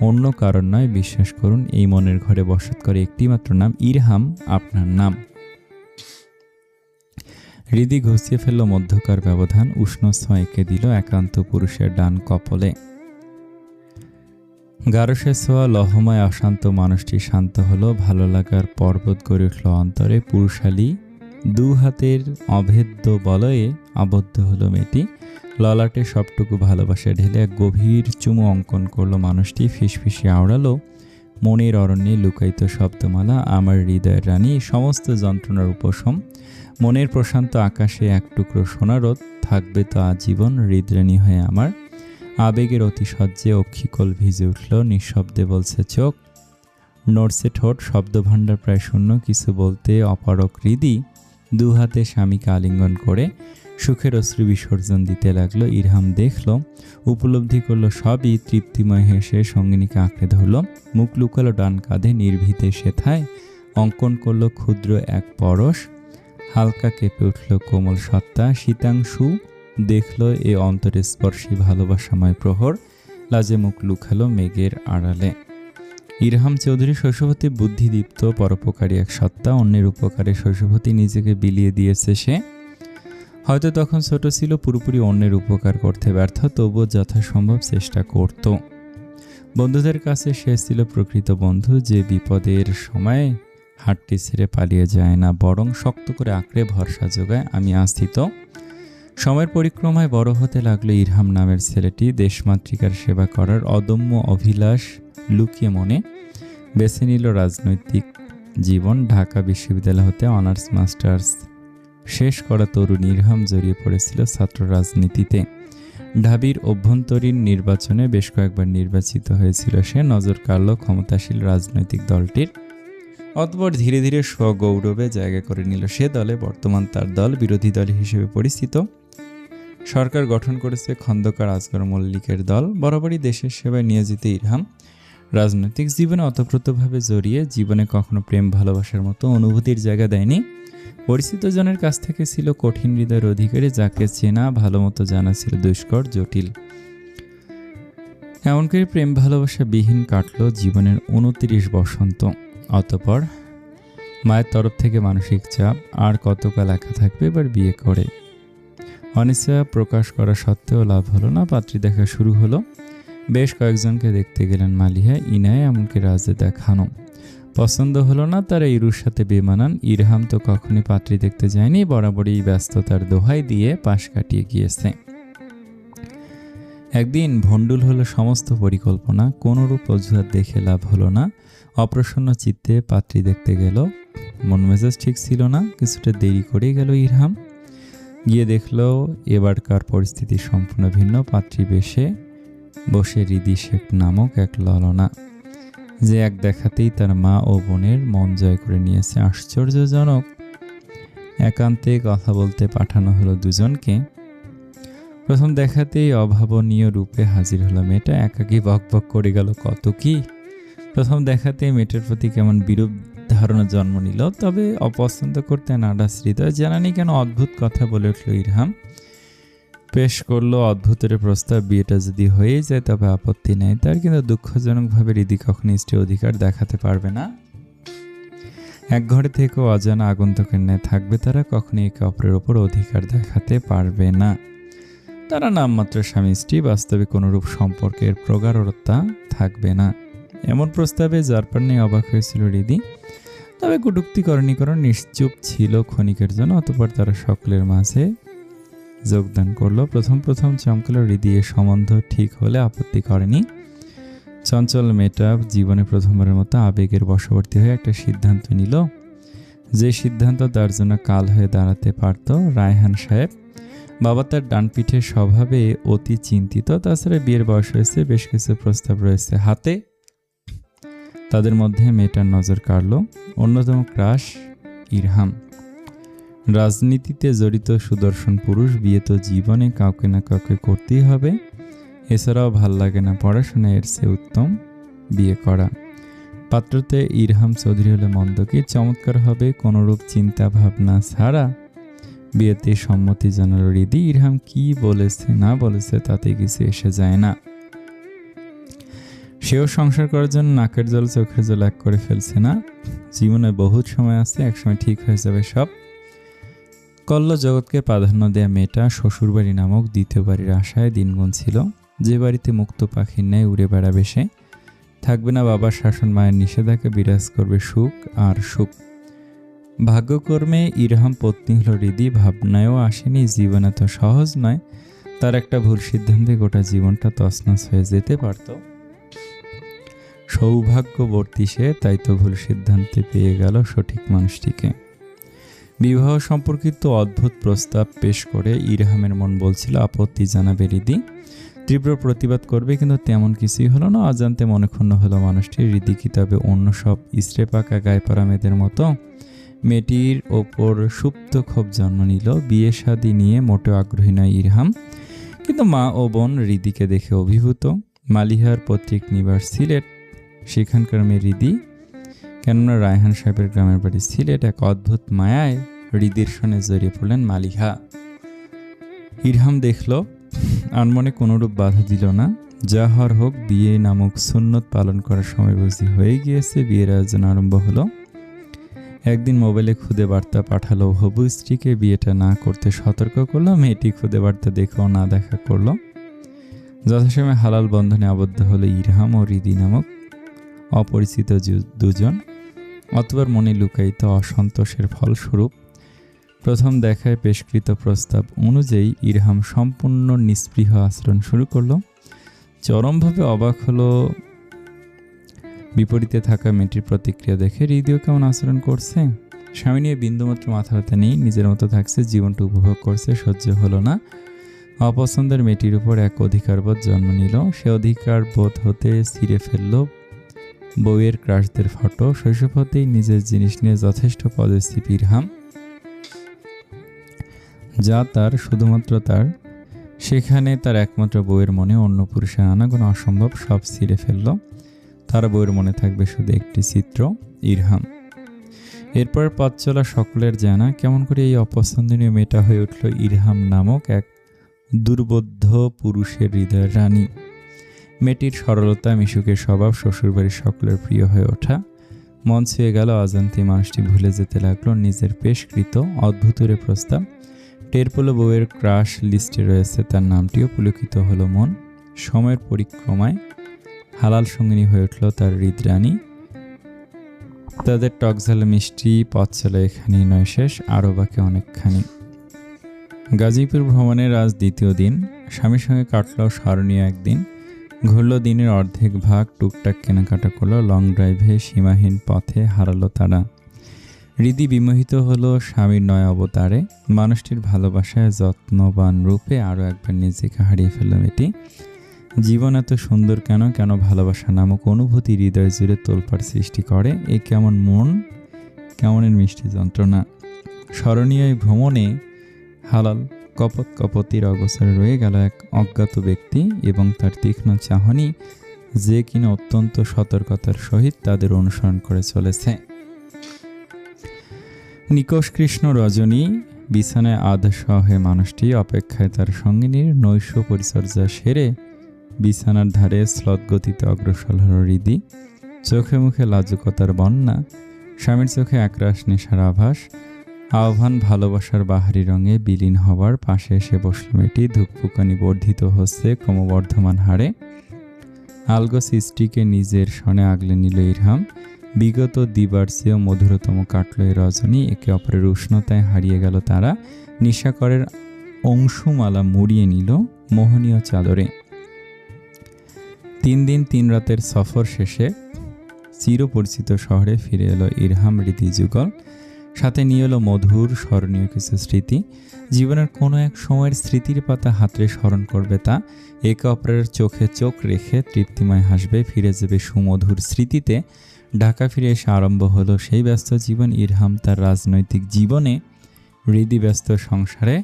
অন্য কারণ নয়। বিশ্বাস করুন, এই মনের ঘরে বসত করে একটিমাত্র নাম, ইরহাম আপনার নাম। হৃদি ঘষিয়ে ফেলল মধ্যকার ব্যবধান। উষ্ণ ছোঁয়া এঁকে দিল একান্ত পুরুষের ডান কপলে। গারসের ছোঁয়া লহময় অশান্ত মানুষটি শান্ত হলো। ভালো লাগার পর্বত গড়ে উঠল অন্তরে। পুরুষালী দু হাতের অভেদ্য বলয়ে আবদ্ধ হলো মেয়েটি। ললাটে সবটুকু ভালোবাসা ঢেলে এক গভীর চুমু অঙ্কন করলো মানুষটি। ফিসফিসে আওড়ালো মনের অরণ্যে লুকায়িত শব্দমালা, আমার হৃদয়ের রানী, সমস্ত যন্ত্রণার উপশম। মনের প্রশান্ত আকাশে এক টুকরো সোনারোদ, থাকবে তো আজীবন হৃদরানী হয়ে আমার। আবেগের অতিশয্যে অক্ষিকল ভিজে উঠল, নিঃশব্দে বলছে চোখ, নড়ছে ঠোঁট, শব্দভাণ্ডার প্রায় শূন্য। কিছু বলতে অপারক হৃদি দু হাতে স্বামীকে আলিঙ্গন করে সুখের অশ্রু বিসর্জন দিতে লাগলো। ইরহাম দেখল, উপলব্ধি করলো সবই। তৃপ্তিময় হেসে সঙ্গিনীকে আঁকড়ে ধরল। মুখ লুকালো ডান কাঁধে, নির্ভীতে সেথায় অঙ্কন করলো ক্ষুদ্র এক পরশ। হালকা কেঁপে উঠল কোমল সত্তা। শীতাংশু দেখল এ অন্তরে স্পর্শী ভালোবাসাময় প্রহর। লাজে মুখ লুকালো মেঘের আড়ালে। ইরহাম চৌধুরী শৈশবতী বুদ্ধিদীপ্ত পরোপকারী এক সত্তা। অন্যের উপকারে শৈশবতী নিজেকে বিলিয়ে দিয়েছে সে। হয়তো তখন ছোট ছিল, পুরোপুরি অন্যের উপকার করতে ব্যর্থ, তবুও যথাসম্ভব চেষ্টা করত। বন্ধুদের কাছে সে ছিল প্রকৃত বন্ধু, যে বিপদের সময় হাতটি ছেড়ে পালিয়ে যায় না, বরং শক্ত করে আঁকড়ে ভরসা যোগায়। আমি আছি তো। সময়ের পরিক্রমায় বড় হতে লাগলো ইরহাম নামের ছেলেটি। দেশমাতৃকার সেবা করার অদম্য অভিলাষ লুকিয়ে মনে বেছে নিল রাজনৈতিক জীবন। ঢাকা বিশ্ববিদ্যালয় হতে অনার্স মাস্টার্স শেষ করা তরুণ ইরহাম জড়িয়ে পড়েছিল ছাত্র রাজনীতিতে। ঢাবির অভ্যন্তরীণ নির্বাচনে বেশ কয়েকবার নির্বাচিত হয়েছিল সে। নজর কাড়ল ক্ষমতাশীল রাজনৈতিক দলটির। অতঃপর ধীরে ধীরে স্বগৌরবে জায়গা করে নিল সে দলে। বর্তমান তার দল বিরোধী দল হিসেবে পরিচিত। সরকার গঠন করেছে খন্দকার আসগর মল্লিকের দল। বরাবরই দেশের সেবায় নিয়োজিত ইরহাম রাজনৈতিক জীবনে অতপ্রতভাবে জড়িয়ে জীবনে কখনো প্রেম ভালোবাসার মতো অনুভূতির জায়গা দেয়নি। পরিচিত জনের কাছ থেকে ছিল কঠিন হৃদয়ের অধিকারী, যাকে চেনা ভালো মতো জানা ছিল দুষ্কর জটিল। এমনকি প্রেম ভালোবাসা বিহীন কাটল জীবনের 29 বসন্ত। অতঃপর মায়ের তরফ থেকে মানসিক চাপ, আর কতকাল একা থাকবে, এবার বিয়ে করে। অনিচ্ছা প্রকাশ করা সত্ত্বেও লাভ হলো না। পাত্রী দেখা শুরু হলো। বেশ কয়েকজনকে দেখতে গেলেন মালিহা, ইনায়, এমনকি রাজে দেখানো। পছন্দ হলো না। তারা ইরুর সাথে বেমানান। ইরহাম তো কখনই পাত্রী দেখতে যায়নি, বরাবরই ব্যস্ততার দোহাই দিয়ে পাশ কাটিয়ে গিয়েছে। একদিন ভণ্ডুল হলো সমস্ত পরিকল্পনা। কোনরূপ অজুহাত দেখে লাভ হলো না। অপ্রসন্ন চিত্তে পাত্রী দেখতে গেল মন মেজাজ ঠিক ছিল না। কিছুটা দেরি করেই গেল ইরহাম। গিয়ে দেখলো এবারকার পরিস্থিতি সম্পূর্ণ ভিন্ন। পাত্রী বেশে বসে রিদি শেখ নামক এক ললনা, যে এক দেখাতেই তার মা ও বোনের মন জয় করে নিয়েছে। আশ্চর্যজনক একান্তে কথা বলতে পাঠানো হলো দুজনকে। প্রথম দেখাতেই অভাবনীয় রূপে হাজির হলো মেয়েটা। একাকী বক বক করে গেল কত কি। প্রথম দেখাতেই মেয়েটার প্রতি কেমন বিরূপ ধারণা জন্ম নিল। তবে অপছন্দ করতে নারাজ হৃদয়। জানানি কেন অদ্ভুত কথা বলে উঠল ইরহাম। পেশ করলো অদ্ভুতের প্রস্তাব, বিয়েটা যদি হয়ে যায় তবে আপত্তি নেই তার, কিন্তু দুঃখজনকভাবে রিদি কখনো স্ত্রীর অধিকার দেখাতে পারবে না। এক ঘরে থেকেও অজানা আগন্তুকের ন্যায় থাকবে তারা, কখনো একে অপরের ওপর অধিকার দেখাতে পারবে না। তারা নামমাত্র স্বামী স্ত্রী, বাস্তবে কোনরূপ সম্পর্কের প্রগাঢ়তা থাকবে না। এমন প্রস্তাবে যারপার নেই অবাক হয়েছিল রিদি। তবে কটূক্তিকরণীকরণ নিশ্চুপ ছিল ক্ষণিকের জন্য। অতঃপর তারা সকলের মাঝে যোগদান করলো। প্রথম চমকালো রিদি। এ সম্বন্ধ ঠিক হলে আপত্তি করেনি। চঞ্চল মেয়েটা জীবনে প্রথমবারের মতো আবেগের বশবর্তী হয়ে একটা সিদ্ধান্ত নিল, যে সিদ্ধান্ত তার জন্য কাল হয়ে দাঁড়াতে পারত। রায়হান সাহেব বাবা তার ডান পিঠের স্বভাবে অতি চিন্তিত। তাছাড়া বিয়ের বয়স হয়েছে, বেশ কিছু প্রস্তাব রয়েছে হাতে। তাদের মধ্যে মেয়েটার নজর কাড়ল অন্যতম ক্রাশ ইরহাম। রাজনীতিতে জড়িত সুদর্শন পুরুষ, বিয়ে তো জীবনে কাউকে না কাউকে করতেই হবে। এছাড়াও ভাল লাগে না পড়াশোনা, এর চেয়ে উত্তম বিয়ে করা। পাত্রতে ইরহাম চৌধুরী হলে মন্দ কি? চমৎকার হবে কোনরূপ চিন্তা ভাবনা ছাড়া বিয়েতে সম্মতি জানালো রিদি। ইরহাম কি বলেছে না বলেছে তাতে কিছু এসে যায় না। সেও সংসার করার জন্য নাকের জল চোখের জল এক করে ফেলছে না। জীবনে বহুত সময় আছে, একসময় ঠিক হয়ে যাবে সব। কল্ল জগৎকে প্রাধান্য দেয়া মেয়েটা শ্বশুরবাড়ি নামক দ্বিতীয় বাড়ির আশায় দিন গুনছিল। যে বাড়িতে মুক্ত পাখির ন্যায় উড়ে বেড়াবে সে, থাকবে না বাবার শাসন, মায়ের নিষেধাজ্ঞা, বিরাজ করবে সুখ আর সুখ। ভাগ্যকর্মে ইরহাম পত্নী হল রিদি। ভাবনায়ও আসেনি জীবন এত সহজ নয়। তার একটা ভুল সিদ্ধান্তে গোটা জীবনটা তছনছ হয়ে যেতে পারত। সৌভাগ্যবর্তী সে, তাই তো ভুল সিদ্ধান্তে পেয়ে গেল সঠিক মানুষটিকে। বিবাহ সম্পর্কিত অদ্ভুত প্রস্তাব পেশ করে ইরহামের মন বলছিল আপত্তি জানাবে রিদি, তীব্র প্রতিবাদ করবে, কিন্তু তেমন কিছুই হলো না। অজান্তে মনে ক্ষুণ্ণ হলো মানুষটি। রিদি কি তবে অন্য সব ইস্ত্রে পাকা গায়ে পড়া মেয়েদের মতো মেয়েটির ওপর সুপ্ত ক্ষোভ জন্ম নিল? বিয়ে শাদী নিয়ে মোটেও আগ্রহী নয় ইরহাম, কিন্তু মা ও বোন রিদিকে দেখে অভিভূত। মালিহার পৈতৃক নিবাস সিলেট, সেখানকার মেয়ে রিদি। কেননা রায়হান সাহেবের গ্রামের বাড়ি সিলেট। এক অদ্ভুত মায়ায় রিদির সনে জড়িয়ে পড়লেন মালিহা। ইরহাম দেখল, আনমনে কোনরূপ বাধা দিল না। যা হওয়ার হোক, বিয়ে নামক সুন্নত পালন করার সময় বুঝি হয়ে গিয়েছে। বিয়ের আয়োজন আরম্ভ হলো। একদিন মোবাইলে খুদে বার্তা পাঠালো হবু স্ত্রীকে, বিয়েটা না করতে সতর্ক করলো। মেয়েটি খুদে বার্তা দেখেও না দেখা করলো। যথাসময়ে হালাল বন্ধনে আবদ্ধ হলো ইরহাম ও রিদি নামক অপরিচিত দুজন। অতবার মনে লুকায়িত অসন্তোষের ফলস্বরূপ প্রথম দেখায় পেশকৃত প্রস্তাব অনুযায়ী ইরহাম সম্পূর্ণ নিস্পৃহ আচরণ শুরু করলো। চরমভাবে অবাক হলো বিপরীতে থাকা মেয়েটির প্রতিক্রিয়া দেখে। রিদিও কেমন আচরণ করছে। স্বামী নিয়ে বিন্দুমাত্র মাথা ব্যথা নেই, নিজের মতো থাকছে, জীবনটা উপভোগ করছে। সহ্য হলো না। অপছন্দের মেয়েটির উপর এক অধিকারবোধ জন্ম নিল। সে অধিকারবোধ হতে ছিঁড়ে ফেলল বউয়ের ক্রাশদের ফটো। শৈশব হতেই নিজের জিনিস নিয়ে যথেষ্ট পজিটিভ ইরহাম, যা তার শুধুমাত্র তার। সেখানে তার একমাত্র বউয়ের মনে অন্য পুরুষের আনাগোনা অসম্ভব। সব ছিঁড়ে ফেলল। তার বউয়ের মনে থাকবে শুধু একটি চিত্র, ইরহাম। এরপর পথ চলা সকলের জানা কেমন করে এই অপছন্দনীয় মেয়েটা হয়ে উঠল ইরহাম নামক এক দুর্বোধ্য পুরুষের হৃদয়ের রানী। মেয়েটির সরলতা, মিশুকের স্বভাব শ্বশুরবাড়ির সকলের প্রিয় হয়ে ওঠা মন ছুঁয়ে গেল। অজান্তে মানুষটি ভুলে যেতে লাগলো নিজের পেশকৃত অদ্ভুতুরে প্রস্তাব। টের পেল বউয়ের ক্রাশ লিস্টে রয়েছে তার নামটিও। পুলকিত হলো মন। সময়ের পরিক্রমায় হালাল সঙ্গিনী হয়ে উঠল তার হৃদরানী। তাদের টকঝাল মিষ্টি পথ চলে এখানেই নয় শেষ, আরও বাকি অনেকখানি। গাজীপুর ভ্রমণের আজ দ্বিতীয় দিন। স্বামীর সঙ্গে কাটল স্মরণীয় একদিন। ঘুরল দিনের অর্ধেক ভাগ, টুকটাক কেনাকাটা করলো। লং ড্রাইভে সীমাহীন পথে হারালো তারা। হৃদি বিমোহিত হলো স্বামীর নয় অবতারে। মানুষটির ভালোবাসায় যত্নবান রূপে আরও একবার নিজেকে হারিয়ে ফেলল মেয়েটি। জীবন এত সুন্দর কেন, কেন ভালোবাসা নামক অনুভূতি হৃদয় জুড়ে তোলপাড় সৃষ্টি করে? এ কেমন মন, কেমনের মিষ্টি যন্ত্রণা। স্মরণীয় এই ভ্রমণে হালাল কপতির অগোচরে রয়ে গেল এক অজ্ঞাত ব্যক্তি এবং তার তীক্ষ্ণ চাহনি, যে কিনা অত্যন্ত সতর্কতার সহিত তাদের অনুসরণ করে চলেছে। নিকষ কৃষ্ণ রজনী বিছানায় আধশোয়া মানুষটি অপেক্ষায় তার সঙ্গিনীর নৈশ পরিচর্যা সেরে বিছানার ধারে শ্লথগতিতে অগ্রসর হল হৃদি। চোখে মুখে লাজুকতার বন্যা, স্বামীর চোখে একরাশ নেশার আহ্বান ভালোবাসার বাহারি রঙে বিলীন হবার পাশে এসে বসল মেয়েটি। ধূপপুকানি বর্ধিত হচ্ছে ক্রমবর্ধমান হারে। আলগো সৃষ্টিকে নিজের সনে আগলে নিল ইরহাম। বিগত দিবার চেয়েও মধুরতম কাটল এই রজনী। একে অপরের উষ্ণতায় হারিয়ে গেল তারা। নিশাকরের অংশুমালা মুড়িয়ে নিল মোহনীয় চাদরে। 3 দিন 3 রাতের সফর শেষে চিরপরিচিত শহরে ফিরে এলো ইরহাম রীতি যুগল। সাথে নিয়ে এলো মধুর স্মরণীয় কিছু স্মৃতি। জীবনের কোনো এক সময়ের স্মৃতির পাতা হাতড়ে স্মরণ করবে তা। একে অপরের চোখে চোখ রেখে তৃপ্তিময় হাসবে, ফিরে যাবে সুমধুর স্মৃতিতে। ঢাকা ফিরে এসে আরম্ভ হলো সেই ব্যস্ত জীবন। ইরহাম তার রাজনৈতিক জীবনে, হৃদি ব্যস্ত সংসারে।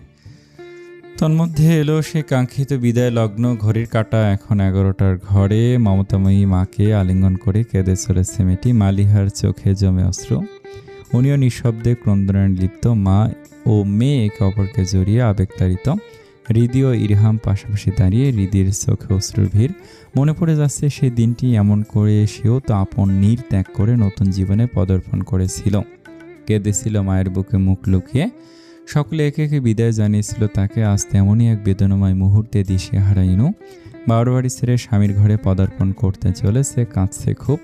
তন্মধ্যে এলো সে কাঙ্ক্ষিত বিদায় লগ্ন। ঘড়ির কাঁটা এখন 11টার ঘরে। মমতাময়ী মাকে আলিঙ্গন করে কেঁদে চলেছে মেয়েটি। মালিহার চোখে জমে অশ্রু। উনিও নিঃশব্দে ক্রন্দনে লিপ্ত। মা ও মেয়ে একে অপরকে জড়িয়ে আবেগতাড়িত। হৃদি ও ইরহাম পাশাপাশি দাঁড়িয়ে, হৃদির চোখে অশ্রুর ভিড়। মনে পড়ে যাচ্ছে সেই দিনটি, এমন করে সেও তো আপন নীর ত্যাগ করে নতুন জীবনে পদার্পণ করেছিল। কেঁদেছিল মায়ের বুকে মুখ লুকিয়ে। সকলে একে একে বিদায় জানিয়েছিল তাকে। আজ তেমনই এক বেদনাময় মুহূর্তে দিশেহারা ইনু বাবার বাড়ি ছেড়ে স্বামীর ঘরে পদার্পণ করতে চলেছে। কাঁদছে খুব।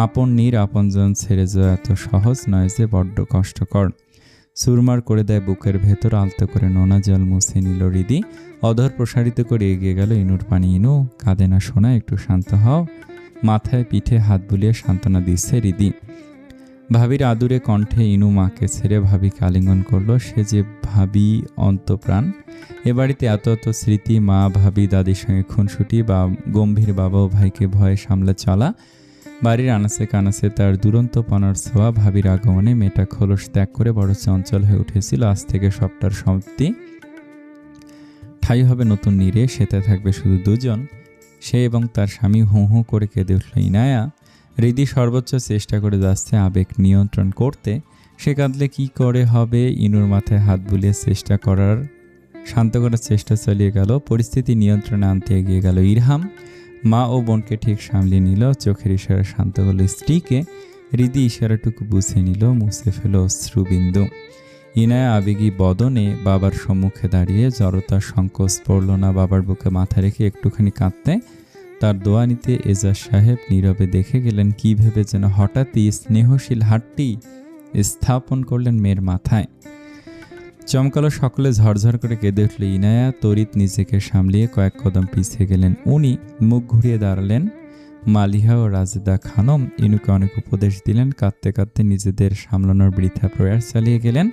আপন নীর আপনজন ছেড়ে যাওয়া এত সহজ নয় যে, বড্ড কষ্টকর। সুরমার করে দেয় বুকের ভেতর। আলতো করে নোনা জল মুছে নিল হৃদি। অধর প্রসারিত করে এগিয়ে গেল ইনুর পানি। ইনু, কাঁদে না সোনা, একটু শান্ত হও। মাথায় পিঠে হাত বুলিয়ে সান্ত্বনা দিচ্ছে হৃদি। ভাবির আদুরে কণ্ঠে ইনু মাকে ছেড়ে ভাবিকে আলিঙ্গন করলো। সে যে ভাবি অন্তপ্রাণ। এ বাড়িতে এত এত স্মৃতি, মা, ভাবি, দাদির সঙ্গে খুনসুটি, বা গম্ভীর বাবা ও ভাইকে ভয়ে সামলে চলা। বাড়ির আনাচে কানাচে তার দুরন্তপনার ছোঁয়া। ভাবির আগমনে মেয়েটা খোলস ত্যাগ করে বড় চঞ্চল হয়ে উঠেছিল। আজ থেকে সবটার সমাপ্তি। ঠাই হবে নতুন নীরে। সেতে থাকবে শুধু দুজন, সে এবং তার স্বামী। হু হু করে কেঁদে উঠল ইনায়া। হৃদি সর্বোচ্চ চেষ্টা করে যাচ্ছে আবেগ নিয়ন্ত্রণ করতে। সে কাঁদলে কি করে হবে? ইনুর মাথায় হাত বুলিয়ে শান্ত করার চেষ্টা চালিয়ে গেল। পরিস্থিতি নিয়ন্ত্রণে আনতে এগিয়ে গেল ইরহাম। মা ও বোনকে ঠিক সামলিয়ে নিল। চোখের ইশারা শান্ত হলো স্ত্রীকে। হৃদি ইশারাটুকু বুঝে নিল, মুছে ফেল অশ্রুবিন্দু। ইনায়া আবেগী বদনে বাবার সম্মুখে দাঁড়িয়ে। জড়তার সংকোচ পড়ল না বাবার বুকে মাথা রেখে একটুখানি কাঁদতে। তার দোয়া নিতে এজাজ সাহেব নীরবে দেখে গেলেন। কি ভেবে যেন হঠাৎই স্নেহশীল হাতটি স্থাপন করলেন মেয়ের মাথায়। চমকালো সকলে। ঝরঝর করে কেঁদে উঠল ইনায়া। তড়িৎ নিজেকে সামলিয়ে কয়েক কদম পিছিয়ে গেলেন উনি। মুখ ঘুরিয়ে দাঁড়ালেন মালিহা ও রাজেদা খানম। ইনুকে অনেক উপদেশ দিলেন। কাঁদতে কাঁদতে নিজেদের সামলানোর বৃথা প্রয়াস চালিয়ে গেলেন।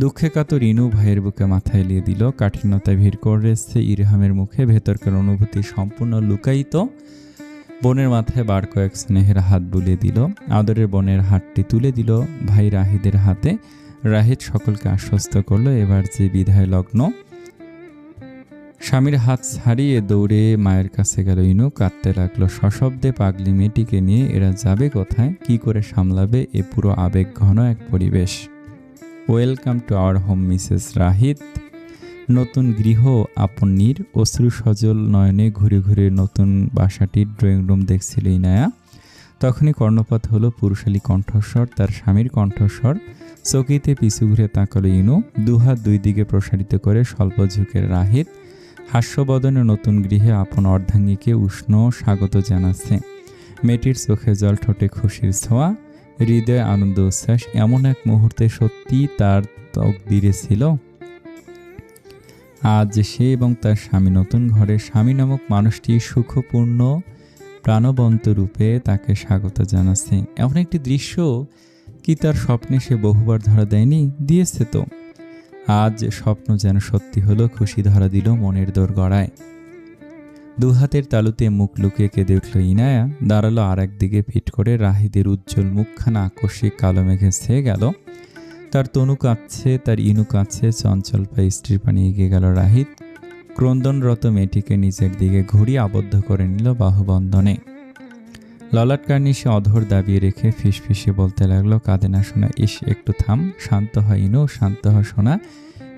দুঃখে কাতর ইনু ভাইয়ের বুকে মাথা এলিয়ে দিল। কাঠিন্যতায় ভিড় করেছে ইরহামের মুখে। ভেতরকার অনুভূতি সম্পূর্ণ লুকায়িত। বোনের মাথায় বার কয়েক স্নেহের হাত বুলিয়ে দিল। আদরের বোনের হাতটি তুলে দিল ভাই রাহিদের হাতে। রাহিদ সকলকে আশ্বস্ত করলো এবার যে বিদায় লগ্ন। স্বামীর হাত ছাড়িয়ে দৌড়ে মায়ের কাছে গেল ইনু। কাঁদতে লাগলো সশব্দে। পাগলি মেয়েটিকে নিয়ে এরা যাবে কোথায়? কি করে সামলাবে এ পুরো আবেগ ঘন এক পরিবেশ? Welcome to our home Mrs Rahid. নতুন গৃহ আপন নীর। অশ্রু সজল নয়নে ঘুরে ঘুরে নতুন বাসাটির ড্রয়িং রুম দেখছিল ইনায়া। তখনই কর্ণপাত হলো পুরুষালী কণ্ঠস্বর, তার স্বামীর কণ্ঠস্বর। চকিতে পিছু ঘুরে তাকালো ইনু। দুহাত দুই দিকে প্রসারিত করে স্বল্প ঝুঁকের রাহিদ হাস্যবদনে নতুন গৃহে আপন অর্ধাঙ্গীকে উষ্ণ স্বাগত জানাচ্ছে। মেয়েটির চোখে জল, ঠোঁটে খুশির ছোঁয়া, হৃদয়ে আনন্দ উচ্ছ্বাস। এমন এক মুহূর্তে সত্যি তার তকদিরে ছিল। আজ সে এবং তার স্বামী নতুন ঘরে। স্বামী নামক মানুষটি সুখপূর্ণ প্রাণবন্ত রূপে তাকে স্বাগত জানাচ্ছে। এমন একটি দৃশ্য কি তার স্বপ্নে সে বহুবার ধরা দেয়নি? দিয়েছে তো। আজ স্বপ্ন যেন সত্যি হলো, খুশি ধরা দিল মনের দোরগড়ায়। দুহাতের তালুতে মুখ লুকিয়ে কেঁদে উঠল ইনায়া। দাঁড়ালো আর একদিকে পিঠ করে। রাহিদের উজ্জ্বল মুখখানা আকস্মিক কালো মেঘে ছেয়ে গেল। তার তনু কাঁদছে, তার ইনু কাঁদছে, চঞ্চল পায়ে স্ত্রীর পানে এগিয়ে গেল রাহিদ। ক্রন্দনরত মেয়েটিকে নিজের দিকে ঘুরিয়ে আবদ্ধ করে নিল বাহুবন্ধনে। ললাট কার্নিশে অধর দাবিয়ে রেখে ফিসফিসে বলতে লাগলো, কাঁদে না সোনা, ইস একটু থাম, শান্ত হয় ইনু, শান্ত হয় সোনা।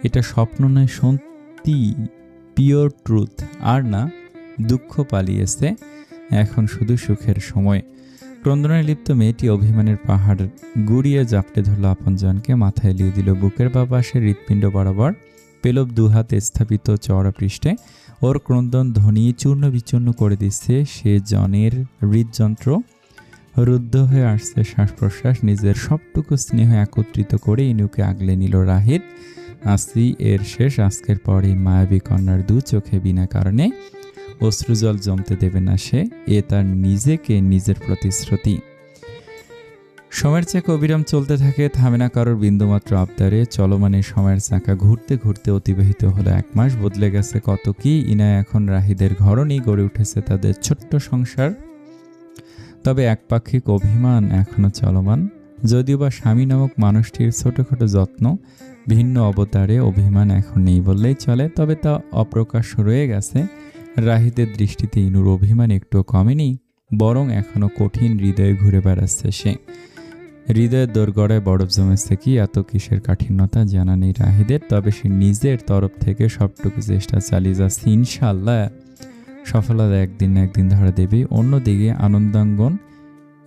এটা স্বপ্ন নয়, সত্যি, পিওর ট্রুথ। আর না, দুঃখ পালিয়েছে, এখন শুধু সুখের সময়। ক্রন্দনে লিপ্ত মেয়েটি অভিমানের পাহাড় গুড়িয়ে জাপটে ধরল আপনজনকে, মাথায় এলিয়ে দিল বুকের বা পাশে হৃৎপিণ্ড বরাবর। পেলব দুহাত স্থাপিত চওড়া পৃষ্ঠে। ওর ক্রন্দন ধ্বনি চূর্ণ বিচূর্ণ করে দিচ্ছে সে জনের হৃদযন্ত্র। রুদ্ধ হয়ে আসছে শ্বাস প্রশ্বাস। নিজের সবটুকু স্নেহ একত্রিত করে ইনুকে আগলে নিল রাহিদ। আসি এর শেষ। আজকের পর এই মায়াবী কন্যার দু চোখে বিনা কারণে অশ্রুজল জমতে দেবে না সে। এ তার নিজেকে নিজের প্রতিশ্রুতি। সময়ের চাকা অবিরাম চলতে থাকে, থামে না কারোর বিন্দুমাত্র আবদারে। চলমানে সময়ের চাকা ঘুরতে ঘুরতে অতিবাহিত হলো 1 মাস। বদলে গেছে কত কি। ইনায়া এখন রাহিদের ঘরণী, গড়ে উঠেছে তাদের ছোট্ট সংসার। তবে একপাক্ষিক অভিমান এখনো চলমান। যদিও বা স্বামী নামক মানুষটির ছোটখাটো যত্ন, ভিন্ন অবতারে অভিমান এখন নেই বললেই চলে। তবে তা অপ্রকাশ্য রয়ে গেছে। রাহিদের দৃষ্টিতে ইনুর অভিমান একটুও কমেনি, বরং এখনো কঠিন হৃদয়ে ঘুরে বেড়াচ্ছে সে। হৃদয়ের দোরগড়ায় বরফ জমেছে কি, এত কিসের কাঠিন্যতা জানা নেই রাহিদের। তবে সে নিজের তরফ থেকে সবটুকু চেষ্টা চালিয়ে যাচ্ছে। ইনশাআল্লাহ সফলতা একদিন না একদিন ধরা দেবে। অন্যদিকে আনন্দাঙ্গন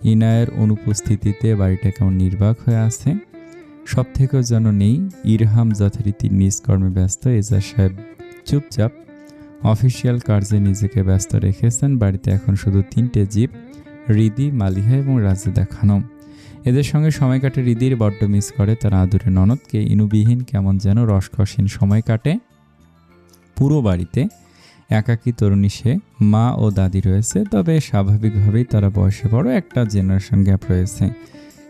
ইনায়ের অনুপস্থিতিতে বাড়িটা কেমন নির্বাক হয়ে আছে। সব থেকেও যেন নেই ইরহাম, যথারীতি নিজ কর্মে ব্যস্ত। এজাজ সাহেব চুপচাপ অফিসিয়াল কার্যে নিজেকে ব্যস্ত রেখেছেন। বাড়িতে এখন শুধু 3টে জীব, রিদি, মালিহা এবং রাজেদা খানম। এদের সঙ্গে সময় কাটে রিদির। বড্ড মিস করে তার আদুরে ননদকে। ইনুবিহীন কেমন যেন রসকসীন সময় কাটে। পুরো বাড়িতে একাকী তরুণী সে। মা ও দাদি রয়েছে, তবে স্বাভাবিকভাবেই তারা বয়সে বড়, একটা জেনারেশন গ্যাপ রয়েছে।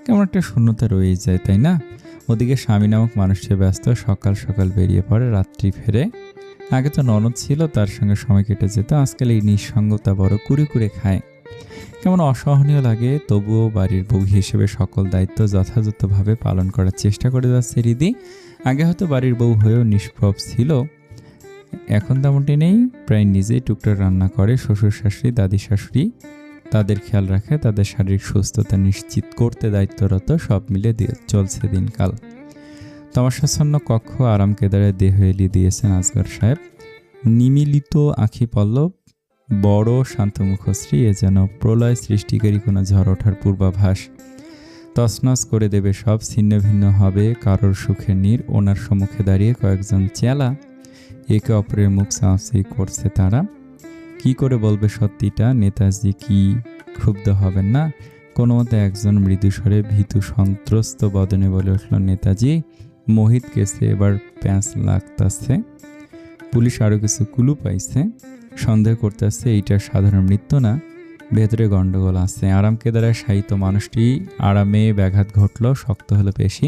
কেমন একটা শূন্যতা রয়েই যায়, তাই না? ওদিকে স্বামী নামক মানুষটি ব্যস্ত, সকাল সকাল বেরিয়ে পড়ে, রাত্রি ফেরে। আগে তো ননদ ছিল, তার সঙ্গে সময় কেটে যেত। আজকাল এই নিঃসঙ্গতা বড় কুড়ে কুড়ে খায়, কেমন অসহনীয় লাগে। তবুও বাড়ির বউ হিসেবে সকল দায়িত্ব যথাযথভাবে পালন করার চেষ্টা করে যাচ্ছে রিদি। আগে হয়তো বাড়ির বউ হয়েও নিষ্প্রভ ছিল, এখন তেমনটি নেই। প্রায় নিজেই টুকটাক রান্না করে। শ্বশুর শাশুড়ি, দাদি শাশুড়ি তাদের খেয়াল রাখে, তাদের শারীরিক সুস্থতা নিশ্চিত করতে দায়িত্বরত। সব মিলে চলছে দিনকাল। তমাশাচ্ছন্ন কক্ষ আরাম কেদারে দেহ এলিয়ে দিয়েছেন আসগর সাহেব। নিমিলিত আঁখি পল্লব, বড় শান্ত মুখশ্রী। এ যেন প্রলয় সৃষ্টিকারী কোনো ঝড় ওঠার পূর্বাভাস। তছনছ করে দেবে সব, ছিন্ন ভিন্ন হবে কারোর সুখের নীড়। ওনার সম্মুখে দাঁড়িয়ে কয়েকজন চেলা একে অপরের মুখ চাওয়াচাই করছে। তারা কি করে বলবে সত্যিটা? নেতাজি কি ক্ষুব্ধ হবেন না? কোনো মতে একজন মৃদুস্বরে ভীতু সন্ত্রস্ত বদনে বলে উঠল, নেতাজি, মোহিত কেসে এবার প্যাঁচ লাগতাছে। পুলিশ আরও কিছু কুলু পাইছে, সন্দেহ করতেছে এইটা সাধারণ মৃত্যু না, ভেতরে গন্ডগোল আছে। আরাম কেদারায় শায়িত মানুষটি আরামে ব্যাঘাত ঘটল, শক্ত হলো পেশি।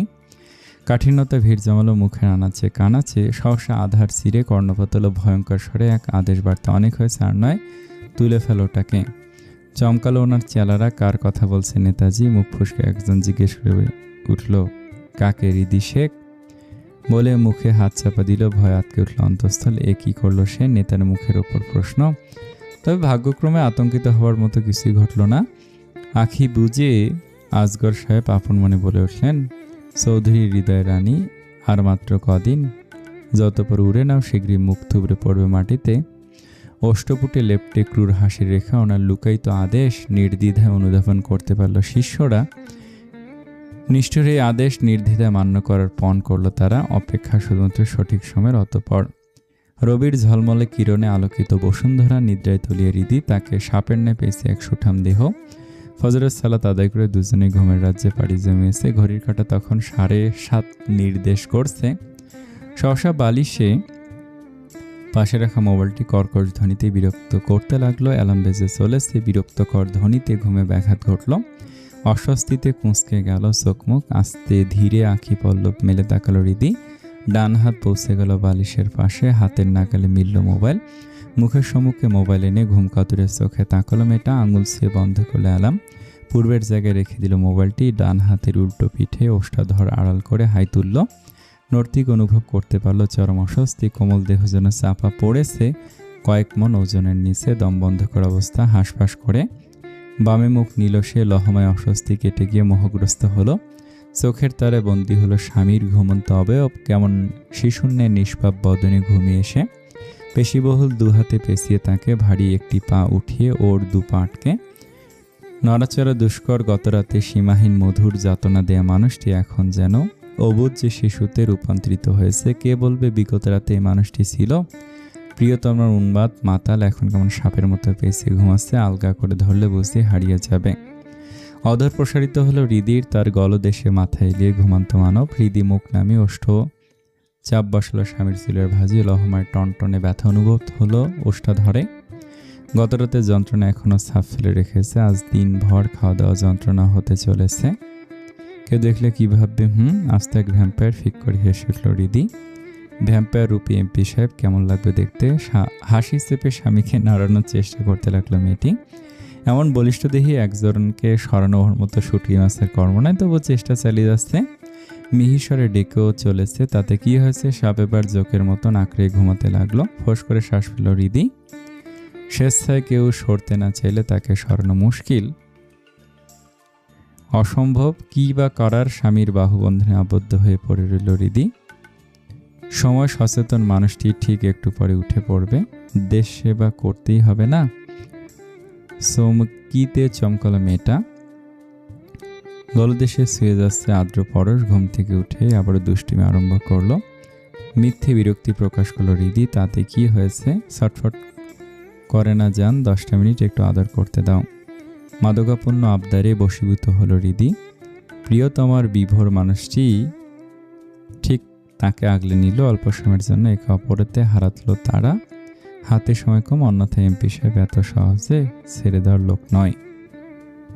কাঠিন্যতা ভিড় জমালো মুখের আনাচে কানাচে। সহসা আধার ছিঁড়ে কর্ণপাত হলো ভয়ঙ্কর স্বরে এক আদেশ বার্তা, অনেক হয়েছে আর নয়, তুলে ফেল ওটাকে। চমকালো ওনার চেলারা, কার কথা বলছে নেতাজি? মুখ ফুসকে একজন জিজ্ঞেস করে উঠল, কাকে? রিদি শেখ বলে মুখে হাত চাপা দিল। ভয় আটকে উঠল অন্তঃস্থল। এ কি করলো সে? নেতার মুখের ওপর প্রশ্ন। তবে ভাগ্যক্রমে আতঙ্কিত হওয়ার মতো কিছুই ঘটল না। আখি বুঝে আসগর সাহেব আপন মনে বলে উঠলেন, চৌধুরী হৃদয় রানী, আর মাত্র কদিন, যতপর উড়ে নাও শীঘ্রই মুখ থুবড়ে পড়বে মাটিতে। অষ্টপুটে লেপ্টে ক্রূর হাসির রেখা ওনার লুকায়িত আদেশ নির্দ্বিধায় অনুধাবন করতে পারল শিষ্যরা। নিষ্ঠুর এই আদেশ নির্দ্বিধায় মান্য করার পণ করল তারা। অপেক্ষা শুধুমাত্র সঠিক সময়ের। অতঃপর রবির ঝলমলে কিরণে আলোকিত বসুন্ধরা নিদ্রায় তলিয়ে রিদি। তাকে সাপের ন্যায় পেয়েছে এক সুঠাম দেহ। ফজরের সালাত আদায় করে দুজনে ঘুমের রাজ্যে পাড়ি জমিয়েছে। ঘড়ির কাঁটা তখন 7:30 নির্দেশ করছে। সহসা বালিশে পাশে রাখা মোবাইলটি কর্কশ ধ্বনিতে বিরক্ত করতে লাগলো। অ্যালার্ম বেজে চলেছে। বিরক্তকর ধ্বনিতে ঘুমে ব্যাঘাত ঘটল। অস্বস্তিতে কুঁচকে গেল চোখমুখ, আস্তে ধীরে আঁখি পল্লব মেলে তাকালো হৃদি। ডান হাত পৌঁছে গেল বালিশের পাশে, হাতের নাগালে মিলল মোবাইল। মুখের সম্মুখে মোবাইল এনে ঘুম কাতুরে চোখে তাকালো মেয়েটা, আঙুল ছুঁয়ে বন্ধ করলে অ্যালার্ম। পূর্বের জায়গায় রেখে দিল মোবাইলটি, ডান হাতের উল্টো পিঠে ওষ্ঠাধর আড়াল করে হাই তুলল। নর্তিক অনুভব করতে পারল চরম অস্বস্তি, কোমল দেহ যেন চাপা পড়েছে কয়েক মন ওজনের নিচে। দম বন্ধ করা অবস্থা, হাঁসফাঁস করে বামে মুখ নিল সে। লহময় অস্বস্তি কেটে গিয়ে মোহগ্রস্ত হলো। চোখের তারে বন্দী হলো স্বামীর ঘুমন্ত অবয়ব, কেমন শিশূন্যে নিষ্পাপ বদনে ঘুমিয়ে এসে পেশিবহুল দুহাতে পেঁচিয়ে তাকে ভারী একটি পা উঠিয়ে ওর দুপা আটকে। নড়াচড়া দুষ্কর, গতরাতে সীমাহীন মধুর যাতনা দেয়া মানুষটি এখন যেন অবুধ যে শিশুতে রূপান্তরিত হয়েছে। কে বলবে বিগত রাতে এই মানুষটি ছিল প্রিয়তমার উন্মাদ মাতাল, এখন কেমন সাপের মতো পেঁচিয়ে ঘুমাচ্ছে। আলগা করে ধরলে বুঝতে হারিয়ে যাবে। অধর প্রসারিত হলো হৃদির, তার গলদেশে মাথা এলিয়ে ঘুমান্ত মানব। হৃদি মুখ নামিয়ে ওষ্ঠ চাপ বসালো স্বামীর চুলের ভাঁজে। লহমায় টনটনে ব্যথা অনুভব হলো ওষ্ঠাধরে। গতরাতে যন্ত্রণা এখনও ছাপ ফেলে রেখেছে, আজ দিনভর খাওয়া দাওয়া যন্ত্রণা হতে চলেছে। কেউ দেখলে কি ভাববে? আজ তো এক ভ্যাম্পায়ার, ফিক করে হেসে উঠল হৃদি। ভ্যাম্পায়ার রূপী এমপি সাহেব কেমন লাগবে দেখতে? হাসি চেপে স্বামীকে নাড়ানোর চেষ্টা করতে লাগলো মেয়েটি। এমন বলিষ্ঠ দেহি একজনকে সরানোর মতো শুটকি মাছের কর্ম নয়, তবু চেষ্টা চালিয়ে যাচ্ছে। মিহিস্বরে ডেকেও চলেছে, তাতে কি হয়েছে? সাপ এবার জোকের মতন আঁকড়ে ঘুমাতে লাগলো। ফোঁস করে শ্বাস ফেল হৃদি। স্বেচ্ছায় কেউ সরতে না চাইলে তাকে সরানো মুশকিল, অসম্ভব। কি বা করার? স্বামীর বাহুবন্ধনে আবদ্ধ হয়ে পড়ে রইল হৃদি। সময় সচেতন মানুষটি ঠিক একটু পরে উঠে পড়বে। দেশ সেবা করতেই হবে না? চমকিতে চমকালো মেয়েটা। গলদেশে শুয়ে যাচ্ছে আর্দ্র পরশ। ঘুম থেকে উঠে আবারও দুষ্টিমি আরম্ভ করলো। মিথ্যে বিরক্তি প্রকাশ করলো হৃদি। তাতে কি হয়েছে? ছটফট করে না যান, 10টা মিনিট একটু আদর করতে দাও। মাদকাপূর্ণ আবদারে বশীভূত হলো হৃদি। প্রিয়তমার বিভোর মানুষটি ঠিক তাকে আগলে নিল। অল্প সময়ের জন্য একে অপরেতে হারাতলো তারা। হাতে সময় কম, অন্যথায় এমপি সাহেব এত সহজে ছেড়ে দেওয়ার লোক নয়।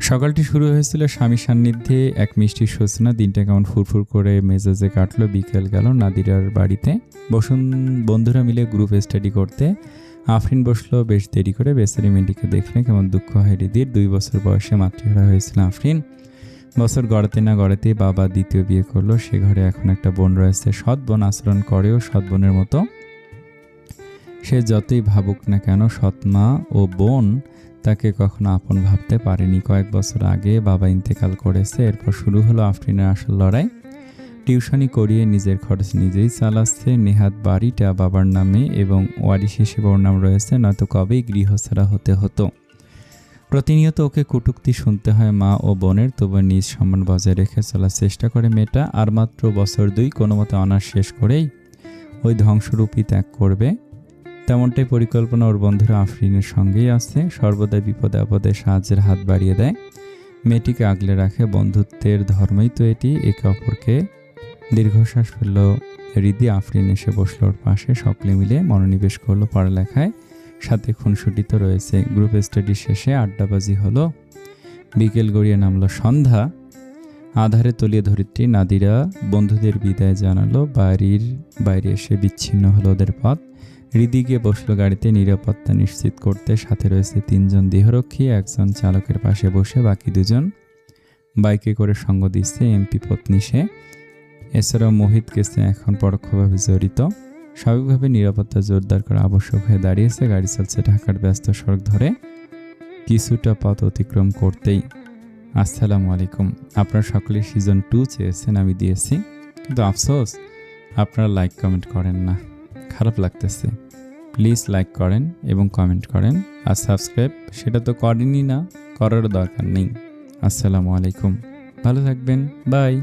সকালটি শুরু হয়েছিল স্বামী সান্নিধ্যে এক মিষ্টি সূচনা। দিনটা কেমন ফুরফুর করে মেজাজে কাটলো। বিকেল গেল নাদিরার বাড়িতে। বন্ধুরা মিলে গ্রুপ স্টাডি করতে। আফরিন বসলো বেশ দেরি করে। বেচারি মেয়েটিকে দেখলে কেমন দুঃখ হয় হৃদির। 2 বছর বয়সে মাতৃহারা হয়েছিল আফরিন। বছর গড়াতে না গড়াতে বাবা দ্বিতীয় বিয়ে করলো। সে ঘরে এখন একটা বোন রয়েছে। সৎ বোন আচরণ করেও সৎ বোনের মতো। সে যতই ভাবুক না কেন, সৎ মা ও বোন তাকে কখনো আপন ভাবতে পারেনি। কয়েক বছর আগে বাবা ইন্তেকাল করেছে। এরপর শুরু হলো আফরিনের আসল লড়াই। টিউশনি করিয়ে নিজের খরচ নিজেই চালাচ্ছে। নেহাত বাড়িটা বাবার নামে এবং ওয়ারিশ হিসেবে ওর নাম রয়েছে, নয়তো কবেই গৃহছাড়া হতে হতো। প্রতিনিয়ত ওকে কটূক্তি শুনতে হয় মা ও বোনের, তবু নিজ সম্মান বজায় রেখে চলার চেষ্টা করে মেয়েটা। আর মাত্র বছর 2 কোনো মতে অনার্স শেষ করেই ওই ধ্বংসরূপী ত্যাগ করবে, তেমনটাই পরিকল্পনা। ওর বন্ধুরা আফরিনের সঙ্গেই আছে, সর্বদাই বিপদে আপদে সাহায্যের হাত বাড়িয়ে দেয়, মেয়েটিকে আগলে রাখে। বন্ধুত্বের ধর্মই তো এটি। একে অপরকে দীর্ঘশ্বাস ফেলল হৃদি। আফরিন এসে বসলো ওর পাশে। সকলে মিলে মনোনিবেশ করলো পড়ালেখায়, সাথে খুনসুটি তো রয়েছে। গ্রুপ স্টাডি শেষে আড্ডাবাজি হলো। বিকেল গড়িয়ে নামলো সন্ধ্যা। আধারে তলিয়ে ধরিত্রী। নাদিরা বন্ধুদের বিদায় জানালো। বাড়ির বাইরে এসে বিচ্ছিন্ন হলো ওদের পথ। হৃদি গিয়ে বসলো গাড়িতে নিরাপত্তা নিশ্চিত করতে। সাথে রয়েছে 3 জন দেহরক্ষী, একজন চালকের পাশে বসে, বাকি 2 জন বাইকে করে সঙ্গ দিচ্ছে। এমপি পত্নী সে। এছাড়াও মোহিত কেসে এখন পরোক্ষভাবে জড়িত। স্বাভাবিকভাবে নিরাপত্তা জোরদার করা আবশ্যক হয়ে দাঁড়িয়েছে। গাড়ি চলছে ঢাকার ব্যস্ত সড়ক ধরে। কিছুটা পথ অতিক্রম করতেই আসসালামু আলাইকুম। আপনারা সকলেই সিজন 2 চেয়েছেন, আমি দিয়েছি, কিন্তু আফসোস আপনারা লাইক কমেন্ট করেন না। খারাপ লাগতেছে। প্লিজ লাইক করেন এবং কমেন্ট করেন। আর সাবস্ক্রাইব সেটা তো করেনই না, করারও দরকার নেই। আসসালামু আলাইকুম, ভালো থাকবেন, বাই।